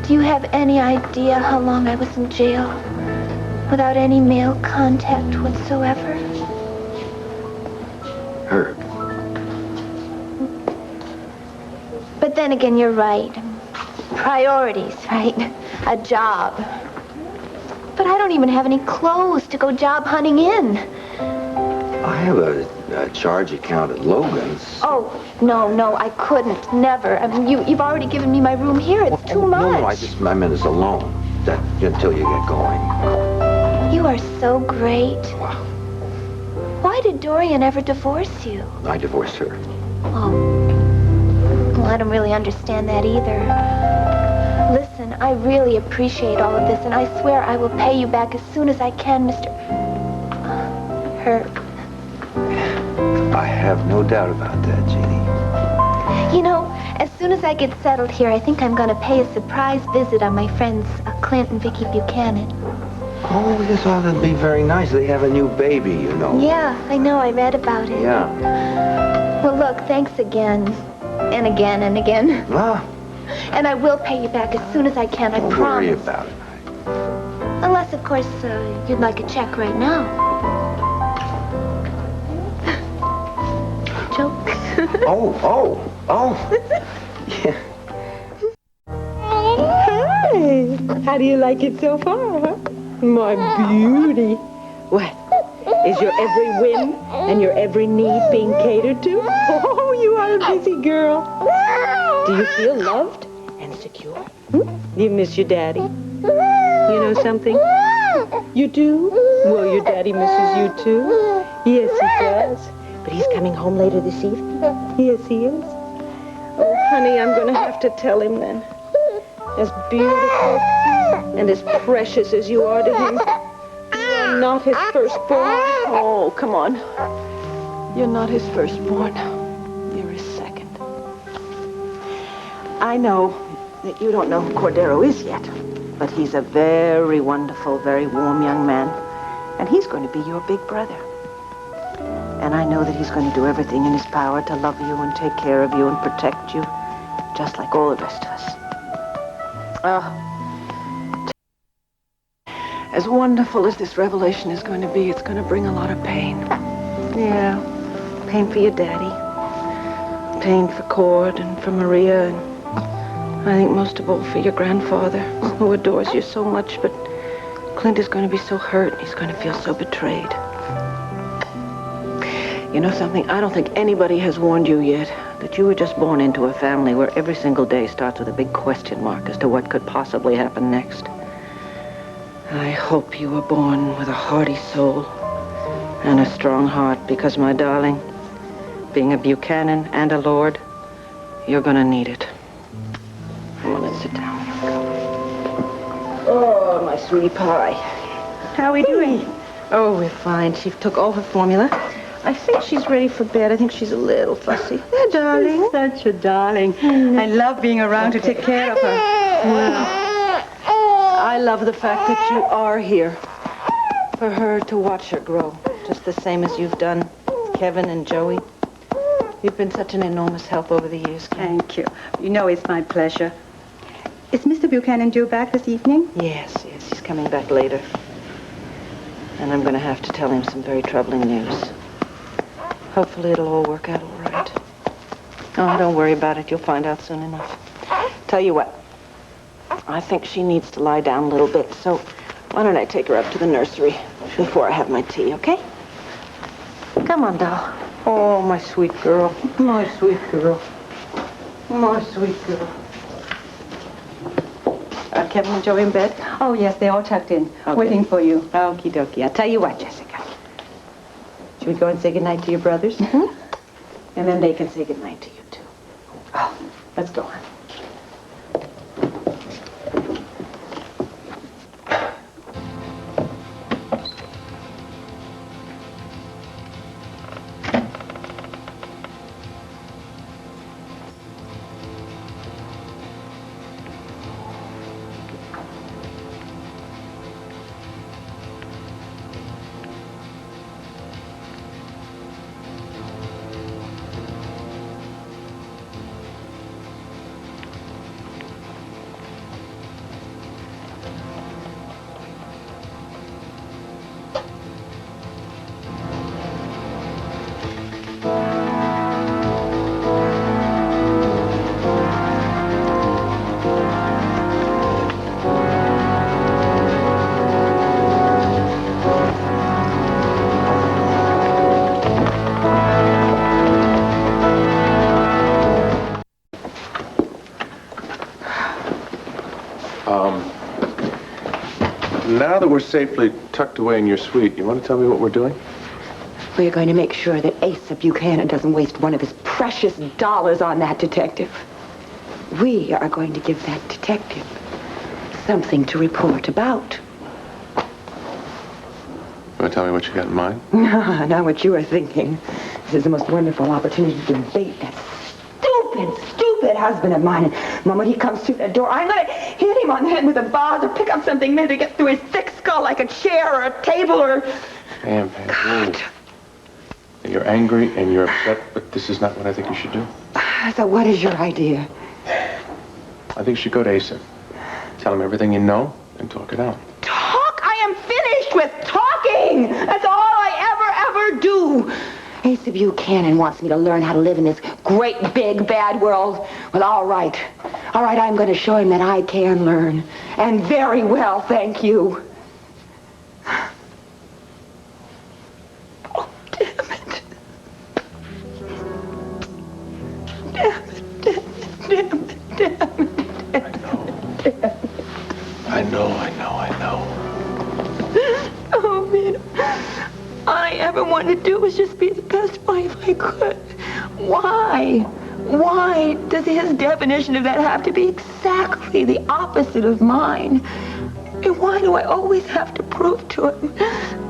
Speaker 1: do you have any idea how long I was in jail without any male contact whatsoever?
Speaker 21: Herb.
Speaker 1: But then again, you're right. Priorities, right? A job. But I don't even have any clothes to go job hunting in.
Speaker 21: I have a charge account at Logan's.
Speaker 1: Oh, no, I couldn't. Never. I mean, you've already given me my room here. It's too much.
Speaker 21: No, I meant as a loan. That until you get going.
Speaker 1: You are so great.
Speaker 21: Wow.
Speaker 1: Why did Dorian ever divorce you?
Speaker 21: I divorced her.
Speaker 1: Oh. Well, I don't really understand that either. Listen, I really appreciate all of this, and I swear I will pay you back as soon as I can, Mr. Herb.
Speaker 21: I have no doubt about that, Jeannie.
Speaker 1: You know, as soon as I get settled here, I think I'm going to pay a surprise visit on my friends Clint and Vicky Buchanan.
Speaker 21: Oh, this ought to be very nice. They have a new baby, you know.
Speaker 1: Yeah, I know. I read about it.
Speaker 21: Yeah.
Speaker 1: Well, look, thanks again. And again and again.
Speaker 21: Ah.
Speaker 1: And I will pay you back as soon as I can, I
Speaker 21: Don't
Speaker 1: promise.
Speaker 21: worry about it.
Speaker 1: Unless, of course, you'd like a check right now. Joke.
Speaker 21: Oh. Yeah.
Speaker 2: Hey, how do you like it so far, huh? My beauty. What? Is your every whim and your every need being catered to? Oh, you are a busy girl. Do you feel loved and secure? Hmm? You miss your daddy? You know something? You do? Well, your daddy misses you too. Yes, he does. But he's coming home later this evening. Yes, he is. Oh, honey, I'm going to have to tell him then. As beautiful and as precious as you are to him, you are not his firstborn. Oh, come on. You're not his firstborn. You're his second. I know that you don't know who Cordero is yet, but he's a very wonderful, very warm young man, and he's going to be your big brother. And I know that he's going to do everything in his power to love you and take care of you and protect you, just like all the rest of us. As wonderful as this revelation is going to be, it's going to bring a lot of pain. Yeah, pain for your daddy, pain for Cord and for Maria, and I think most of all for your grandfather, who adores you so much, but Clint is going to be so hurt, and he's going to feel so betrayed. You know something? I don't think anybody has warned you yet that you were just born into a family where every single day starts with a big question mark as to what could possibly happen next. I hope you were born with a hearty soul and a strong heart because, my darling, being a Buchanan and a Lord, you're gonna need it. Come on, let's sit down. Oh, my sweetie pie. How are we doing? Oh, we're fine. She took all her formula. I think she's ready for bed. I think she's a little fussy. There, darling.
Speaker 7: She's such a darling. I love being around to take care of her.
Speaker 2: Well, I love the fact that you are here for her to watch her grow, just the same as you've done Kevin and Joey. You've been such an enormous help over the years.
Speaker 7: Thank you. You know it's my pleasure. Is Mr. Buchanan due back this evening?
Speaker 2: Yes, he's coming back later. And I'm going to have to tell him some very troubling news. Hopefully it'll all work out all right. Oh, don't worry about it. You'll find out soon enough. Tell you what. I think she needs to lie down a little bit, so why don't I take her up to the nursery before I have my tea, okay? Come on, doll. Oh, my sweet girl. My sweet girl. My sweet girl. Are Kevin and Joey in bed?
Speaker 7: Oh, yes, they're all tucked in,
Speaker 2: Okay.
Speaker 7: waiting for you.
Speaker 2: Okie dokie. I'll tell you what, Jessica. Should we go and say goodnight to your brothers? Mm-hmm. And then they can say goodnight to you, too. Oh, let's go on.
Speaker 3: now that we're safely tucked away in your suite, you want to tell me what we're doing?
Speaker 2: We're going to make sure that Asa Buchanan doesn't waste one of his precious dollars on that detective. We are going to give that detective something to report about.
Speaker 3: You want to tell me what you got in mind?
Speaker 2: Not what you are thinking. This is the most wonderful opportunity to debate that stupid husband of mine. And the moment he comes through the door, I'm going to hit him on the head with a vase or pick up something maybe to get through his thick skull like a chair or a table or...
Speaker 3: Pam, God. You're angry and you're upset, but this is not what I think you should do.
Speaker 2: So what is your idea?
Speaker 3: I think you should go to Asa. Tell him everything you know and talk it out.
Speaker 2: Talk? I am finished with talking. That's all I ever do. Asa Buchanan wants me to learn how to live in this great, big, bad world. Well, all right. All right, I'm going to show him that I can learn. And very well, thank you. Oh, damn it.
Speaker 3: I know.
Speaker 2: Oh, man. All I ever wanted to do was just be the best wife I could. Why? Why does his definition of that have to be exactly the opposite of mine? And why do I always have to prove to him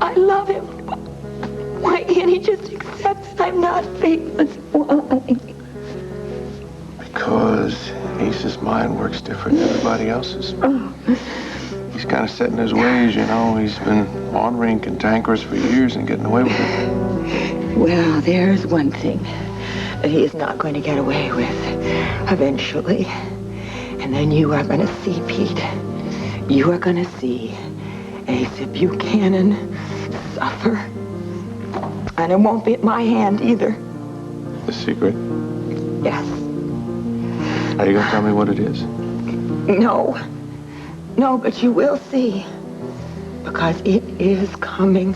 Speaker 2: I love him? Why can't he just accept that I'm not famous? Why?
Speaker 3: Because Asa's mind works different than everybody else's. He's kind of set in his ways, you know. He's been wandering cantankerous for years and getting away with it.
Speaker 2: Well, there's one thing that he is not going to get away with eventually. And then you are going to see, Pete. You are going to see Asa Buchanan suffer. And it won't be at my hand either.
Speaker 3: The secret?
Speaker 2: Yes.
Speaker 3: Are you going to tell me what it is?
Speaker 2: No. No, but you will see. Because it is coming.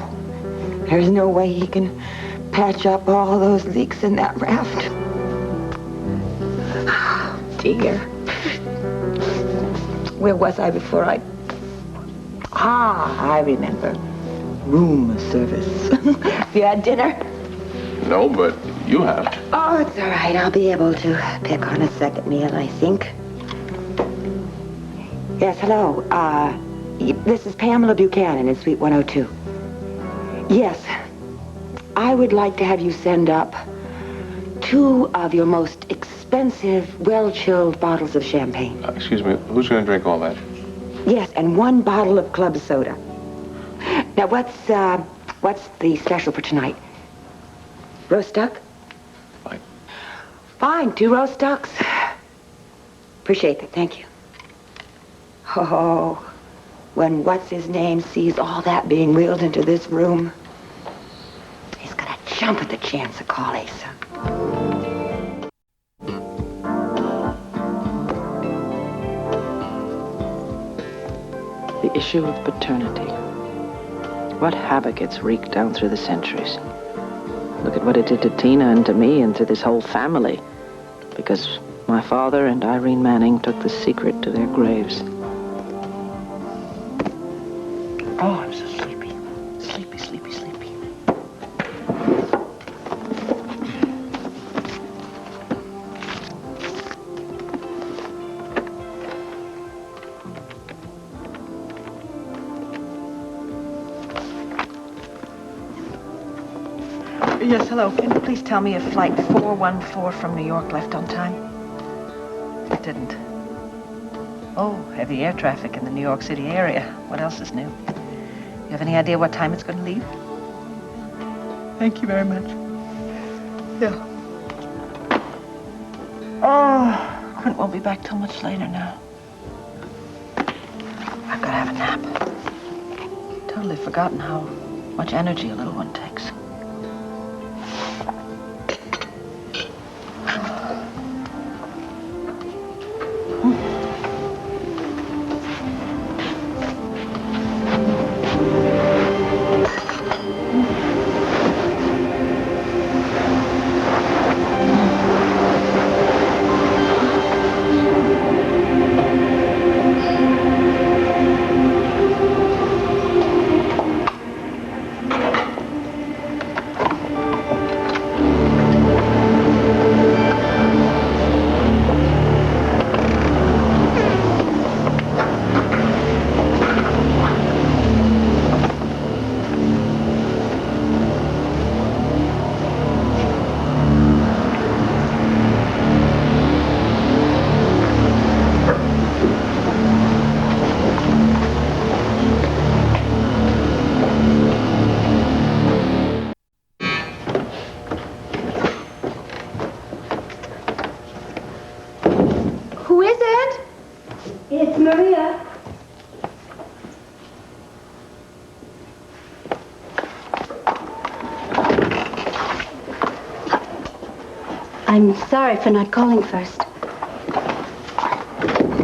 Speaker 2: There's no way he can patch up all those leaks in that raft. Oh, dear. Where was I before I... I remember. Room service. You had dinner?
Speaker 3: No, but you have.
Speaker 2: Oh, it's all right. I'll be able to pick on a second meal, I think. Yes, hello. This is Pamela Buchanan in Suite 102. Yes. I would like to have you send up 2 of your most expensive, well-chilled bottles of champagne.
Speaker 3: Excuse me, who's going to drink all that?
Speaker 2: Yes, and 1 bottle of club soda. Now, what's the special for tonight? Roast duck?
Speaker 3: Fine.
Speaker 2: Fine, 2 roast ducks. Appreciate that, thank you. Oh, when-what's-his-name sees all that being wheeled into this room, he's gonna jump at the chance to call Asa.
Speaker 10: The issue of paternity. What havoc it's wreaked down through the centuries. Look at what it did to Tina and to me and to this whole family. Because my father and Irene Manning took the secret to their graves. Oh, I'm so sleepy. Sleepy, sleepy, sleepy.
Speaker 2: Yes, hello. Can you please tell me if flight 414 from New York left on time? It didn't. Oh, heavy air traffic in the New York City area. What else is new? You have any idea what time it's going to leave? Thank you very much. Yeah. Oh, Clint won't be back till much later now. I've got to have a nap. Totally forgotten how much energy a little one takes.
Speaker 5: I'm sorry for not calling first.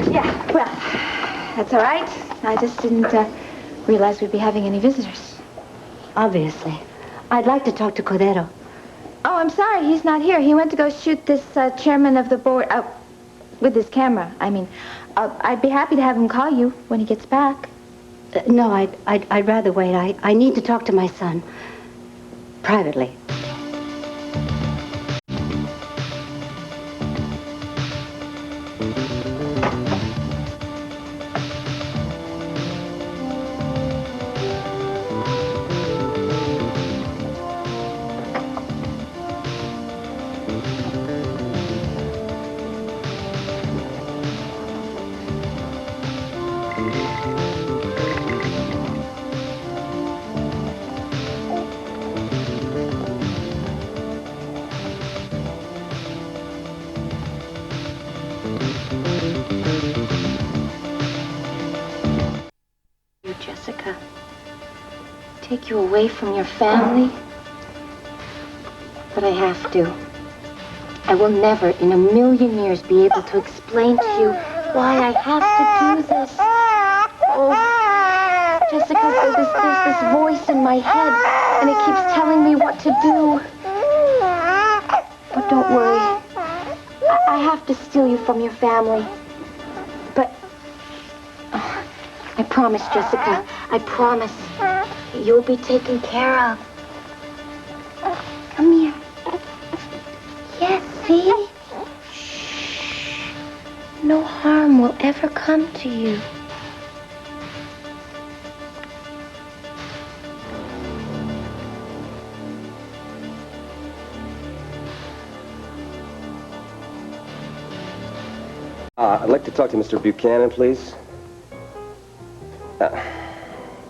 Speaker 1: Yeah, well, that's all right. I just didn't realize we'd be having any visitors.
Speaker 5: Obviously. I'd like to talk to Cordero.
Speaker 1: Oh, I'm sorry. He's not here. He went to go shoot this chairman of the board with his camera. I mean, I'd be happy to have him call you when he gets back.
Speaker 5: No, I'd rather wait. I need to talk to my son. Privately.
Speaker 17: Jessica, take you away from your family. But I have to. I will never in a million years be able to explain to you why I have to do this. Oh, Jessica, there's this voice in my head, and it keeps telling me what to do. But don't worry. I have to steal you from your family. But I promise, Jessica. I promise. You'll be taken care of. Come here. Yes, see? Shh. No harm will ever come to you.
Speaker 6: I'd like to talk to Mr. Buchanan, please.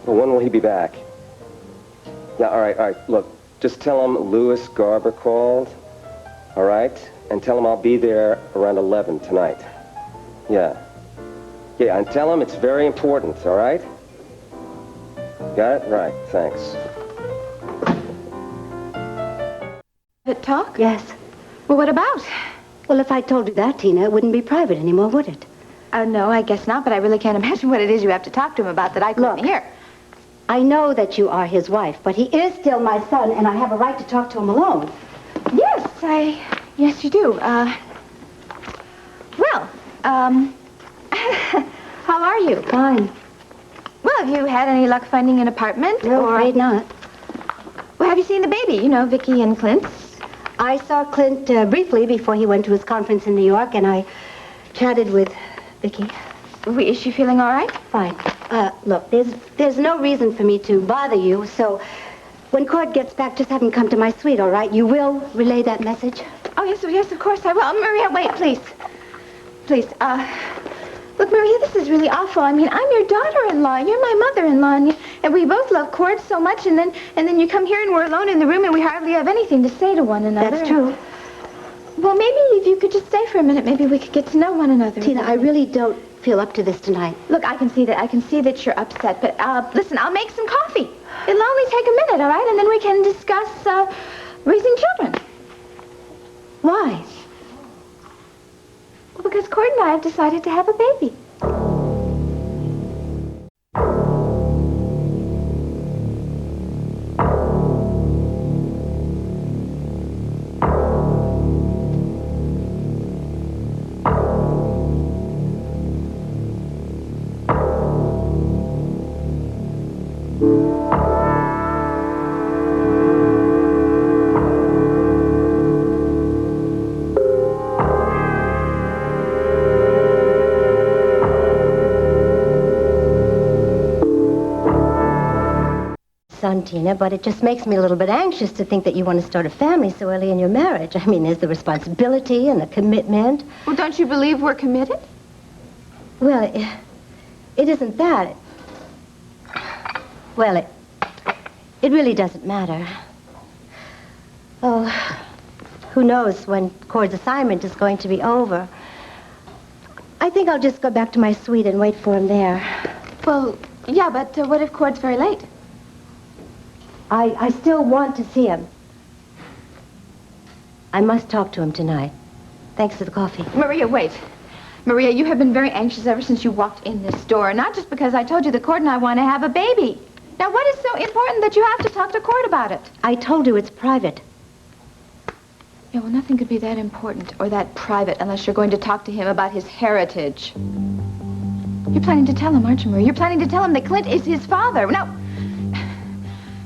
Speaker 6: When will he be back? Yeah, all right. Look, just tell him Louis Garber called, all right? And tell him I'll be there around 11 tonight. Yeah. Yeah, and tell him it's very important, all right? Got it? Right, thanks.
Speaker 1: Talk?
Speaker 5: Yes.
Speaker 1: Well, what about?
Speaker 5: Well, if I told you that, Tina, it wouldn't be private anymore, would it?
Speaker 1: No, I guess not, but I really can't imagine what it is you have to talk to him about that I couldn't hear.
Speaker 5: I know that you are his wife, but he is still my son, and I have a right to talk to him alone.
Speaker 1: Yes, you do. How are you?
Speaker 5: Fine.
Speaker 1: Well, have you had any luck finding an apartment?
Speaker 5: No, afraid not.
Speaker 1: Well, have you seen the baby? You know, Vicky and Clint's.
Speaker 5: I saw Clint briefly before he went to his conference in New York, and I chatted with Vicky.
Speaker 1: Is she feeling all right?
Speaker 5: Fine. Look, there's no reason for me to bother you, so when Cord gets back, just have him come to my suite, all right? You will relay that message?
Speaker 1: Oh, yes, of course I will. Maria, wait, please. Please, look, Maria, this is really awful. I mean, I'm your daughter-in-law. You're my mother-in-law, and we both love Cord so much, and then you come here and we're alone in the room and we hardly have anything to say to one another.
Speaker 5: That's true.
Speaker 1: Well, maybe if you could just stay for a minute, maybe we could get to know one another.
Speaker 5: Tina, I really don't feel up to this tonight.
Speaker 1: Look, I can see that you're upset, but listen, I'll make some coffee. It'll only take a minute, all right? And then we can discuss raising children.
Speaker 5: Why?
Speaker 1: Well, because Cord and I have decided to have a baby.
Speaker 5: Son, Tina, but it just makes me a little bit anxious to think that you want to start a family so early in your marriage. I mean, there's the responsibility and the commitment.
Speaker 1: Well, don't you believe we're committed?
Speaker 5: Well, it isn't that. Well, it really doesn't matter. Oh, who knows when Cord's assignment is going to be over. I think I'll just go back to my suite and wait for him there.
Speaker 1: Well, yeah, but what if Cord's very late?
Speaker 5: I still want to see him. I must talk to him tonight. Thanks for the coffee.
Speaker 1: Maria, wait. Maria, you have been very anxious ever since you walked in this door. Not just because I told you that Cord and I want to have a baby. Now, what is so important that you have to talk to Cord about it?
Speaker 5: I told you it's private.
Speaker 1: Yeah, well, nothing could be that important or that private unless you're going to talk to him about his heritage. You're planning to tell him, aren't you, Maria? You're planning to tell him that Clint is his father. No.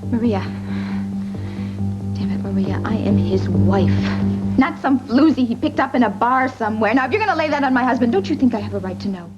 Speaker 1: Maria. Damn it, Maria. I am his wife. Not some floozy he picked up in a bar somewhere. Now, if you're going to lay that on my husband, don't you think I have a right to know?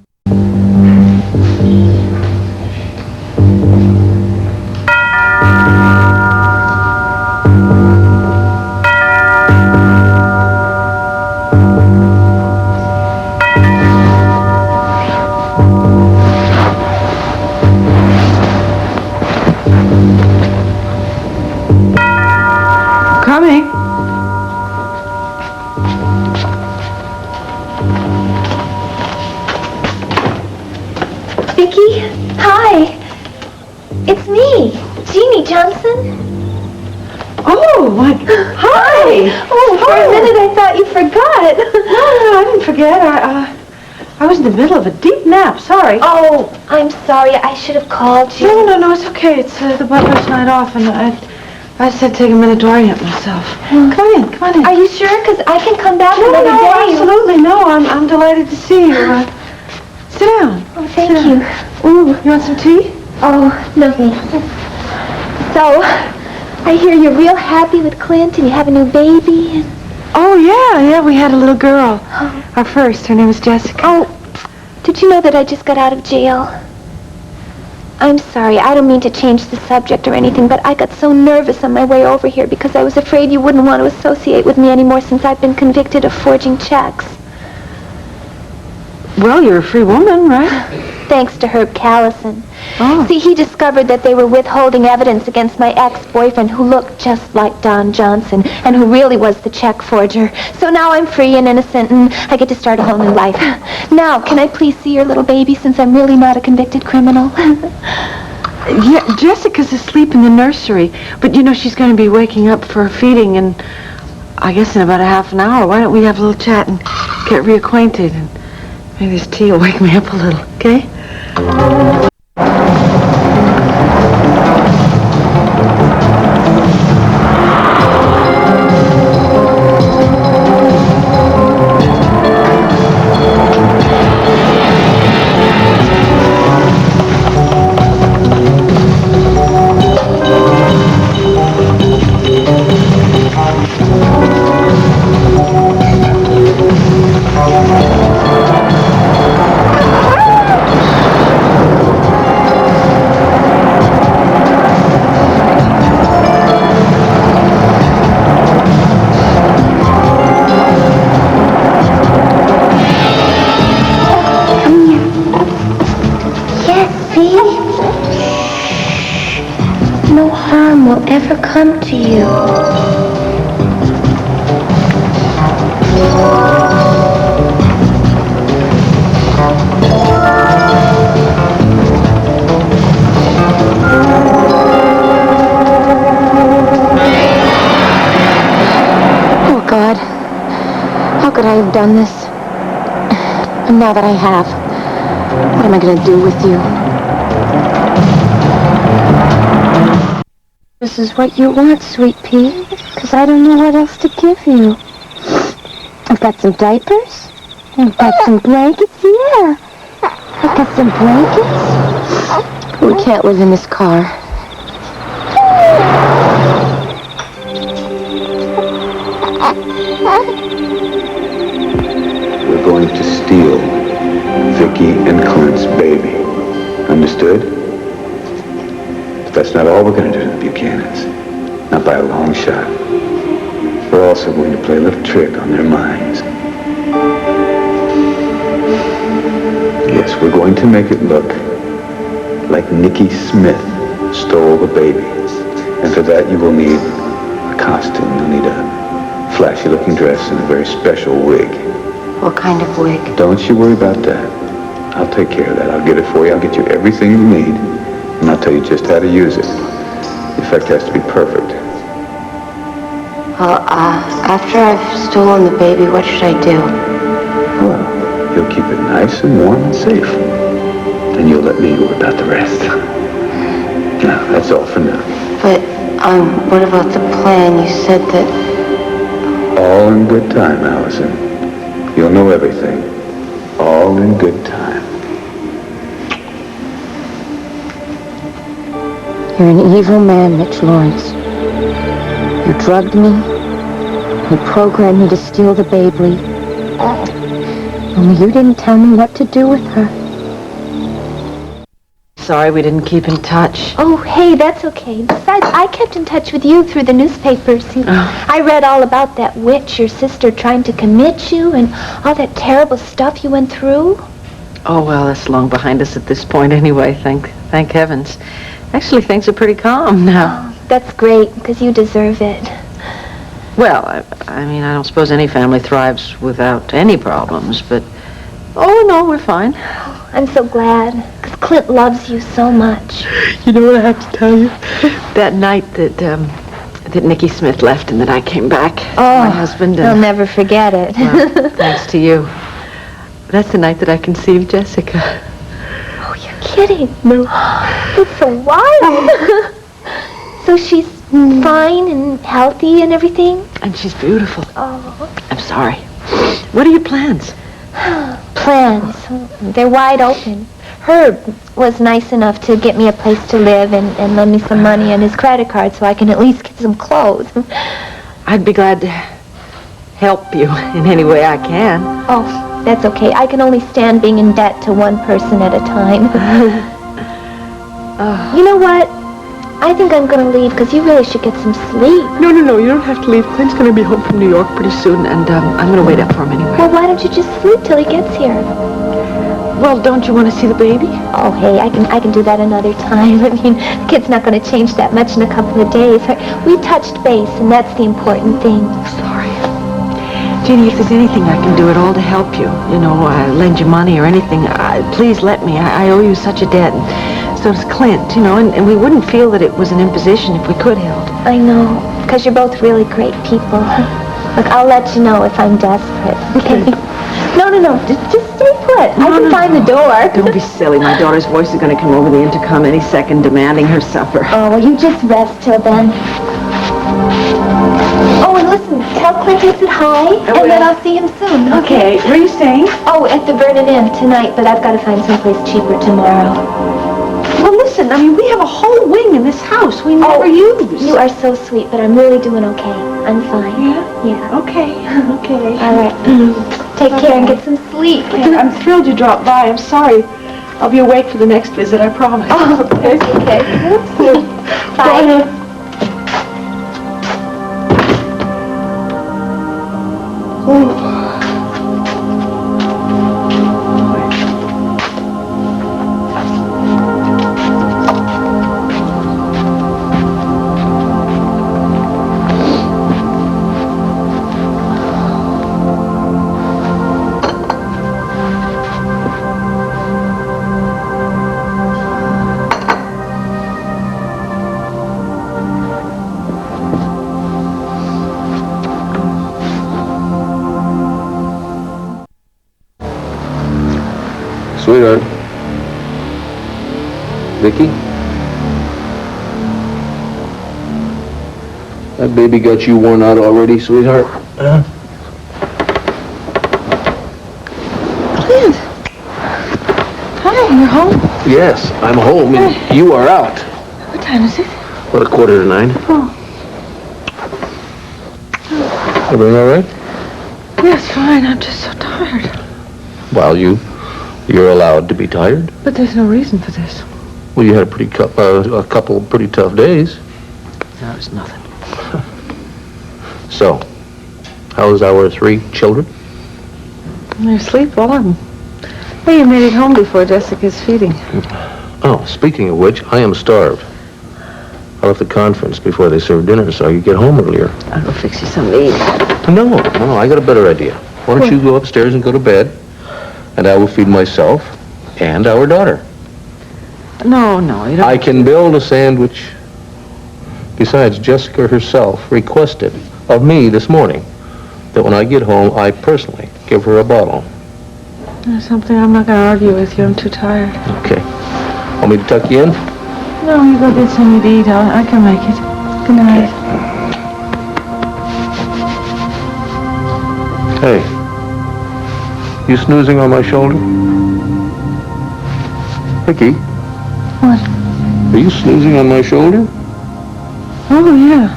Speaker 2: Coming.
Speaker 13: Vicki, hi. It's me, Jeannie Johnson.
Speaker 2: Oh, my... Hi!
Speaker 13: Oh, for a minute I thought you forgot.
Speaker 2: No, I didn't forget. I was in the middle of a deep nap. Sorry.
Speaker 13: Oh, I'm sorry. I should have called you.
Speaker 2: No, it's okay. It's the butler's night off, and I said take a minute to orient myself. Come on in.
Speaker 13: Are you sure? Because I can come back another
Speaker 2: No,
Speaker 13: day.
Speaker 2: absolutely. No, I'm delighted to see you. Sit down.
Speaker 13: Oh, thank you.
Speaker 2: Ooh, you want some tea?
Speaker 13: Oh, no thanks. So, I hear you're real happy with Clint and you have a new baby. And...
Speaker 2: Oh, yeah, we had a little girl. Our first. Her name was Jessica.
Speaker 13: Oh, did you know that I just got out of jail? I'm sorry, I don't mean to change the subject or anything, but I got so nervous on my way over here because I was afraid you wouldn't want to associate with me anymore since I've been convicted of forging checks.
Speaker 2: Well, you're a free woman, right?
Speaker 13: Thanks to Herb Callison.
Speaker 2: Oh.
Speaker 13: See, he discovered that they were withholding evidence against my ex-boyfriend who looked just like Don Johnson and who really was the check forger. So now I'm free and innocent and I get to start a whole new life. Now, can I please see your little baby since I'm really not a convicted criminal?
Speaker 2: Yeah, Jessica's asleep in the nursery, but you know she's going to be waking up for feeding and I guess in about a half an hour. Why don't we have a little chat and get reacquainted and maybe this tea will wake me up a little, okay?
Speaker 13: No harm will ever come to you.
Speaker 5: Oh, God. How could I have done this? And now that I have, what am I going to do with you? This is what you want, sweet pea, because I don't know what else to give you. I've got some diapers. I've got some blankets. Yeah. I've got some blankets. We can't live in this car.
Speaker 8: We're going to steal Vicki and Clint's baby. Understood? But that's not all we're going to do to the Buchanans. Not by a long shot. We're also going to play a little trick on their minds. Yes, we're going to make it look like Nicky Smith stole the baby. And for that you will need a costume. You'll need a flashy-looking dress and a very special wig.
Speaker 5: What kind of wig?
Speaker 8: Don't you worry about that. I'll take care of that. I'll get it for you. I'll get you everything you need. And I'll tell you just how to use it. The effect has to be perfect.
Speaker 12: Well, after I've stolen the baby, what should I do?
Speaker 8: Well, you'll keep it nice and warm and safe. Then you'll let me worry about the rest. Now, that's all for now.
Speaker 12: But, what about the plan? You said that...
Speaker 8: All in good time, Allison. You'll know everything. All in good time.
Speaker 12: You're an evil man, Mitch Lawrence. You drugged me. You programmed me to steal the baby. Only you didn't tell me what to do with her.
Speaker 10: Sorry we didn't keep in touch.
Speaker 13: Oh, hey, that's okay. Besides, I kept in touch with you through the newspapers. I read all about that witch, your sister, trying to commit you and all that terrible stuff you went through.
Speaker 10: Oh, well, that's long behind us at this point anyway, thank heavens. Actually, things are pretty calm now.
Speaker 13: Oh, that's great, because you deserve it.
Speaker 10: Well, I mean, I don't suppose any family thrives without any problems, but... Oh, no, we're fine.
Speaker 13: I'm so glad, because Clint loves you so much.
Speaker 10: You know what I have to tell you? That night that Nicky Smith left and that I came back, my husband...
Speaker 13: I'll never forget it.
Speaker 10: Well, thanks to you. That's the night that I conceived Jessica.
Speaker 13: Oh, you're kidding. No. It's so wild. So she's fine and healthy and everything?
Speaker 10: And she's beautiful.
Speaker 13: Oh.
Speaker 10: I'm sorry. What are your plans?
Speaker 13: Plans. They're wide open. Herb was nice enough to get me a place to live and lend me some money and his credit card so I can at least get some clothes.
Speaker 10: I'd be glad to help you in any way I can.
Speaker 13: Oh, that's okay. I can only stand being in debt to one person at a time. You know what? I think I'm going to leave because you really should get some sleep.
Speaker 10: No, you don't have to leave. Clint's going to be home from New York pretty soon, and I'm going to wait up for him anyway.
Speaker 13: Well, why don't you just sleep till he gets here?
Speaker 10: Well, don't you want to see the baby?
Speaker 13: Oh, hey, I can do that another time. I mean, the kid's not going to change that much in a couple of days. We touched base, and that's the important thing.
Speaker 10: Sorry. Jeannie, if there's anything I can do at all to help you, lend you money or anything, please let me. I owe you such a debt. So does Clint, and we wouldn't feel that it was an imposition if we could help.
Speaker 13: I know, because you're both really great people. Look, I'll let you know if I'm desperate, okay? No, just stay put. I can find the door.
Speaker 10: Don't be silly. My daughter's voice is going to come over the intercom any second demanding her supper.
Speaker 13: Oh, well, you just rest till then. Oh, and listen, tell Clint I said hi, and then I'll see him soon.
Speaker 10: Okay, where are you staying?
Speaker 13: Oh, at the Vernon Inn tonight, but I've got to find someplace cheaper tomorrow.
Speaker 10: Well, listen, we have a whole wing in this house we never use.
Speaker 13: You are so sweet, but I'm really doing okay. I'm fine.
Speaker 10: Yeah?
Speaker 13: Yeah.
Speaker 10: Okay.
Speaker 13: All right. Take care and get some sleep.
Speaker 10: I'm thrilled you dropped by. I'm sorry. I'll be awake for the next visit, I promise.
Speaker 13: Oh, okay. Bye.
Speaker 8: Sweetheart. Vicky? That baby got you worn out already, sweetheart? Huh?
Speaker 17: Clint! Hi, you're home?
Speaker 8: Yes, I'm home and you are out.
Speaker 17: What time is it?
Speaker 8: What, 8:45?
Speaker 17: Oh.
Speaker 8: Everything all right?
Speaker 17: Yes, fine. I'm just so tired.
Speaker 8: Well, you're allowed to be tired.
Speaker 17: But there's no reason for this.
Speaker 8: Well, you had a couple pretty tough days.
Speaker 10: No, it's nothing.
Speaker 8: So, how's our 3 children?
Speaker 17: They're asleep, all of them. Hey, you made it home before Jessica's feeding.
Speaker 8: Oh, speaking of which, I am starved. I left the conference before they served dinner, so I could get home earlier.
Speaker 10: I'll go fix you something to eat.
Speaker 8: No, I got a better idea. Why don't you go upstairs and go to bed, and I will feed myself and our daughter.
Speaker 10: No, you don't.
Speaker 8: I can build a sandwich. Besides, Jessica herself requested of me this morning that when I get home, I personally give her a bottle.
Speaker 2: There's something I'm not going to argue with you. I'm too tired.
Speaker 8: Okay. Want me to tuck you in?
Speaker 2: No, you go get something to eat. I can make it. Good night.
Speaker 8: Hey, you snoozing on my shoulder? Vicky,
Speaker 2: What?
Speaker 8: are you snoozing on my shoulder?
Speaker 2: Oh, yeah.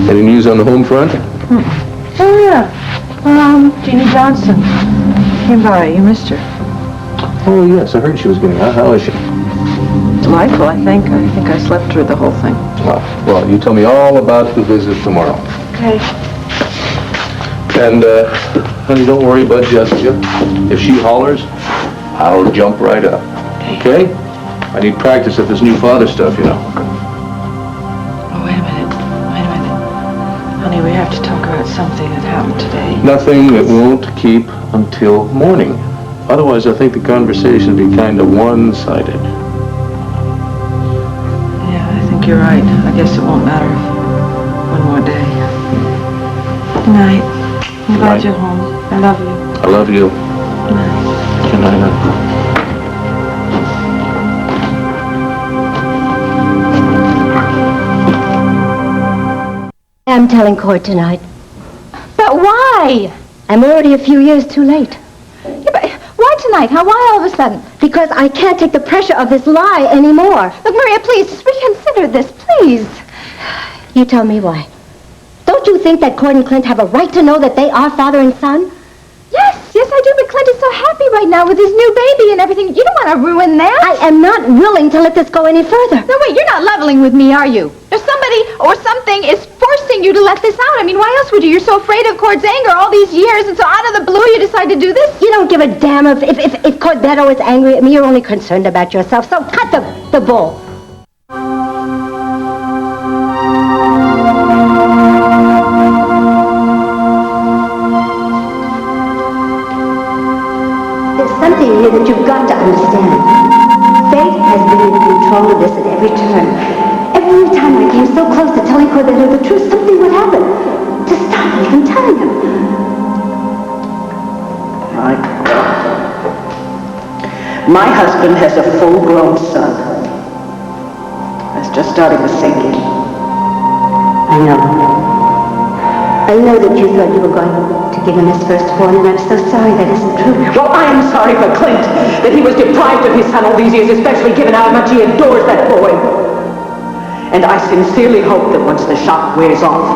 Speaker 8: Any news on the home front?
Speaker 2: Oh, yeah. Jeannie Johnson came by. You missed her.
Speaker 8: Oh, yes, I heard she was getting out. How is she?
Speaker 2: Delightful, I think. I think I slept through the whole thing.
Speaker 8: Well, you tell me all about the visit tomorrow.
Speaker 2: Okay.
Speaker 8: And, honey, don't worry about Jessica. If she hollers, I'll jump right up. Okay? I need practice at this new father stuff, you know.
Speaker 2: Oh, wait a minute. Honey, we have to talk about something that happened today.
Speaker 8: Nothing that won't keep until morning. Otherwise, I think the conversation would be kind of one-sided.
Speaker 2: Yeah, I think you're right. I guess it won't matter. One more day. Good night. I'm glad you're home. I love you.
Speaker 8: I love you.
Speaker 2: Good night.
Speaker 8: Good night, honey.
Speaker 5: I'm telling court tonight.
Speaker 1: But why?
Speaker 5: I'm already a few years too late.
Speaker 1: Yeah, but why tonight? Huh? Why all of a sudden?
Speaker 5: Because I can't take the pressure of this lie anymore.
Speaker 1: Look, Maria, please, just reconsider this, please.
Speaker 5: You tell me why. Don't you think that Cord and Clint have a right to know that they are father and son?
Speaker 1: Yes, I do, but Clint is so happy right now with his new baby and everything. You don't want to ruin that.
Speaker 5: I am not willing to let this go any further.
Speaker 1: No, wait, you're not leveling with me, are you? There's somebody or something is forcing you to let this out. I mean, why else would you? You're so afraid of Cord's anger all these years, and so out of the blue you decide to do this?
Speaker 5: You don't give a damn if Cordetto is angry at me. You're only concerned about yourself, so cut the bull. Something here that you've got to understand. Fate has been in control of this at every turn. Every time I came so close to telling Cordetto the truth, something would happen to stop me from telling him.
Speaker 18: My God. My husband has a full-grown son. That's just starting to sink in.
Speaker 5: I know that you thought you were going to give him his firstborn, and I'm so sorry that isn't true.
Speaker 18: Well, I am sorry for Clint, that he was deprived of his son all these years, especially given how much he adores that boy. And I sincerely hope that once the shock wears off,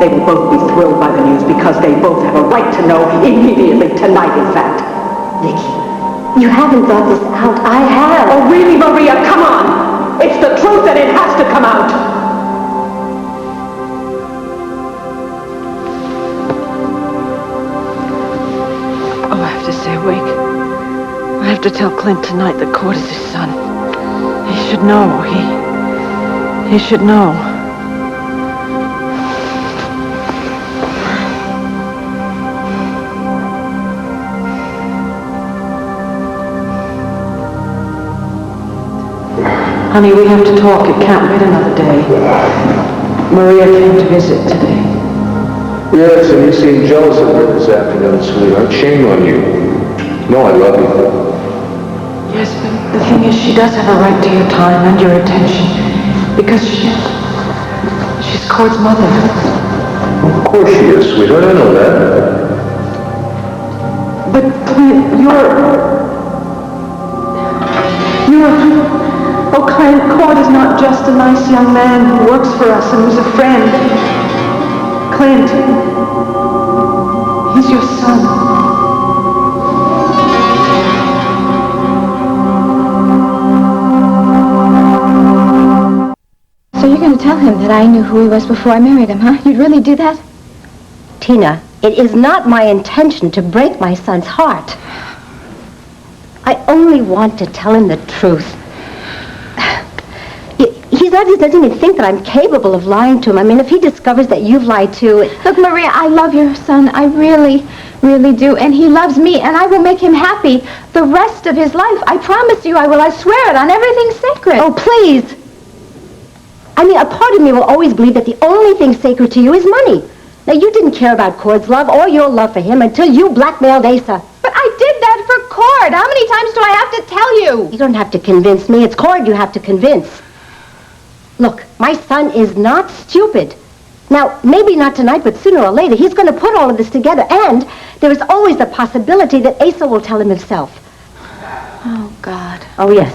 Speaker 18: they will both be thrilled by the news, because they both have a right to know immediately, tonight, in fact.
Speaker 5: Vicky, you haven't thought this out. I have.
Speaker 18: Oh, really, Maria? Come on! It's the truth, and it has to come out!
Speaker 2: Oh, I have to stay awake. I have to tell Clint tonight that Cord is his son. He should know. He should know. Honey, we have to talk. It can't wait another day. Maria came to visit today.
Speaker 8: Yes, and you seem jealous of her this afternoon, sweetheart. Shame on you. No, I love you.
Speaker 2: Yes, but the thing is, she does have a right to your time and your attention. Because she's Cord's mother.
Speaker 8: Of course she is, sweetheart. I know that.
Speaker 2: But Clint, you're... Oh, Clint, Cord is not just a nice young man who works for us and who's a friend. Clint, he's your son.
Speaker 1: So you're going to tell him that I knew who he was before I married him, huh? You'd really do that?
Speaker 5: Tina, it is not my intention to break my son's heart. I only want to tell him the truth. He doesn't even think that I'm capable of lying to him. I mean, if he discovers that you've lied too...
Speaker 1: Look, Maria, I love your son. I really, really do. And he loves me, and I will make him happy the rest of his life. I promise you I will. I swear it on everything sacred.
Speaker 5: Oh, please. I mean, a part of me will always believe that the only thing sacred to you is money. Now, you didn't care about Cord's love or your love for him until you blackmailed Asa.
Speaker 1: But I did that for Cord. How many times do I have to tell you?
Speaker 5: You don't have to convince me. It's Cord you have to convince. Look, my son is not stupid. Now, maybe not tonight, but sooner or later, he's going to put all of this together. And there is always the possibility that Asa will tell him himself.
Speaker 1: Oh, God.
Speaker 5: Oh, yes.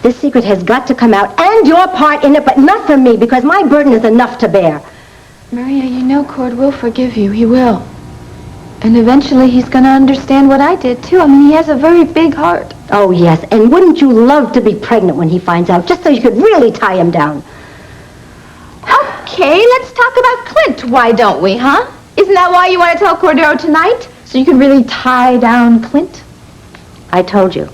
Speaker 5: This secret has got to come out, and your part in it, but not for me, because my burden is enough to bear.
Speaker 1: Maria, you know Cord will forgive you. He will. And eventually he's going to understand what I did, too. I mean, he has a very big heart.
Speaker 5: Oh, yes. And wouldn't you love to be pregnant when he finds out, just so you could really tie him down?
Speaker 1: Okay, let's talk about Clint. Why don't we, huh? Isn't that why you want to tell Cordero tonight? So you can really tie down Clint?
Speaker 5: I told you.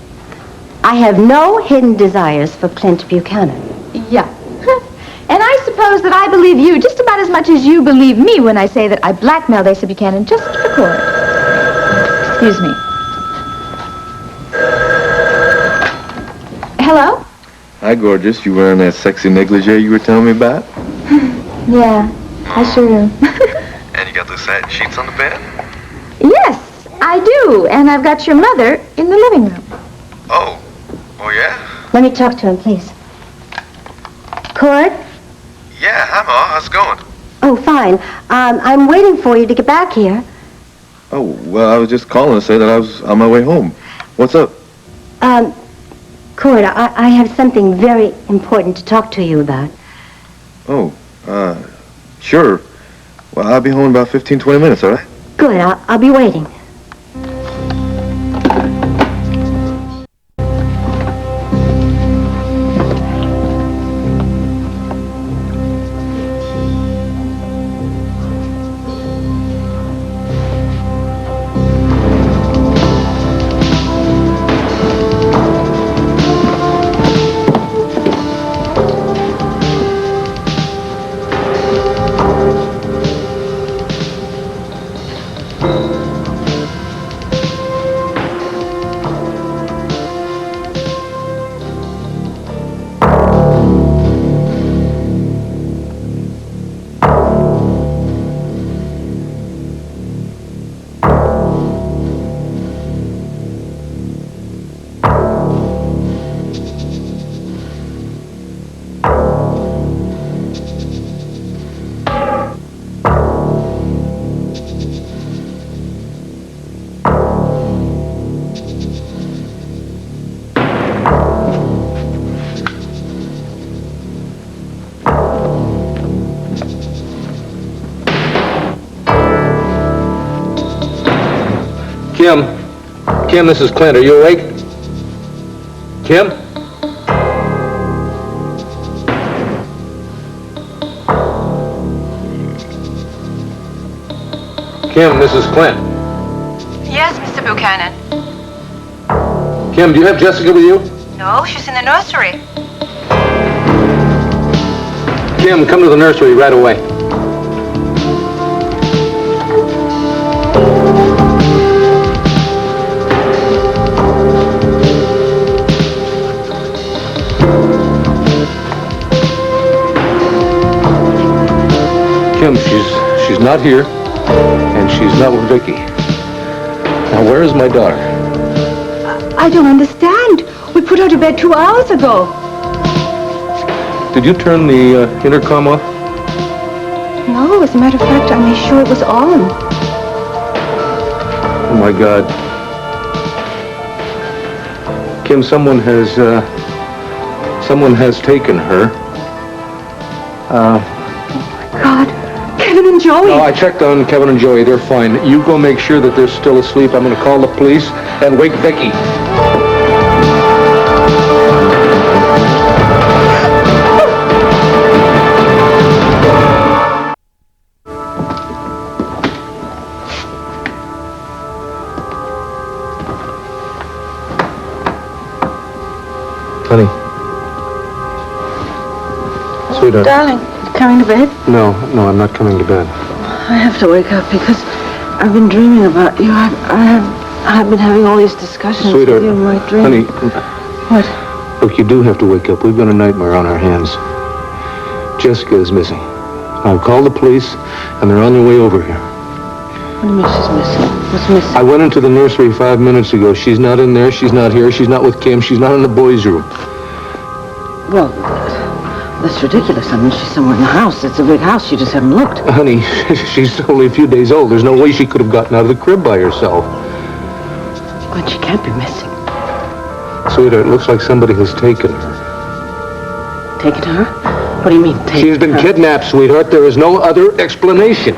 Speaker 5: I have no hidden desires for Clint Buchanan.
Speaker 1: Yeah. And I suppose that I believe you just about as much as you believe me when I say that I blackmailed Asa Buchanan just for Cord. Excuse me. Hello?
Speaker 14: Hi, gorgeous. You wearing that sexy negligee you were telling me about?
Speaker 1: Yeah, I sure do.
Speaker 14: And you got those satin sheets on the bed?
Speaker 1: Yes, I do. And I've got your mother in the living room.
Speaker 14: Oh yeah?
Speaker 5: Let me talk to him, please. Cord?
Speaker 14: Yeah, hi, Ma. How's it going?
Speaker 5: Oh, fine. I'm waiting for you to get back here.
Speaker 14: Oh, well, I was just calling to say that I was on my way home. What's up?
Speaker 5: Cord, I have something very important to talk to you about.
Speaker 14: Oh, sure. Well, I'll be home in about 15, 20 minutes, all right?
Speaker 5: Good, I'll be waiting.
Speaker 8: Kim, this is Clint. Are you awake? Kim? Kim, this is Clint.
Speaker 7: Yes, Mr. Buchanan.
Speaker 8: Kim, do you have Jessica with you?
Speaker 7: No, she's in the nursery.
Speaker 8: Kim, come to the nursery right away. Kim, she's not here, and she's not with Vicky. Now, where is my daughter?
Speaker 7: I don't understand. We put her to bed 2 hours ago.
Speaker 8: Did you turn the intercom off?
Speaker 7: No, as a matter of fact, I made sure it was on.
Speaker 8: Oh, my God. Kim, someone has taken her.
Speaker 7: God, Kevin and Joey.
Speaker 8: No, I checked on Kevin and Joey. They're fine. You go make sure that they're still asleep. I'm going to call the police and wake Vicky. Honey. Sweetheart.
Speaker 18: Darling, coming to bed?
Speaker 8: No, I'm not coming to bed.
Speaker 18: I have to wake up because I've been dreaming about you. I've been having all these discussions
Speaker 8: Sweetheart,
Speaker 18: with you in my dreams.
Speaker 8: honey.
Speaker 18: What?
Speaker 8: Look, you do have to wake up. We've got a nightmare on our hands. Jessica is missing. I've called the police, and they're on their way over here.
Speaker 18: What do you mean she's missing? What's missing?
Speaker 8: I went into the nursery 5 minutes ago. She's not in there. She's not here. She's not with Kim. She's not in the boys' room.
Speaker 18: Well, that's ridiculous. I mean, she's somewhere in the house. It's a big house. You just haven't looked.
Speaker 8: Honey, she's only a few days old. There's no way she could have gotten out of the crib by herself.
Speaker 18: But she can't be missing.
Speaker 8: Sweetheart, it looks like somebody has taken her.
Speaker 18: Taken her? What do you mean, taken her?
Speaker 8: She has been kidnapped, sweetheart. There is no other explanation.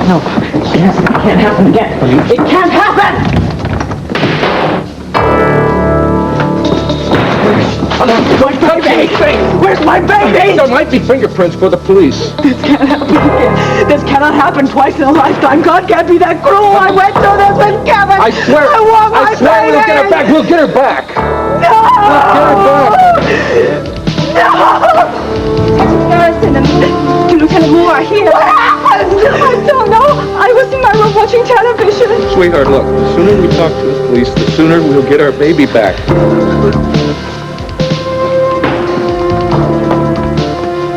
Speaker 18: No, it can't happen again. It can't happen! My baby! Where's my baby?
Speaker 8: There might be fingerprints for the police.
Speaker 18: This can't happen again. This cannot happen twice in a lifetime. God can't be that cruel. I went through this with Kevin.
Speaker 8: I swear.
Speaker 18: I want my
Speaker 8: I swear
Speaker 18: baby.
Speaker 8: we'll get her back. We'll get her back.
Speaker 18: No! No!
Speaker 7: Harrison and Lieutenant Moore are here.
Speaker 18: What happened?
Speaker 7: I don't know. I was in my room watching television.
Speaker 8: Sweetheart, look, the sooner we talk to the police, the sooner we'll get our baby back.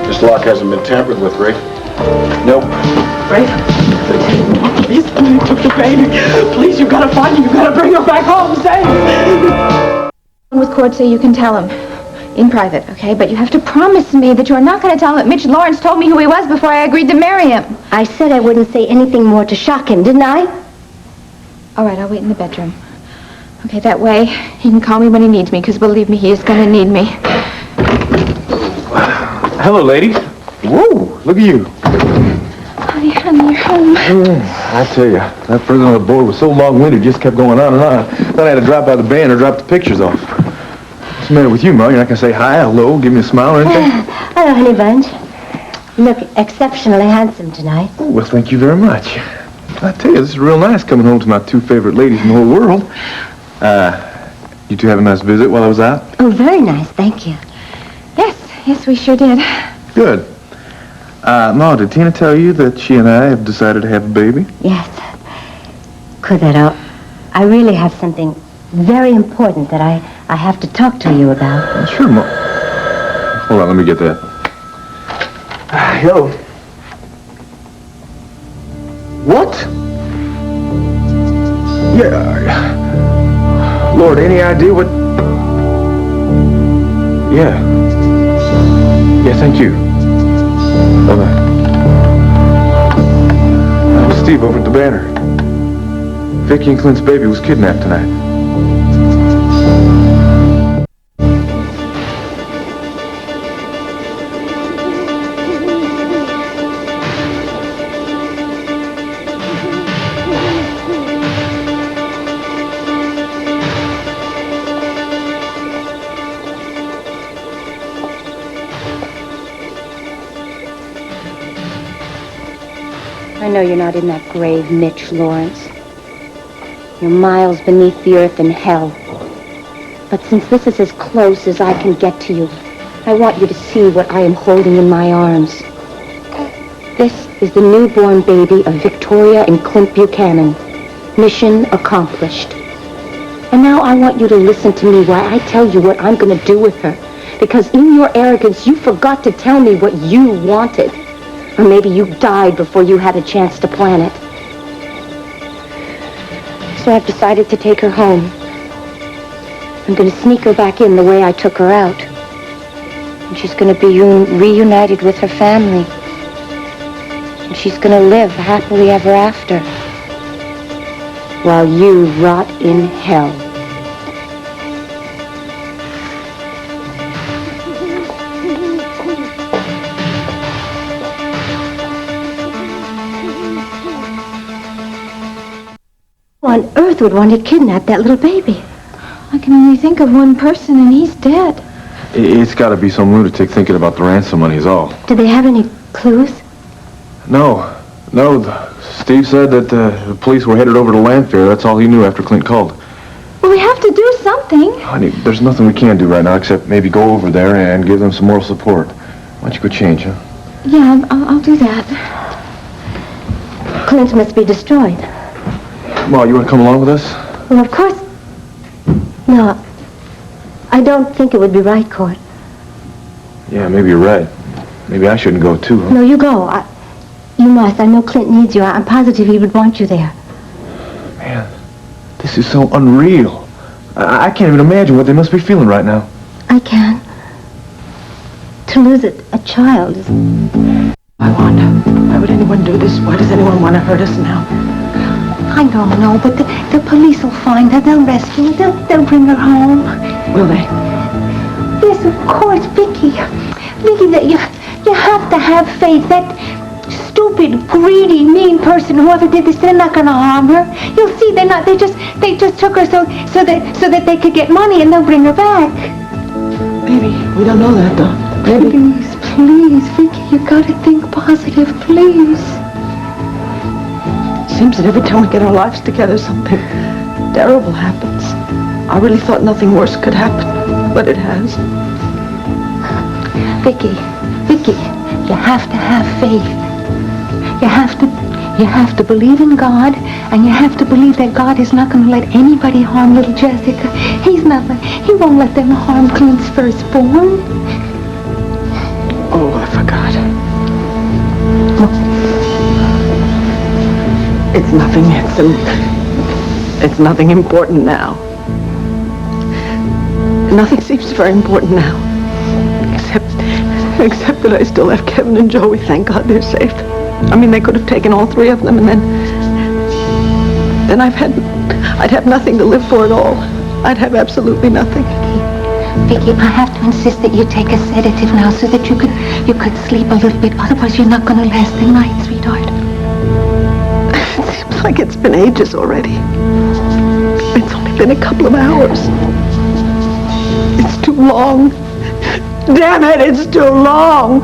Speaker 14: This lock hasn't been tampered with, Rafe. Nope.
Speaker 18: Rafe, please, you took the baby. Please, you gotta find her. You gotta bring her back home safe.
Speaker 1: With Cord so you can tell him. In private, okay? But you have to promise me that you're not going to tell him that Mitch Lawrence told me who he was before I agreed to marry him.
Speaker 5: I said I wouldn't say anything more to shock him, didn't I?
Speaker 1: All right, I'll wait in the bedroom. Okay, that way he can call me when he needs me, because believe me, he is going to need me.
Speaker 14: Hello, ladies. Whoa, look at you.
Speaker 1: Honey, you're home.
Speaker 14: I tell you, that president of the board was so long-winded, just kept going on and on. Then I had to drop out of the band or drop the pictures off. What's the matter with you, Ma? You're not going to say hi, hello, give me a smile or anything?
Speaker 5: Hello, honey bunch. You look exceptionally handsome tonight.
Speaker 14: Oh, well, thank you very much. I tell you, this is real nice coming home to my two favorite ladies in the whole world. You two have a nice visit while I was out?
Speaker 5: Oh, very nice, thank you.
Speaker 1: Yes, we sure did.
Speaker 14: Good. Ma, did Tina tell you that she and I have decided to have a baby?
Speaker 5: Yes. Cordero, I really have something very important that I have to talk to you about.
Speaker 14: Sure, Ma. Hold on, let me get that. Yo. What? Yeah. Lord, any idea what... Yeah. Yeah, thank you. Bye-bye. I'm Steve over at the Banner. Vicky and Clint's baby was kidnapped tonight.
Speaker 5: I know you're not in that grave, Mitch Lawrence. You're miles beneath the earth in hell. But since this is as close as I can get to you, I want you to see what I am holding in my arms. This is the newborn baby of Victoria and Clint Buchanan. Mission accomplished. And now I want you to listen to me while I tell you what I'm going to do with her. Because in your arrogance, you forgot to tell me what you wanted. Or maybe you died before you had a chance to plan it. So I've decided to take her home. I'm going to sneak her back in the way I took her out. And she's going to be reunited with her family. And she's going to live happily ever after. While you rot in hell. Who on earth would want to kidnap that little baby?
Speaker 1: I can only think of one person, and he's dead.
Speaker 14: It's got to be some lunatic thinking about the ransom money is all.
Speaker 5: Do they have any clues?
Speaker 14: No. Steve said that the police were headed over to Landfair. That's all he knew after Clint called.
Speaker 1: Well, we have to do something.
Speaker 14: Honey, there's nothing we can do right now except maybe go over there and give them some moral support. Why don't you go change, huh?
Speaker 1: Yeah, I'll do that.
Speaker 5: Clint must be destroyed.
Speaker 14: Ma, you want to come along with us?
Speaker 5: Well, of course. No, I don't think it would be right, Court.
Speaker 14: Yeah, maybe you're right. Maybe I shouldn't go too, huh?
Speaker 13: No, you go. You must. I know Clint needs you. I'm positive he would want you there.
Speaker 14: Man, this is so unreal. I can't even imagine what they must be feeling right now.
Speaker 13: I can. To lose a child is...
Speaker 10: I wonder, why would anyone do this? Why does anyone want to hurt us now?
Speaker 13: I don't know, but the police will find her. They'll rescue her. They'll bring her home.
Speaker 10: Will they?
Speaker 13: Yes, of course, Vicky. Vicky, that you have to have faith. That stupid, greedy, mean person, whoever did this, they're not going to harm her. You'll see, they're not. They just took her so that they could get money, and they'll bring her back.
Speaker 10: Maybe. We don't know that, though. Maybe.
Speaker 13: Please, Vicky, you got to think positive, please.
Speaker 10: Seems that every time we get our lives together, something terrible happens. I really thought nothing worse could happen, but it has.
Speaker 13: Vicky, you have to have faith. You have to believe in God, and you have to believe that God is not going to let anybody harm little Jessica. He won't let them harm Clint's firstborn.
Speaker 10: Oh, I forgot. It's nothing. It's nothing important now. Nothing seems very important now. Except that I still have Kevin and Joey. Thank God they're safe. I mean, they could have taken all three of them, and then I'd have nothing to live for at all. I'd have absolutely nothing.
Speaker 13: Vicky, I have to insist that you take a sedative now so that you could sleep a little bit. Otherwise, you're not going to last the night, sweetheart.
Speaker 10: It seems like it's been ages already. It's only been a couple of hours. It's too long. Damn it, it's too long.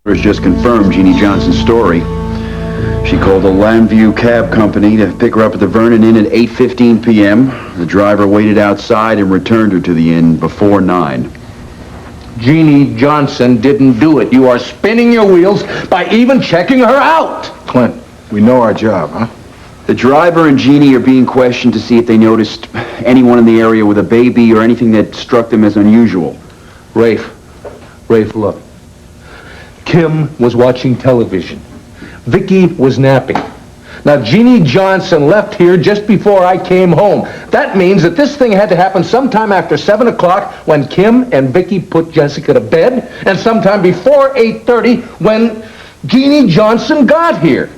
Speaker 15: Has just confirmed Jeannie Johnson's story. She called the Landview Cab Company to pick her up at the Vernon Inn at 8:15 p.m. The driver waited outside and returned her to the inn before 9.
Speaker 8: Jeannie Johnson didn't do it. You are spinning your wheels by even checking her out.
Speaker 14: Clint, we know our job, huh?
Speaker 15: The driver and Jeannie are being questioned to see if they noticed anyone in the area with a baby or anything that struck them as unusual.
Speaker 8: Rafe, look. Kim was watching television. Vicky was napping. Now, Jeannie Johnson left here just before I came home. That means that this thing had to happen sometime after 7 o'clock when Kim and Vicky put Jessica to bed, and sometime before 8:30 when Jeannie Johnson got here.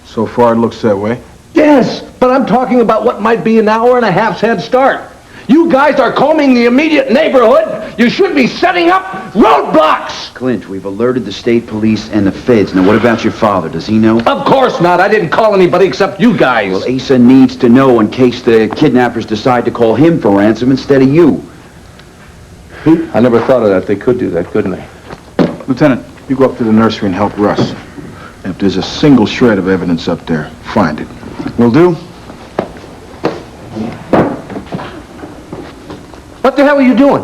Speaker 14: So far, it looks that way.
Speaker 8: Yes, but I'm talking about what might be an hour and a half's head start. You guys are combing the immediate neighborhood. You should be setting up roadblocks.
Speaker 15: Clint, we've alerted the state police and the feds. Now, what about your father? Does he know?
Speaker 8: Of course not. I didn't call anybody except you guys.
Speaker 15: Well, Asa needs to know in case the kidnappers decide to call him for ransom instead of you.
Speaker 8: I never thought of that. They could do that, couldn't they?
Speaker 9: Lieutenant, you go up to the nursery and help Russ. If there's a single shred of evidence up there, find it. Will do?
Speaker 8: What the hell are you doing?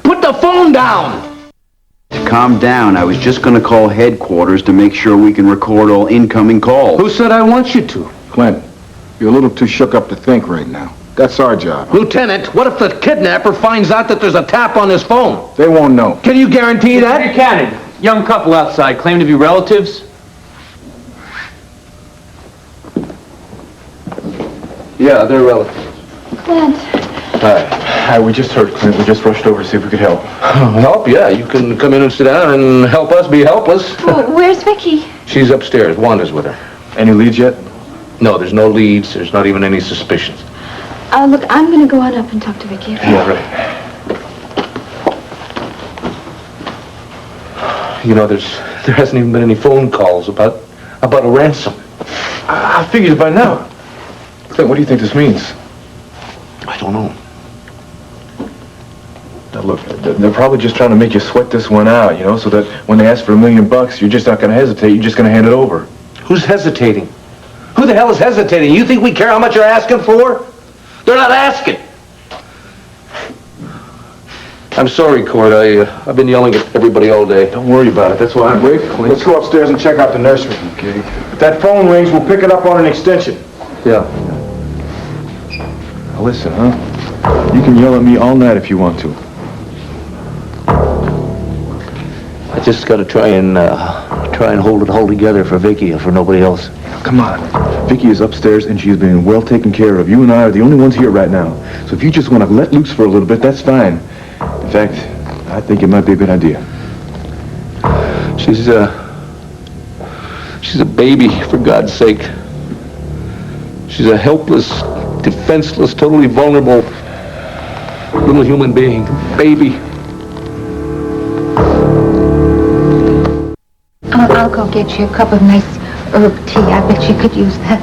Speaker 8: Put the phone down!
Speaker 15: Calm down. I was just going to call headquarters to make sure we can record all incoming calls.
Speaker 8: Who said I want you to?
Speaker 9: Clint, you're a little too shook up to think right now. That's our job.
Speaker 8: Lieutenant, what if the kidnapper finds out that there's a tap on his phone?
Speaker 9: They won't know.
Speaker 8: Can you guarantee that?
Speaker 19: Buchanan, young couple outside, claim to be relatives.
Speaker 8: Yeah, they're relatives.
Speaker 13: Clint.
Speaker 14: Hi, we just heard, Clint. We just rushed over to see if we could help.
Speaker 8: Help? Yeah, you can come in and sit down and help us be helpless.
Speaker 13: Oh, where's Vicky?
Speaker 8: She's upstairs. Wanda's with her.
Speaker 14: Any leads yet?
Speaker 8: No, there's no leads. There's not even any suspicions.
Speaker 13: Look, I'm going to go on up and talk to Vicky.
Speaker 8: Yeah, right. You know, there hasn't even been any phone calls about a ransom.
Speaker 14: I figured by now. Clint, what do you think this means?
Speaker 8: I don't know.
Speaker 14: Now look, they're probably just trying to make you sweat this one out, you know, so that when they ask for $1 million, you're just not going to hesitate. You're just going to hand it over.
Speaker 8: Who's hesitating? Who the hell is hesitating? You think we care how much you're asking for? They're not asking. I'm sorry, Cord. I've been yelling at everybody all day.
Speaker 14: Don't worry about it. That's why I'm Clint.
Speaker 9: Let's go upstairs and check out the nursery. Okay. If that phone rings, we'll pick it up on an extension.
Speaker 8: Yeah.
Speaker 14: Now listen, huh? You can yell at me all night if you want to.
Speaker 8: I just got to try and hold it all together for Vicky and for nobody else.
Speaker 14: Come on. Vicky is upstairs and she's being well taken care of. You and I are the only ones here right now. So if you just want to let loose for a little bit, that's fine. In fact, I think it might be a good idea.
Speaker 8: She's a baby, for God's sake. She's a helpless, defenseless, totally vulnerable little human being. Baby.
Speaker 1: I'll go get you a cup of nice herb tea. I bet you could use that.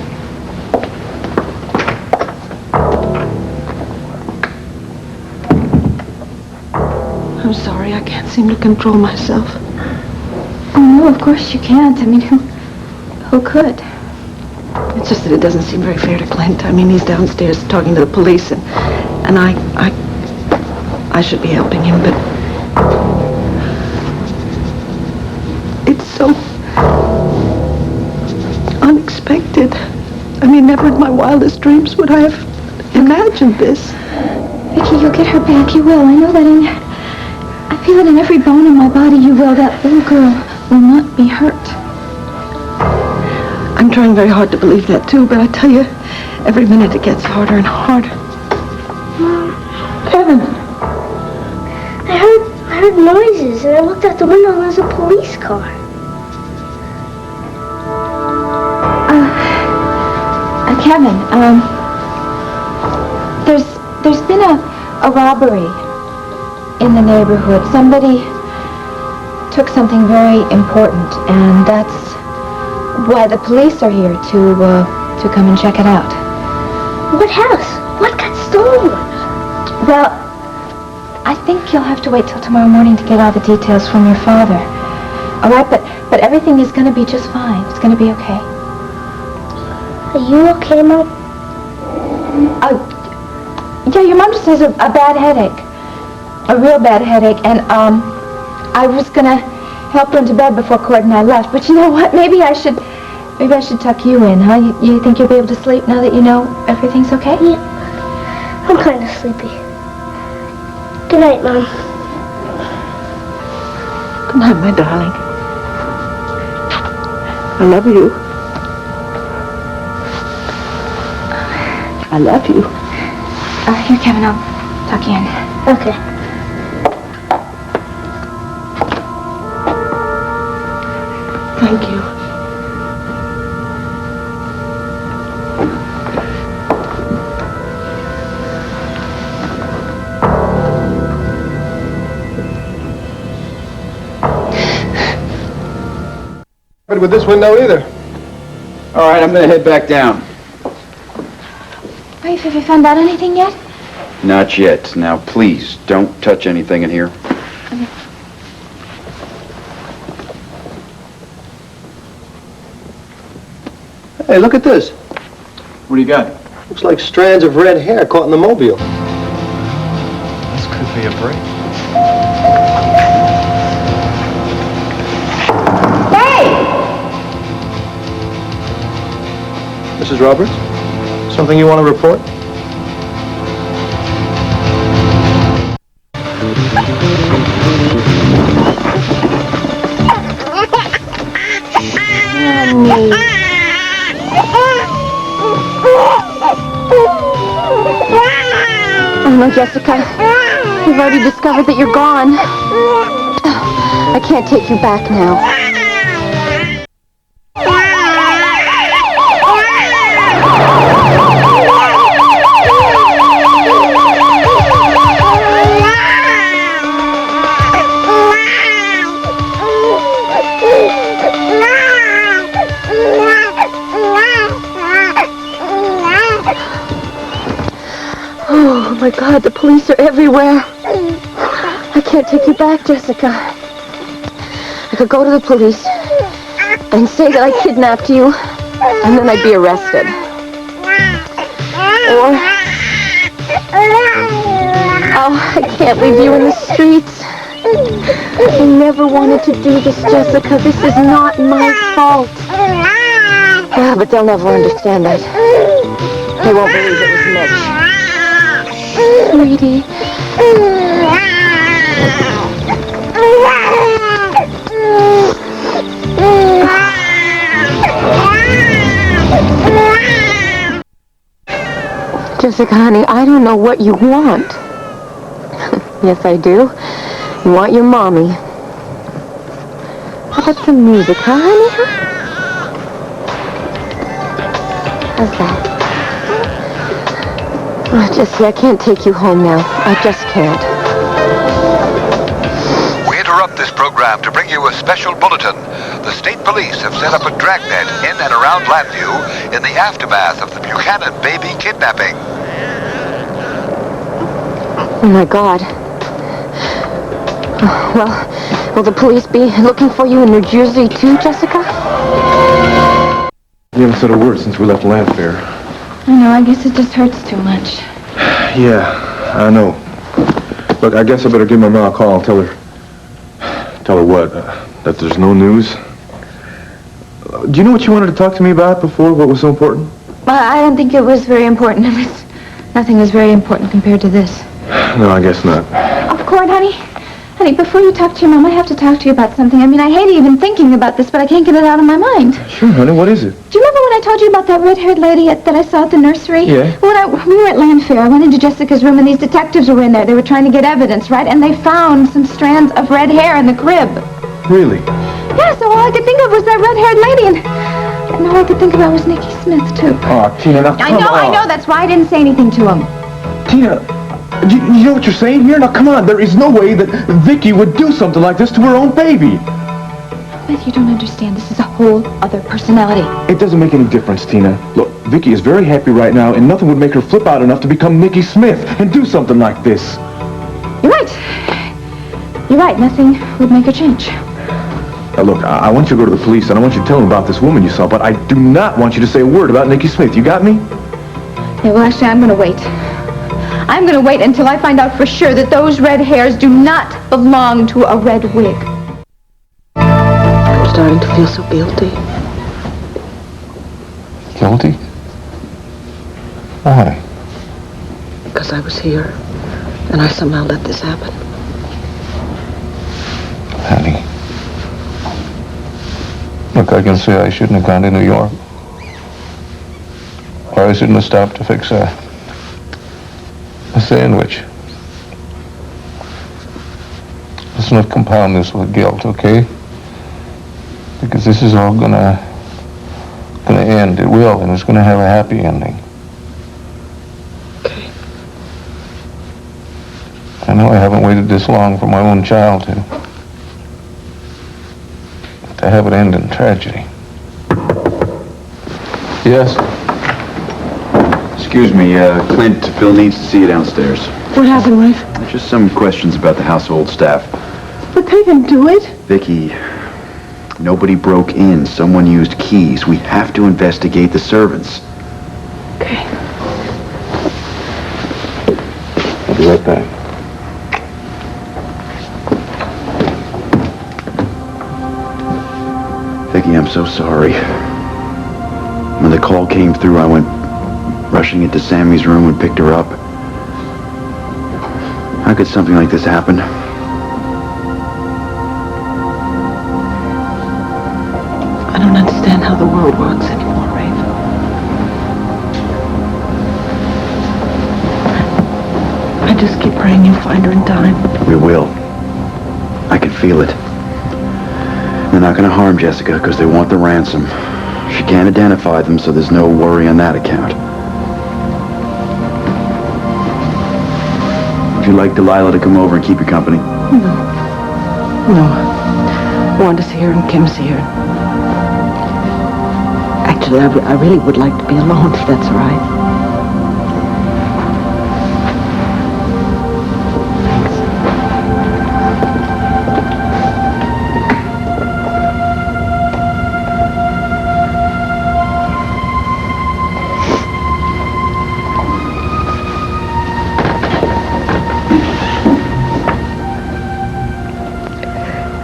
Speaker 2: I'm sorry, I can't seem to control myself.
Speaker 1: Oh, no, of course you can't. I mean, who could?
Speaker 2: It's just that it doesn't seem very fair to Clint. I mean, he's downstairs talking to the police, and I should be helping him, but it's so unexpected. I mean, never in my wildest dreams would I have imagined this.
Speaker 1: Vicky, you'll get her back. You will. I know that I feel it in every bone in my body. You will. That little girl will not be hurt.
Speaker 2: I'm trying very hard to believe that, too, but I tell you, every minute it gets harder and harder.
Speaker 1: Kevin!
Speaker 16: I heard noises, and I looked out the window, and there was a police car.
Speaker 1: Kevin, there's been a robbery in the neighborhood. Somebody took something very important, and that's why the police are here to come and check it out.
Speaker 16: What house? What got stolen?
Speaker 1: Well, I think you'll have to wait till tomorrow morning to get all the details from your father. All right, but everything is going to be just fine. It's going to be okay.
Speaker 16: Are you okay, Mom?
Speaker 1: Yeah, your mom just has a bad headache. A real bad headache, and I was going to help her into bed before Cord and I left, but you know what? Maybe I should tuck you in, huh? You think you'll be able to sleep now that you know everything's okay?
Speaker 16: Yeah. I'm kind of sleepy. Good night, Mom.
Speaker 2: Good night, my darling. I love you. I love you.
Speaker 1: Here, Kevin, I'll tuck you in.
Speaker 16: Okay.
Speaker 2: Thank you.
Speaker 14: But with this window either.
Speaker 15: All right, I'm going to head back down.
Speaker 1: Rafe, have you found out anything yet?
Speaker 15: Not yet. Now, please, don't touch anything in here.
Speaker 1: Okay.
Speaker 22: Hey, look at this.
Speaker 15: What do you got?
Speaker 22: Looks like strands of red hair caught in the mobile.
Speaker 14: This could be a break.
Speaker 22: Mrs. Roberts, something you want to report?
Speaker 1: Oh, no, Jessica. We've already discovered that you're gone. I can't take you back now. Oh, my God, the police are everywhere. I can't take you back, Jessica. I could go to the police and say that I kidnapped you, and then I'd be arrested. Or, oh, I can't leave you in the streets. I never wanted to do this, Jessica. This is not my fault. Ah, but they'll never understand that. They won't believe it was Mitch. Sweetie.
Speaker 13: Jessica, honey, I don't know what you want. Yes, I do. You want your mommy. How about some music, huh, honey? How's that? Oh, Jessie, I can't take you home now. I just can't.
Speaker 11: We interrupt this program to bring you a special bulletin. The state police have set up a dragnet in and around Llanview in the aftermath of the Buchanan baby kidnapping.
Speaker 13: Oh, my God. Well, will the police be looking for you in New Jersey, too, Jessica?
Speaker 14: You haven't said a word since we left Landfair.
Speaker 17: I know, I guess it just hurts too much.
Speaker 14: Yeah, I know. Look, I guess I better give my mom a call and tell her... Tell her what? That there's no news? Do you know what you wanted to talk to me about before? What was so important?
Speaker 17: Well, I don't think it was very important. Nothing was very important compared to this.
Speaker 14: No, I guess not.
Speaker 17: Of course, honey. Honey, before you talk to your mom, I have to talk to you about something. I mean, I hate even thinking about this, but I can't get it out of my mind.
Speaker 14: Sure, honey, what is it?
Speaker 17: Do you remember when I told you about that red-haired lady that I saw at the nursery?
Speaker 14: Yeah.
Speaker 17: We were at Landfair. I went into Jessica's room, and these detectives were in there. They were trying to get evidence, right? And they found some strands of red hair in the crib.
Speaker 14: Really?
Speaker 17: Yeah, so all I could think of was that red-haired lady, and all I could think about was Nicky Smith, too.
Speaker 14: Oh, Tina, now come on.
Speaker 17: I know. That's why I didn't say anything to him.
Speaker 14: Tina, you know what you're saying here? Now, come on. There is no way that Vicky would do something like this to her own baby.
Speaker 17: Beth, you don't understand. This is a whole other personality.
Speaker 14: It doesn't make any difference, Tina. Look, Vicky is very happy right now, and nothing would make her flip out enough to become Nicky Smith and do something like this.
Speaker 17: You're right. You're right. Nothing would make her change.
Speaker 14: Now, look, I want you to go to the police, and I want you to tell them about this woman you saw, but I do not want you to say a word about Nicky Smith. You got me?
Speaker 17: Yeah, well, actually, I'm going to wait. I'm going to wait until I find out for sure that those red hairs do not belong to a red wig.
Speaker 10: I'm starting to feel so guilty.
Speaker 14: Guilty? Why?
Speaker 10: Because I was here, and I somehow let this happen.
Speaker 8: Honey. Look, I can say I shouldn't have gone to New York. Or I shouldn't have stopped to fix a sandwich. Let's not compound this with guilt, okay? Because this is all gonna end. It will, and it's gonna have a happy ending.
Speaker 10: Okay.
Speaker 8: I know I haven't waited this long for my own child to have it end in tragedy. Yes?
Speaker 15: Excuse me, Clint, Phil needs to see you downstairs.
Speaker 10: What happened, Rafe?
Speaker 15: Just some questions about the household staff.
Speaker 10: But they didn't do it.
Speaker 15: Vicky, nobody broke in. Someone used keys. We have to investigate the servants.
Speaker 10: Okay.
Speaker 8: I'll be right back.
Speaker 15: Vicky, I'm so sorry. When the call came through, I went rushing into Sammy's room and picked her up. How could something like this happen?
Speaker 10: I don't understand how the world works anymore, Rafe. I just keep praying you'll find her in time.
Speaker 15: We will. I can feel it. They're not going to harm Jessica because they want the ransom. She can't identify them, so there's no worry on that account. Would you like Delilah to come over and keep you company?
Speaker 10: No. Wanda's here and Kim's here. Actually, I really would like to be alone, if that's all right.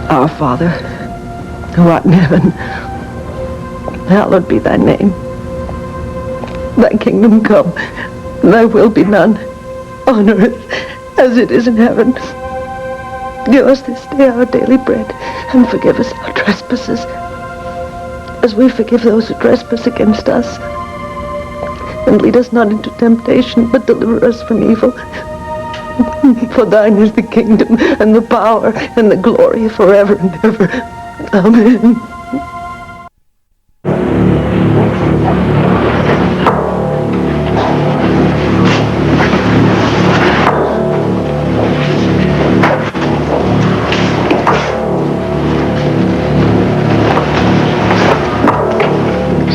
Speaker 10: Our Father, who art in heaven, hallowed be thy name. Thy kingdom come, thy will be done, on earth as it is in heaven. Give us this day our daily bread, and forgive us our trespasses, as we forgive those who trespass against us.
Speaker 2: And lead us not into temptation, but deliver us from evil. For thine is the kingdom, and the power, and the glory forever and ever. Amen.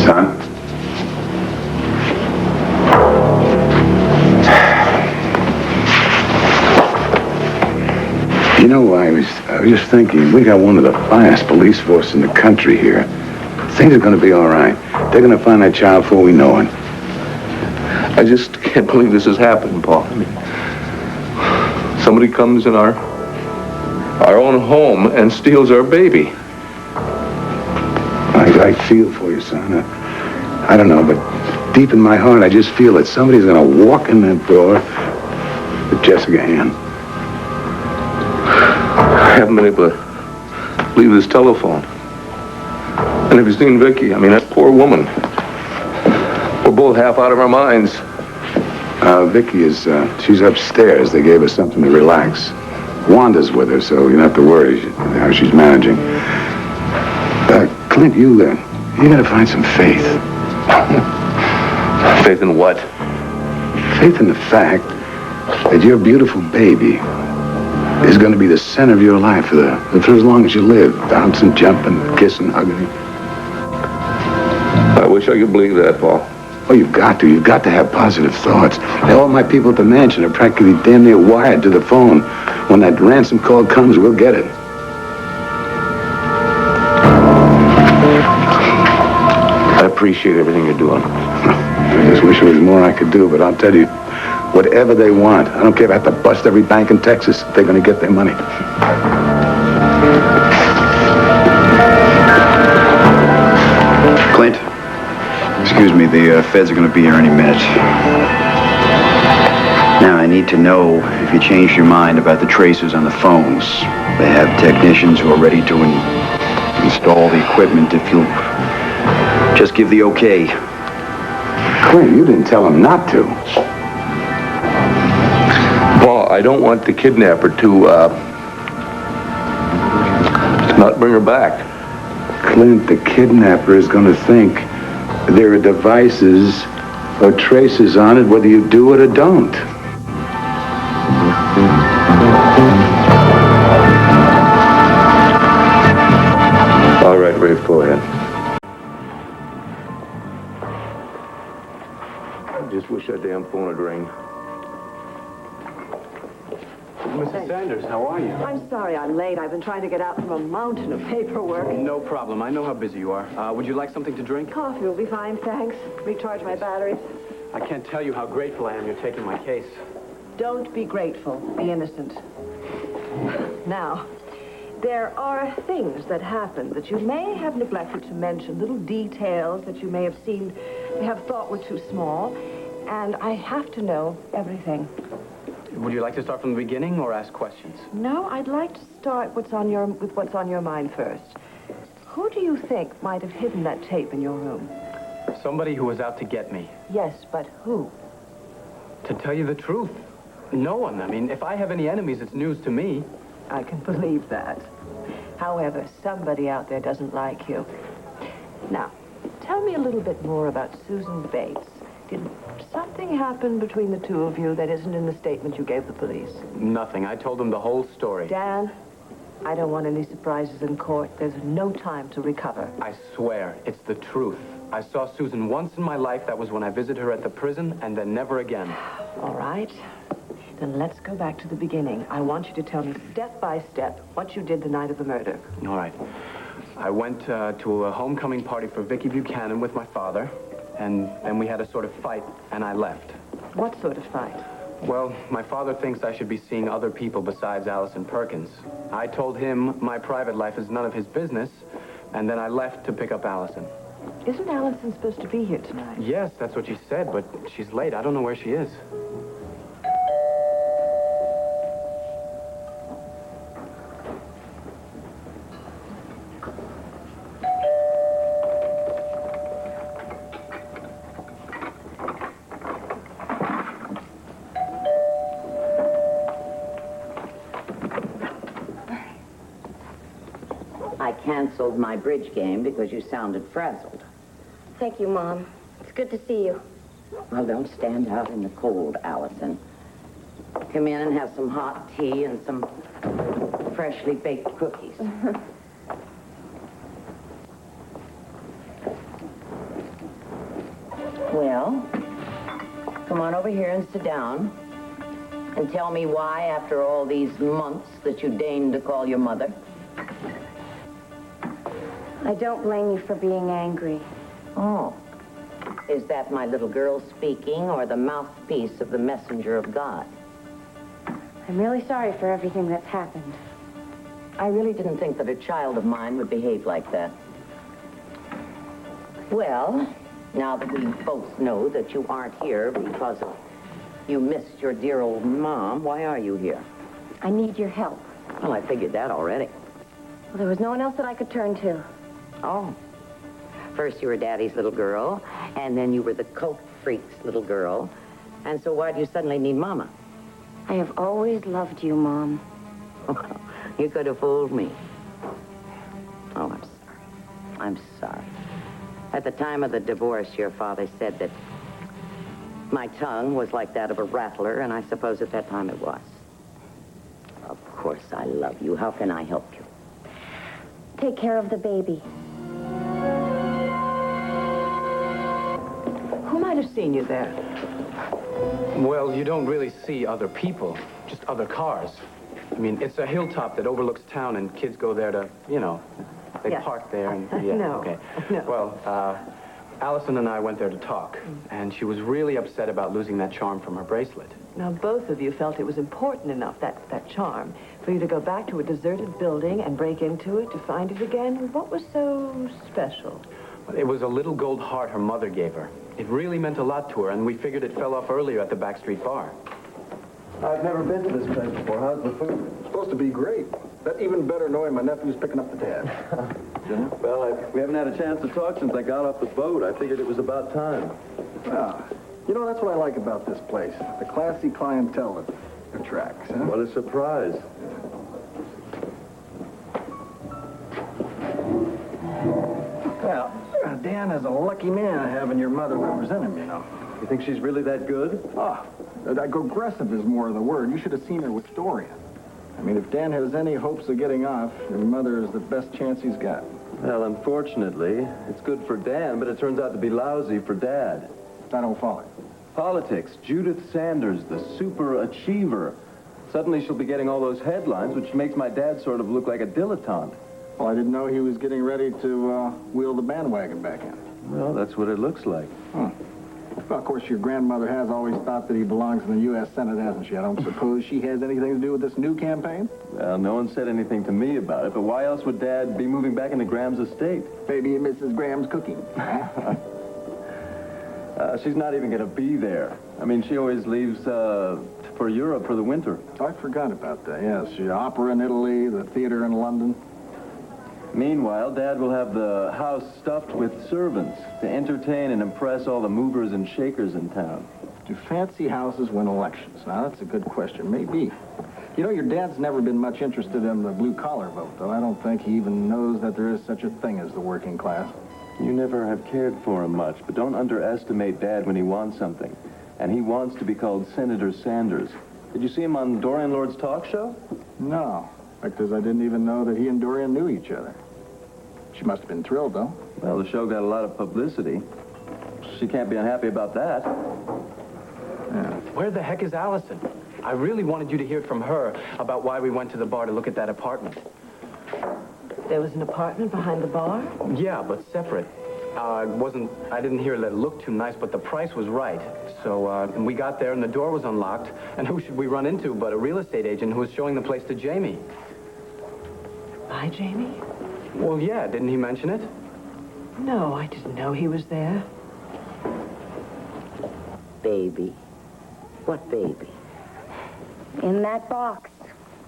Speaker 15: Son? You know, I was just thinking, we got one of the finest police forces in the country here. Things are going to be all right. They're going to find that child before we know it.
Speaker 8: I just can't believe this has happened, Paul. I mean, somebody comes in our own home and steals our baby.
Speaker 15: I feel for you, son. I don't know, but deep in my heart, I just feel that somebody's going to walk in that door with Jessica Ann.
Speaker 8: I haven't been able to leave this telephone. And have you seen Vicky? I mean, that poor woman. We're both half out of our minds.
Speaker 15: Vicky is, she's upstairs. They gave her something to relax. Wanda's with her, so you don't have to worry how she's managing. Clint, you gotta find some faith.
Speaker 8: Faith in what?
Speaker 15: Faith in the fact that your beautiful baby is going to be the center of your life for as long as you live. Bouncing, jumping, kissing, hugging.
Speaker 8: I wish I could believe that, Paul.
Speaker 15: Oh, you've got to. You've got to have positive thoughts. All my people at the mansion are practically damn near wired to the phone. When that ransom call comes, we'll get it.
Speaker 8: I appreciate everything you're doing.
Speaker 15: I just wish there was more I could do, but I'll tell you, whatever they want, I don't care if I have to bust every bank in Texas, they're going to get their money. Clint,
Speaker 4: excuse me, the feds are going to be here any minute. Now, I need to know if you changed your mind about the tracers on the phones. They have technicians who are ready to install the equipment if you'll just give the okay.
Speaker 15: Clint, you didn't tell them not to.
Speaker 8: Paul, I don't want the kidnapper to not bring her back.
Speaker 15: Clint, the kidnapper is going to think there are devices or traces on it, whether you do it or don't.
Speaker 8: All right, Rafe, go ahead. I just wish that damn phone would ring.
Speaker 20: Mrs. Sanders, how are you?
Speaker 18: I'm sorry I'm late. I've been trying to get out from a mountain of paperwork.
Speaker 20: No problem. I know how busy you are. Would you like something to drink?
Speaker 18: Coffee will be fine, thanks. Recharge my batteries.
Speaker 20: I can't tell you how grateful I am you're taking my case.
Speaker 18: Don't be grateful. Be innocent. Now, there are things that happen that you may have neglected to mention, little details that you may have thought were too small, and I have to know everything.
Speaker 20: Would you like to start from the beginning or ask questions?
Speaker 18: No, I'd like to start with what's on your mind first. Who do you think might have hidden that tape in your room?
Speaker 20: Somebody who was out to get me.
Speaker 18: Yes, but who?
Speaker 20: To tell you the truth, no one. I mean, if I have any enemies, it's news to me.
Speaker 18: I can believe that. However, somebody out there doesn't like you. Now, tell me a little bit more about Susan Bates. Did something happen between the two of you that isn't in the statement you gave the police?
Speaker 20: Nothing. I told them the whole story.
Speaker 18: Dan, I don't want any surprises in court. There's no time to recover.
Speaker 20: I swear, it's the truth. I saw Susan once in my life. That was when I visited her at the prison, and then never again.
Speaker 18: All right. Then let's go back to the beginning. I want you to tell me step by step what you did the night of the murder.
Speaker 20: All right. I went to a homecoming party for Vicky Buchanan with my father, and then we had a sort of fight, and I left.
Speaker 18: What sort of fight?
Speaker 20: Well, my father thinks I should be seeing other people besides Allison Perkins. I told him my private life is none of his business, and then I left to pick up Allison.
Speaker 18: Isn't Allison supposed to be here tonight?
Speaker 20: Yes, that's what she said, but she's late. I don't know where she is.
Speaker 3: canceled my bridge game because you sounded frazzled.
Speaker 5: Thank you, Mom. It's good to see you.
Speaker 3: Well, don't stand out in the cold, Allison. Come in and have some hot tea and some freshly baked cookies. Well, come on over here and sit down and tell me why, after all these months, that you deigned to call your mother.
Speaker 5: I don't blame you for being angry.
Speaker 3: Oh. Is that my little girl speaking or the mouthpiece of the messenger of God?
Speaker 5: I'm really sorry for everything that's happened.
Speaker 3: I really didn't think that a child of mine would behave like that. Well, now that we both know that you aren't here because you missed your dear old mom, why are you here?
Speaker 5: I need your help.
Speaker 3: Well, I figured that already.
Speaker 5: Well, there was no one else that I could turn to.
Speaker 3: Oh. First you were Daddy's little girl, and then you were the coke freak's little girl. And so why do you suddenly need Mama?
Speaker 5: I have always loved you, Mom.
Speaker 3: You could have fooled me. Oh, I'm sorry. I'm sorry. At the time of the divorce, your father said that my tongue was like that of a rattler, and I suppose at that time it was. Of course I love you. How can I help you?
Speaker 5: Take care of the baby.
Speaker 18: Who might have seen you there?
Speaker 20: Well, you don't really see other people, just other cars. I mean, it's a hilltop that overlooks town, and kids go there to, they park there and, yeah,
Speaker 18: No.
Speaker 20: okay.
Speaker 18: No.
Speaker 20: Well, Allison and I went there to talk, and she was really upset about losing that charm from her bracelet.
Speaker 18: Now, both of you felt it was important enough, that charm, for you to go back to a deserted building and break into it to find it again. What was so special?
Speaker 20: It was a little gold heart her mother gave her. It really meant a lot to her, and we figured it fell off earlier at the backstreet bar.
Speaker 22: I've never been to this place before. How's the food? It's supposed to be great. That's even better knowing my nephew's picking up the tab.
Speaker 21: Well, we haven't had a chance to talk since I got off the boat. I figured it was about time.
Speaker 22: That's what I like about this place. The classy clientele that attracts, huh?
Speaker 21: What a surprise.
Speaker 22: Well, Dan is a lucky man having your mother represent him,
Speaker 21: You think she's really that good?
Speaker 22: Aggressive is more of the word. You should have seen her with Dorian. I mean, if Dan has any hopes of getting off, your mother is the best chance he's got.
Speaker 21: Well, unfortunately, it's good for Dan, but it turns out to be lousy for Dad.
Speaker 22: I don't follow.
Speaker 21: Politics. Judith Sanders, the super achiever. Suddenly she'll be getting all those headlines, which makes my dad sort of look like a dilettante.
Speaker 22: Well, I didn't know he was getting ready to wheel the bandwagon back in.
Speaker 21: Well, that's what it looks like.
Speaker 22: Well, of course, your grandmother has always thought that he belongs in the U.S. Senate, hasn't she? I don't suppose she has anything to do with this new campaign?
Speaker 21: Well, no one said anything to me about it, but why else would Dad be moving back into Graham's estate?
Speaker 22: Maybe Mrs. Graham's cooking.
Speaker 21: She's not even going to be there. I mean, she always leaves for Europe for the winter.
Speaker 22: Oh, I forgot about that, yes. The opera in Italy, the theater in London.
Speaker 21: Meanwhile, Dad will have the house stuffed with servants to entertain and impress all the movers and shakers in town.
Speaker 22: Do fancy houses win elections? Now, that's a good question. Maybe. Your dad's never been much interested in the blue-collar vote, though. I don't think he even knows that there is such a thing as the working class.
Speaker 21: You never have cared for him much, but don't underestimate Dad when he wants something. And he wants to be called Senator Sanders. Did you see him on Dorian Lord's talk show?
Speaker 22: No, because I didn't even know that he and Dorian knew each other. She must have been thrilled, though.
Speaker 21: Well, the show got a lot of publicity. She can't be unhappy about that.
Speaker 22: Yeah.
Speaker 20: Where the heck is Allison? I really wanted you to hear from her about why we went to the bar to look at that apartment.
Speaker 18: There was an apartment behind the bar?
Speaker 20: Yeah, but separate. I didn't hear that it looked too nice, but the price was right. So, and we got there and the door was unlocked. And who should we run into but a real estate agent who was showing the place to Jamie.
Speaker 18: By Jamie?
Speaker 20: Well, yeah, didn't he mention it?
Speaker 18: No, I didn't know he was there.
Speaker 3: Baby. What baby?
Speaker 5: In that box,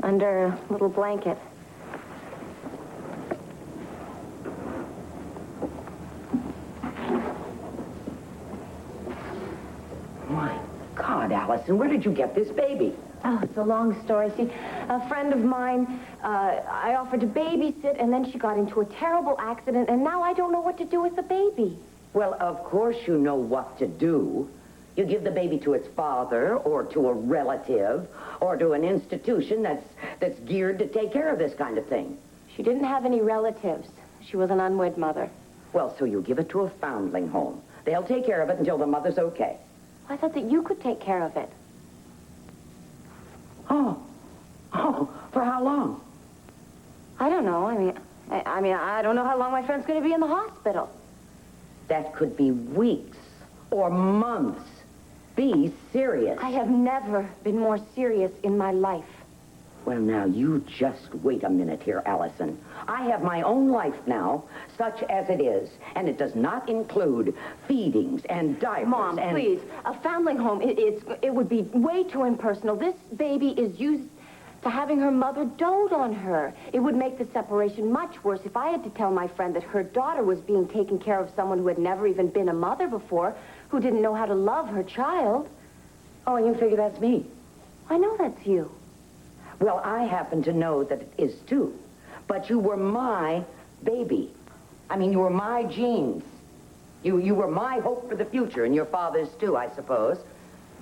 Speaker 5: under a little blanket.
Speaker 3: My God, Allison, where did you get this baby?
Speaker 6: Oh, it's a long story. See, a friend of mine, I offered to babysit, and then she got into a terrible accident, and now I don't know what to do with the baby.
Speaker 3: Well, of course you know what to do. You give the baby to its father, or to a relative, or to an institution that's geared to take care of this kind of thing.
Speaker 6: She didn't have any relatives. She was an unwed mother.
Speaker 3: Well, so you give it to a foundling home. They'll take care of it until the mother's okay.
Speaker 6: I thought that you could take care of it.
Speaker 3: Oh, for how long?
Speaker 6: I don't know. I don't know how long my friend's going to be in the hospital.
Speaker 3: That could be weeks or months. Be serious.
Speaker 6: I have never been more serious in my life.
Speaker 3: Well, now, you just wait a minute here, Allison. I have my own life now, such as it is, and it does not include feedings and diapers.
Speaker 6: Mom,
Speaker 3: and...
Speaker 6: please. A foundling home, it would be way too impersonal. This baby is used to having her mother dote on her. It would make the separation much worse if I had to tell my friend that her daughter was being taken care of someone who had never even been a mother before, who didn't know how to love her child.
Speaker 3: Oh, and you figure that's me?
Speaker 6: I know that's you.
Speaker 3: Well, I happen to know that it is too. But you were my baby. I mean, you were my genes. You were my hope for the future, and your father's too, I suppose.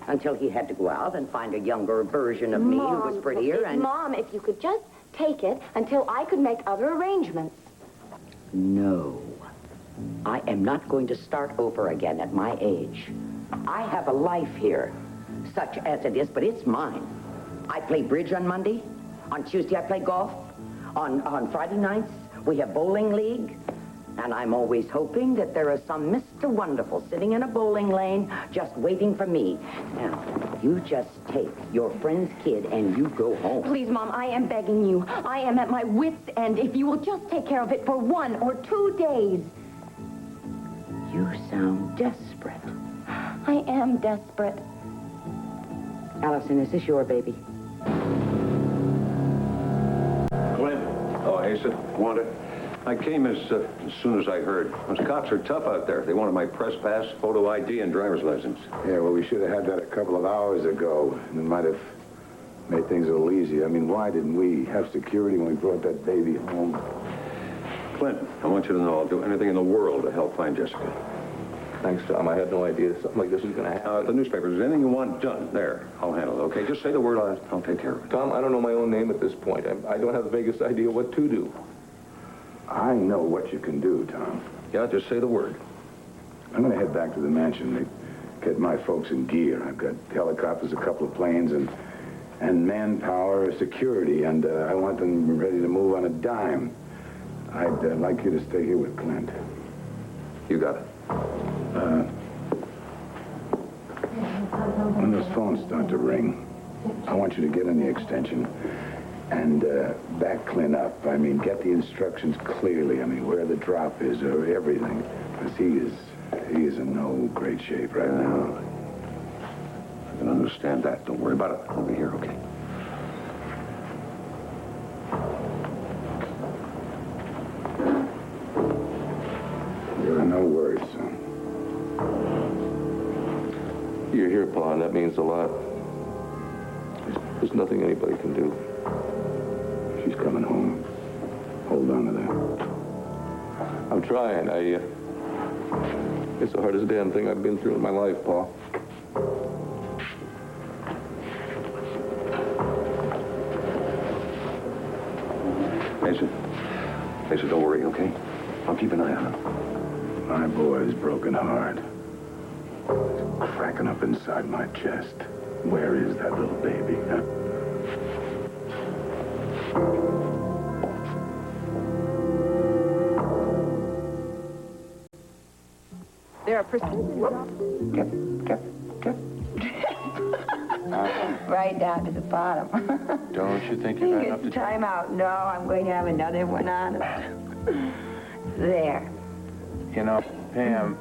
Speaker 3: Until he had to go out and find a younger version of me who was prettier and...
Speaker 6: Mom, if you could just take it until I could make other arrangements.
Speaker 3: No. I am not going to start over again at my age. I have a life here, such as it is, but it's mine. I play bridge on Monday. On Tuesday, I play golf. On Friday nights, we have bowling league. And I'm always hoping that there is some Mr. Wonderful sitting in a bowling lane just waiting for me. Now, you just take your friend's kid and you go home.
Speaker 6: Please, Mom, I am begging you. I am at my wit's end. If you will just take care of it for 1 or 2 days.
Speaker 3: You sound desperate.
Speaker 6: I am desperate.
Speaker 3: Allison, is this your baby?
Speaker 12: Clint. Oh, Asa. Wanted. I came as soon as I heard. Those cops are tough out there. They wanted my press pass, photo ID, and driver's license.
Speaker 4: Yeah, well, we should have had that a couple of hours ago. It might have made things a little easier. I mean, why didn't we have security when we brought that baby home?
Speaker 12: Clint, I want you to know I'll do anything in the world to help find Jessica.
Speaker 14: Thanks, Tom. I had no idea something like this was going to happen.
Speaker 12: The newspapers, anything you want done, there, I'll handle it, okay? Just say the word, I'll take care of it.
Speaker 14: Tom, I don't know my own name at this point. I don't have the vaguest idea what to do.
Speaker 4: I know what you can do, Tom.
Speaker 12: Yeah, just say the word.
Speaker 4: I'm going to head back to the mansion to get my folks in gear. I've got helicopters, a couple of planes, and manpower, security, and I want them ready to move on a dime. I'd like you to stay here with Clint.
Speaker 12: You got it.
Speaker 4: When those phones start to ring, I want you to get in the extension and back Clint up. I mean, get the instructions clearly. I mean, where the drop is or everything. Because he is in no great shape right now.
Speaker 12: I can understand that. Don't worry about it. I'll be here, okay?
Speaker 4: There are no words, son.
Speaker 14: You're here, Pa, and that means a lot. There's nothing anybody can do.
Speaker 4: She's coming home. Hold on to that.
Speaker 14: I'm trying. It's the hardest damn thing I've been through in my life, Pa.
Speaker 12: Asa, don't worry, okay? I'll keep an eye on him.
Speaker 4: My boy's broken heart. It's cracking up inside my chest. Where is that little baby, huh?
Speaker 2: There are prescriptions. Right down to the bottom.
Speaker 14: Don't you think you've had enough to do?
Speaker 2: Time out. No, I'm going to have another one on. There.
Speaker 14: You know, Pam,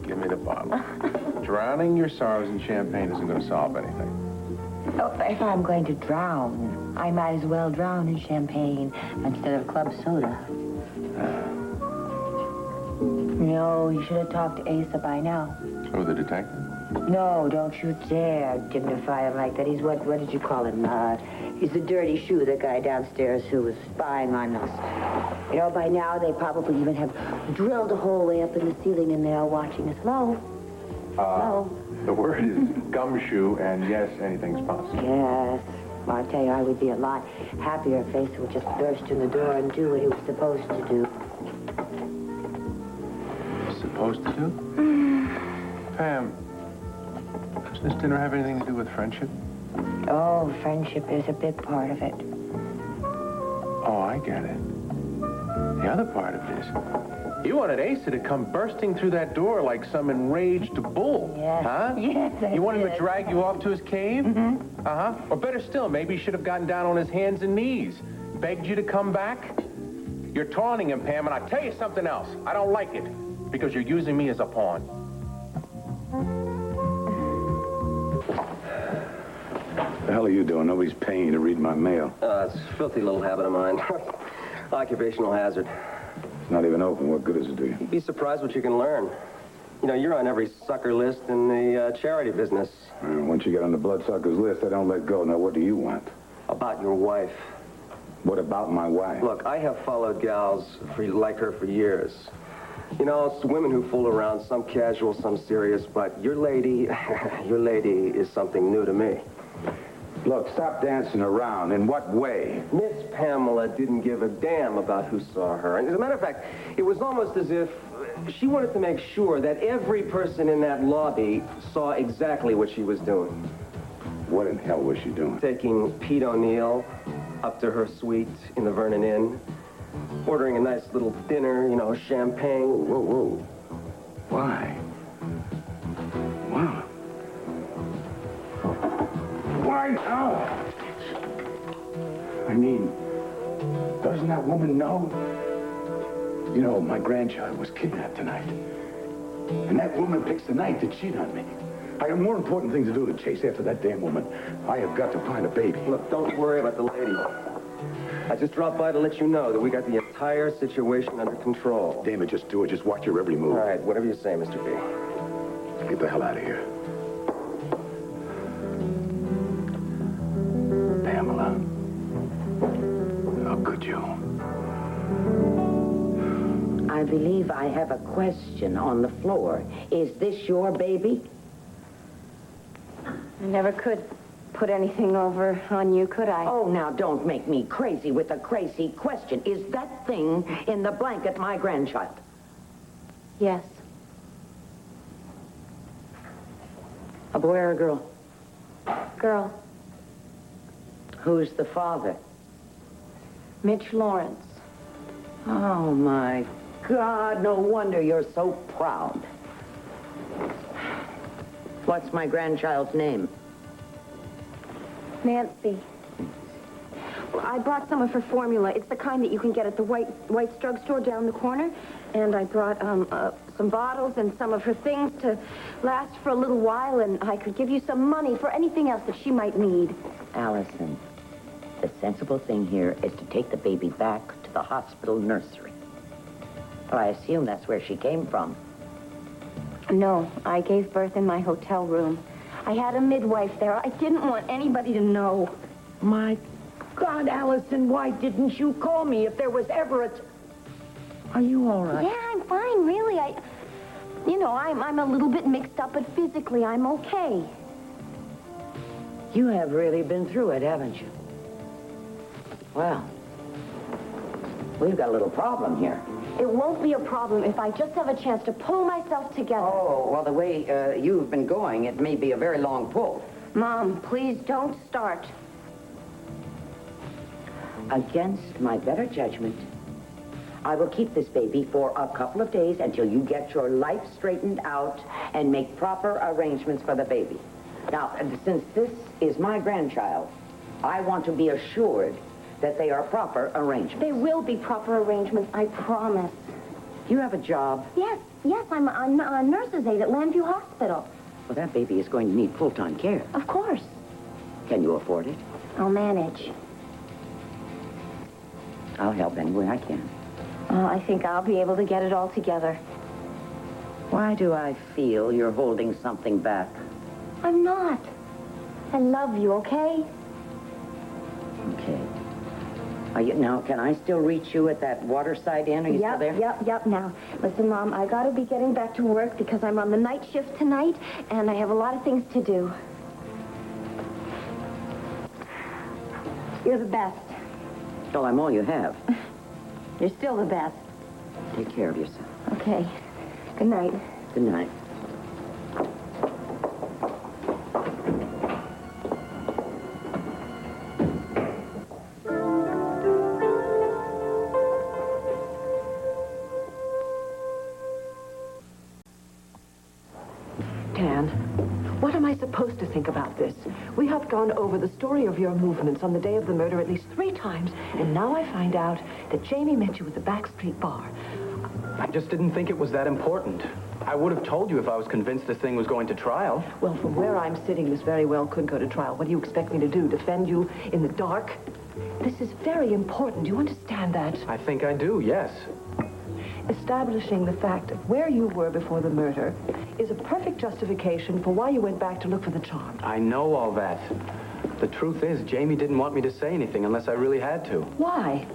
Speaker 14: give me the bottle. Drowning your sorrows in champagne isn't going to solve anything.
Speaker 2: Oh, if I'm going to drown, I might as well drown in champagne instead of club soda. You
Speaker 3: No, you should have talked to Asa by now.
Speaker 14: Oh, the detective?
Speaker 3: No, don't you dare dignify him like that. He's what did you call him? He's the dirty shoe, the guy downstairs who was spying on us. You know, by now they probably even have drilled a hole way up in the ceiling and they're watching us. Hello? Hello?
Speaker 14: The word is gumshoe, and yes, anything's possible.
Speaker 3: Yes. Well, I'll tell you, I would be a lot happier if Asa would just burst in the door and do what he was supposed to do.
Speaker 14: Supposed to do? Pam, does this dinner have anything to do with friendship?
Speaker 3: Oh, friendship is a big part of it.
Speaker 14: Oh, I get it. The other part of this. You wanted Asa to come bursting through that door like some enraged bull.
Speaker 3: Yes.
Speaker 14: Huh?
Speaker 3: Yes, I
Speaker 14: You wanted him
Speaker 3: did.
Speaker 14: to drag you off to his cave?
Speaker 3: Mm-hmm.
Speaker 14: Uh-huh. Or better still, maybe he should have gotten down on his hands and knees, begged you to come back. You're taunting him, Pam, and I'll tell you something else. I don't like it, because you're using me as a pawn.
Speaker 4: The hell are you doing? Nobody's paying you to read my mail.
Speaker 7: It's a filthy little habit of mine. Occupational hazard.
Speaker 4: It's not even open. What good does it do you?
Speaker 7: You'd be surprised what you can learn. You know, you're on every sucker list in the charity business.
Speaker 4: Once you get on the bloodsuckers list, I don't let go. Now, what do you want?
Speaker 7: About your wife.
Speaker 4: What about my wife?
Speaker 7: Look, I have followed gals like her for years. You know, it's women who fool around, some casual, some serious, but your lady, your lady is something new to me.
Speaker 4: Look, stop dancing around. In what way?
Speaker 7: Miss Pamela didn't give a damn about who saw her. And as a matter of fact, it was almost as if she wanted to make sure that every person in that lobby saw exactly what she was doing.
Speaker 4: What in hell was she doing?
Speaker 7: Taking Pete O'Neill up to her suite in the Vernon Inn, ordering a nice little dinner, you know, champagne.
Speaker 4: Whoa, whoa. Why? Wow. Why now? I mean, doesn't that woman know? You know, my grandchild was kidnapped tonight. And that woman picks the night to cheat on me. I have more important things to do than chase after that damn woman. I have got to find a baby.
Speaker 7: Look, don't worry about the lady. I just dropped by to let you know that we got the entire situation under control.
Speaker 4: Damn it, just do it. Just watch your every move.
Speaker 7: All right, whatever you say, Mr. B.
Speaker 4: Get the hell out of here. Pamela, how could you?
Speaker 3: I believe I have a question on the floor. Is this your baby?
Speaker 6: I never could put anything over on you, could I?
Speaker 3: Oh, now don't make me crazy with a crazy question. Is that thing in the blanket my grandchild?
Speaker 6: Yes.
Speaker 3: A boy or a girl?
Speaker 6: Girl.
Speaker 3: Who's the father?
Speaker 6: Mitch Lawrence.
Speaker 3: Oh, my God, no wonder you're so proud. What's my grandchild's name?
Speaker 6: Nancy. Well, I brought some of her formula. It's the kind that you can get at the White's drugstore down the corner. And I brought some bottles and some of her things to last for a little while, and I could give you some money for anything else that she might need.
Speaker 3: Allison, the sensible thing here is to take the baby back to the hospital nursery. Well, I assume that's where she came from.
Speaker 6: No, I gave birth in my hotel room. I had a midwife there. I didn't want anybody to know.
Speaker 3: My God, Allison, why didn't you call me if there was ever a... Are you all right?
Speaker 6: Yeah, I'm fine, really. I'm a little bit mixed up, but physically I'm okay.
Speaker 3: You have really been through it, haven't you? Well, we've got a little problem here.
Speaker 6: It won't be a problem if I just have a chance to pull myself together.
Speaker 3: Oh, well, the way you've been going, it may be a very long pull.
Speaker 6: Mom, please don't start.
Speaker 3: Against my better judgment, I will keep this baby for a couple of days until you get your life straightened out and make proper arrangements for the baby. Now, since this is my grandchild, I want to be assured that they are proper arrangements.
Speaker 6: They will be proper arrangements, I promise.
Speaker 3: You have a job?
Speaker 6: Yes, I'm a nurse's aide at Lambview Hospital.
Speaker 3: Well, that baby is going to need full-time care.
Speaker 6: Of course.
Speaker 3: Can you afford it?
Speaker 6: I'll manage.
Speaker 3: I'll help any way I can.
Speaker 6: I think I'll be able to get it all together.
Speaker 3: Why do I feel you're holding something back?
Speaker 6: I'm not. I love you, okay?
Speaker 3: Okay. Are you, now, can I still reach you at that Waterside Inn? Are you still there?
Speaker 6: Yep. Now, listen, Mom, I gotta be getting back to work because I'm on the night shift tonight, and I have a lot of things to do. You're the best.
Speaker 3: Well, I'm all you have.
Speaker 6: You're still the best.
Speaker 3: Take care of yourself.
Speaker 6: Okay. Good night.
Speaker 3: Good night.
Speaker 2: Dan, what am I supposed to think about this? We have gone over the story of your movements on the day of the murder at least 3 times, and now I find out that Jamie met you at the backstreet bar.
Speaker 20: I just didn't think it was that important. I would have told you if I was convinced this thing was going to trial.
Speaker 2: Well, from where I'm sitting, this very well could go to trial. What do you expect me to do, defend you in the dark? This is very important. Do you understand that?
Speaker 20: I think I do, yes.
Speaker 2: Establishing the fact of where you were before the murder is a perfect justification for why you went back to look for the charm.
Speaker 20: I know all that. The truth is, Jamie didn't want me to say anything unless I really had to.
Speaker 2: Why?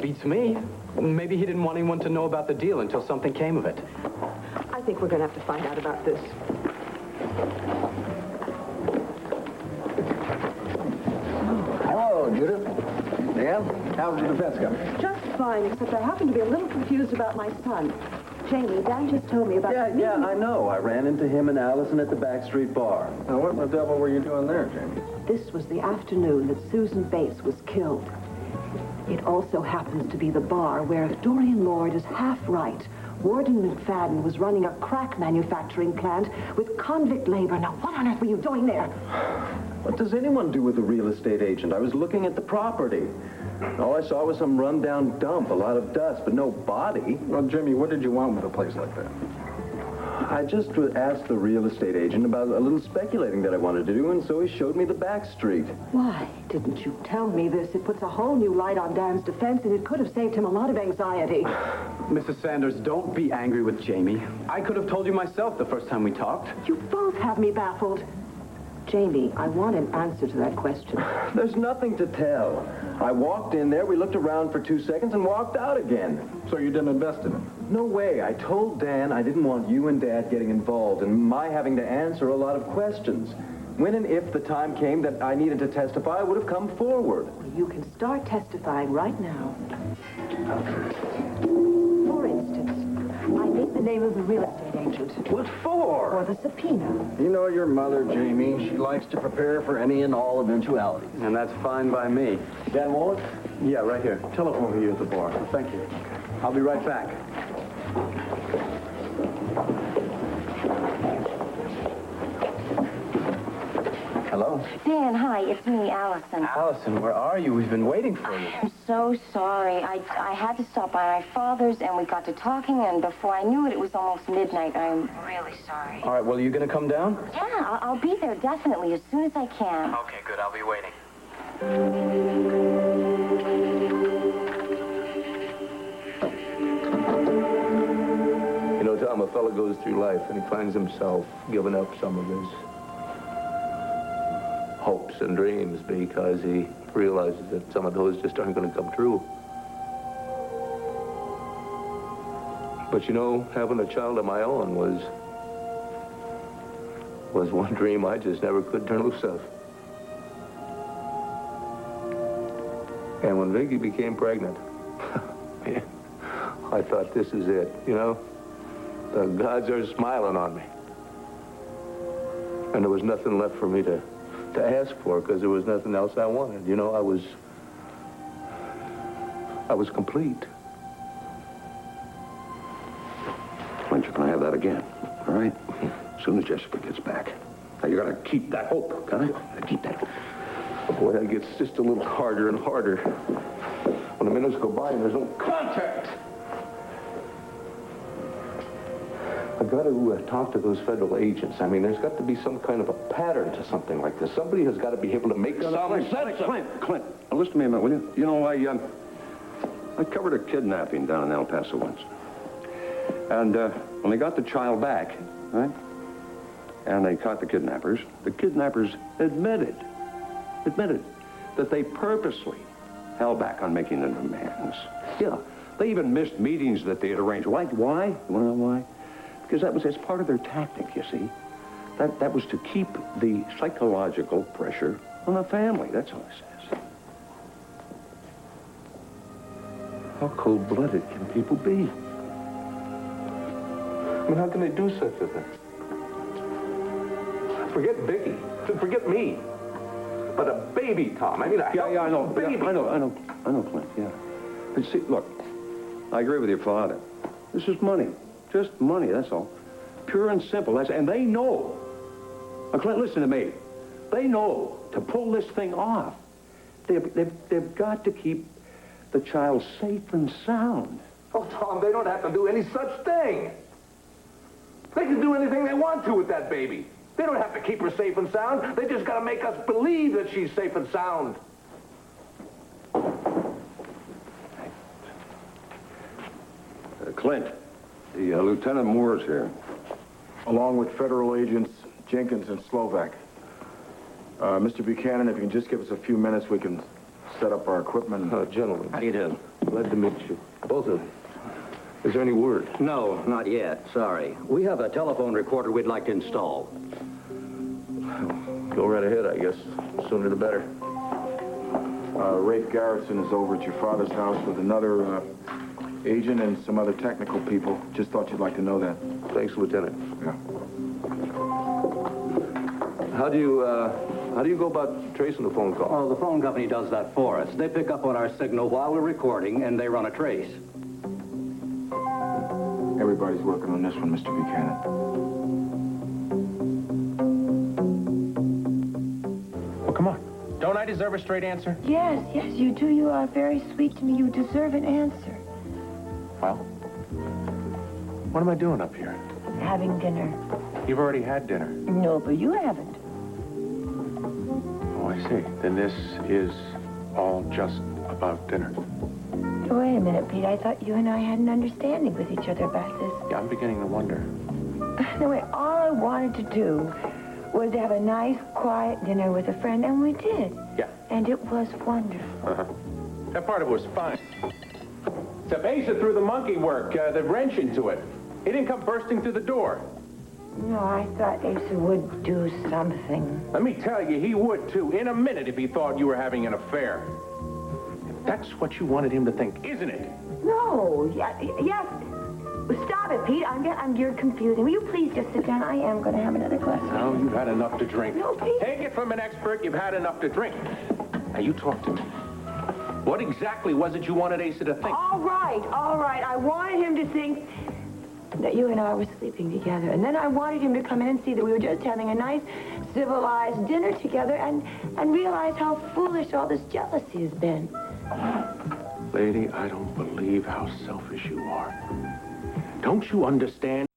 Speaker 20: Beats me. Maybe he didn't want anyone to know about the deal until something came of it.
Speaker 2: I think we're going to have to find out about this.
Speaker 21: Hello, Judith. Dan, how's the defense coming?
Speaker 2: Just fine, except I happen to be a little confused about my son. Jamie, Dan just told me about...
Speaker 21: Yeah, I know. I ran into him and Allison at the backstreet bar. Now, what in the devil were you doing there, Jamie?
Speaker 2: This was the afternoon that Susan Bates was killed. It also happens to be the bar where, if Dorian Lord is half right, Warden McFadden was running a crack manufacturing plant with convict labor. Now, what on earth were you doing there?
Speaker 21: What does anyone do with a real estate agent? I was looking at the property. All I saw was some rundown dump, a lot of dust, but no body.
Speaker 22: Well, Jimmy, what did you want with a place like that?
Speaker 21: I just asked the real estate agent about a little speculating that I wanted to do, and so he showed me the back street.
Speaker 2: Why didn't you tell me this? It puts a whole new light on Dan's defense, and it could have saved him a lot of anxiety.
Speaker 20: Mrs. Sanders, don't be angry with Jamie. I could have told you myself the first time we talked.
Speaker 2: You both have me baffled. Jamie, I want an answer to that question.
Speaker 21: There's nothing to tell. I walked in there, we looked around for 2 seconds, and walked out again.
Speaker 22: So you didn't invest in it?
Speaker 21: No way. I told Dan I didn't want you and Dad getting involved and my having to answer a lot of questions. When and if the time came that I needed to testify, I would have come forward.
Speaker 2: Well, you can start testifying right now. For instance, I need the name of the real estate agent.
Speaker 21: What for?
Speaker 2: For the subpoena.
Speaker 22: You know your mother, Jamie. She likes to prepare for any and all eventualities.
Speaker 20: And that's fine by me.
Speaker 21: Dan Wallet?
Speaker 20: Yeah, right here. Telephone for you at the bar. Thank you. I'll be right back. Hello?
Speaker 6: Dan, hi, it's me, Allison.
Speaker 20: Allison, where are you? We've been waiting for you.
Speaker 6: I'm so sorry. I had to stop by my father's, and we got to talking, and before I knew it, it was almost midnight. I'm really sorry.
Speaker 20: All right, well, are you going to come down?
Speaker 6: Yeah, I'll be there definitely as soon as I can.
Speaker 20: Okay, good. I'll be waiting.
Speaker 8: You know, Tom, a fellow goes through life and he finds himself giving up some of his hopes and dreams because he realizes that some of those just aren't going to come true. But you know, having a child of my own was one dream I just never could turn loose of. And when Vicky became pregnant, I thought, this is it, you know? The gods are smiling on me. And there was nothing left for me to ask for, because there was nothing else I wanted. You know, I was complete.
Speaker 12: Why don't you can I have that again, all right? As soon as Jessica gets back. Now, you gotta keep that hope, got it? Keep that hope.
Speaker 8: Boy, that gets just a little harder and harder. When the minutes go by and there's no contact. I've got to talk to those federal agents. I mean, there's got to be some kind of a pattern to something like this. Somebody has got to be able to make some sense.
Speaker 12: Clint, now listen to me a minute, will you? You know, I covered a kidnapping down in El Paso once. And when they got the child back, right, and they caught the kidnappers admitted that they purposely held back on making the demands. Yeah, they even missed meetings that they had arranged. Why? You want to know why? Because that was as part of their tactic, you see. That was to keep the psychological pressure on the family. That's all it says. How cold-blooded can people be?
Speaker 14: I mean, how can they do such a thing? Forget Vicky. Forget me. But a baby, Tom. I mean,
Speaker 12: I know.
Speaker 14: Baby.
Speaker 12: I know, Clint, yeah. But see, look, I agree with your father. This is money. Just money, that's all. Pure and simple. And they know. Now, Clint, listen to me. They know to pull this thing off. They've got to keep the child safe and sound.
Speaker 14: Oh, Tom, they don't have to do any such thing. They can do anything they want to with that baby. They don't have to keep her safe and sound. They just got to make us believe that she's safe and sound.
Speaker 12: Clint, the Lieutenant Moore's here.
Speaker 14: Along with federal agents Jenkins and Slovak. Mr. Buchanan, if you can just give us a few minutes, we can set up our equipment.
Speaker 9: Gentlemen.
Speaker 20: How do you do?
Speaker 9: Glad to meet you. Both of you. Is there any word?
Speaker 20: No, not yet. Sorry. We have a telephone recorder we'd like to install.
Speaker 9: Go right ahead, I guess. Sooner the better.
Speaker 14: Rafe Garrison is over at your father's house with another agent and some other technical people. Just thought you'd like to know that.
Speaker 9: Thanks, Lieutenant.
Speaker 14: Yeah.
Speaker 9: How do you go about tracing the phone call?
Speaker 20: Oh, the phone company does that for us. They pick up on our signal while we're recording, and they run a trace.
Speaker 14: Everybody's working on this one, Mr. Buchanan.
Speaker 7: Well, come on. Don't I deserve a straight answer?
Speaker 1: Yes, you do. You are very sweet to me. You deserve an answer.
Speaker 14: Well, what am I doing up here?
Speaker 1: Having dinner.
Speaker 14: You've already had dinner.
Speaker 1: No, but you haven't.
Speaker 14: Oh, I see. Then this is all just about dinner.
Speaker 1: Wait a minute, Pete. I thought you and I had an understanding with each other about this.
Speaker 14: Yeah, I'm beginning to wonder.
Speaker 1: No, wait. All I wanted to do was to have a nice, quiet dinner with a friend, and we did.
Speaker 14: Yeah.
Speaker 1: And it was wonderful.
Speaker 7: Uh-huh. That part of it was fine. Except Asa threw the monkey work, the wrench into it. He didn't come bursting through the door.
Speaker 1: No, I thought Asa would do something.
Speaker 7: Let me tell you, he would, too, in a minute if he thought you were having an affair. That's what you wanted him to think, isn't it?
Speaker 1: No, yes. Stop it, Pete. You're confusing. Will you please just sit down? I am going to have another glass.
Speaker 7: No, you've had enough to drink.
Speaker 1: No, Pete.
Speaker 7: Take it from an expert. You've had enough to drink. Now, you talk to me. What exactly was it you wanted Asa to think?
Speaker 1: All right. I wanted him to think that you and I were sleeping together. And then I wanted him to come in and see that we were just having a nice, civilized dinner together and realize how foolish all this jealousy has been.
Speaker 7: Lady, I don't believe how selfish you are. Don't you understand?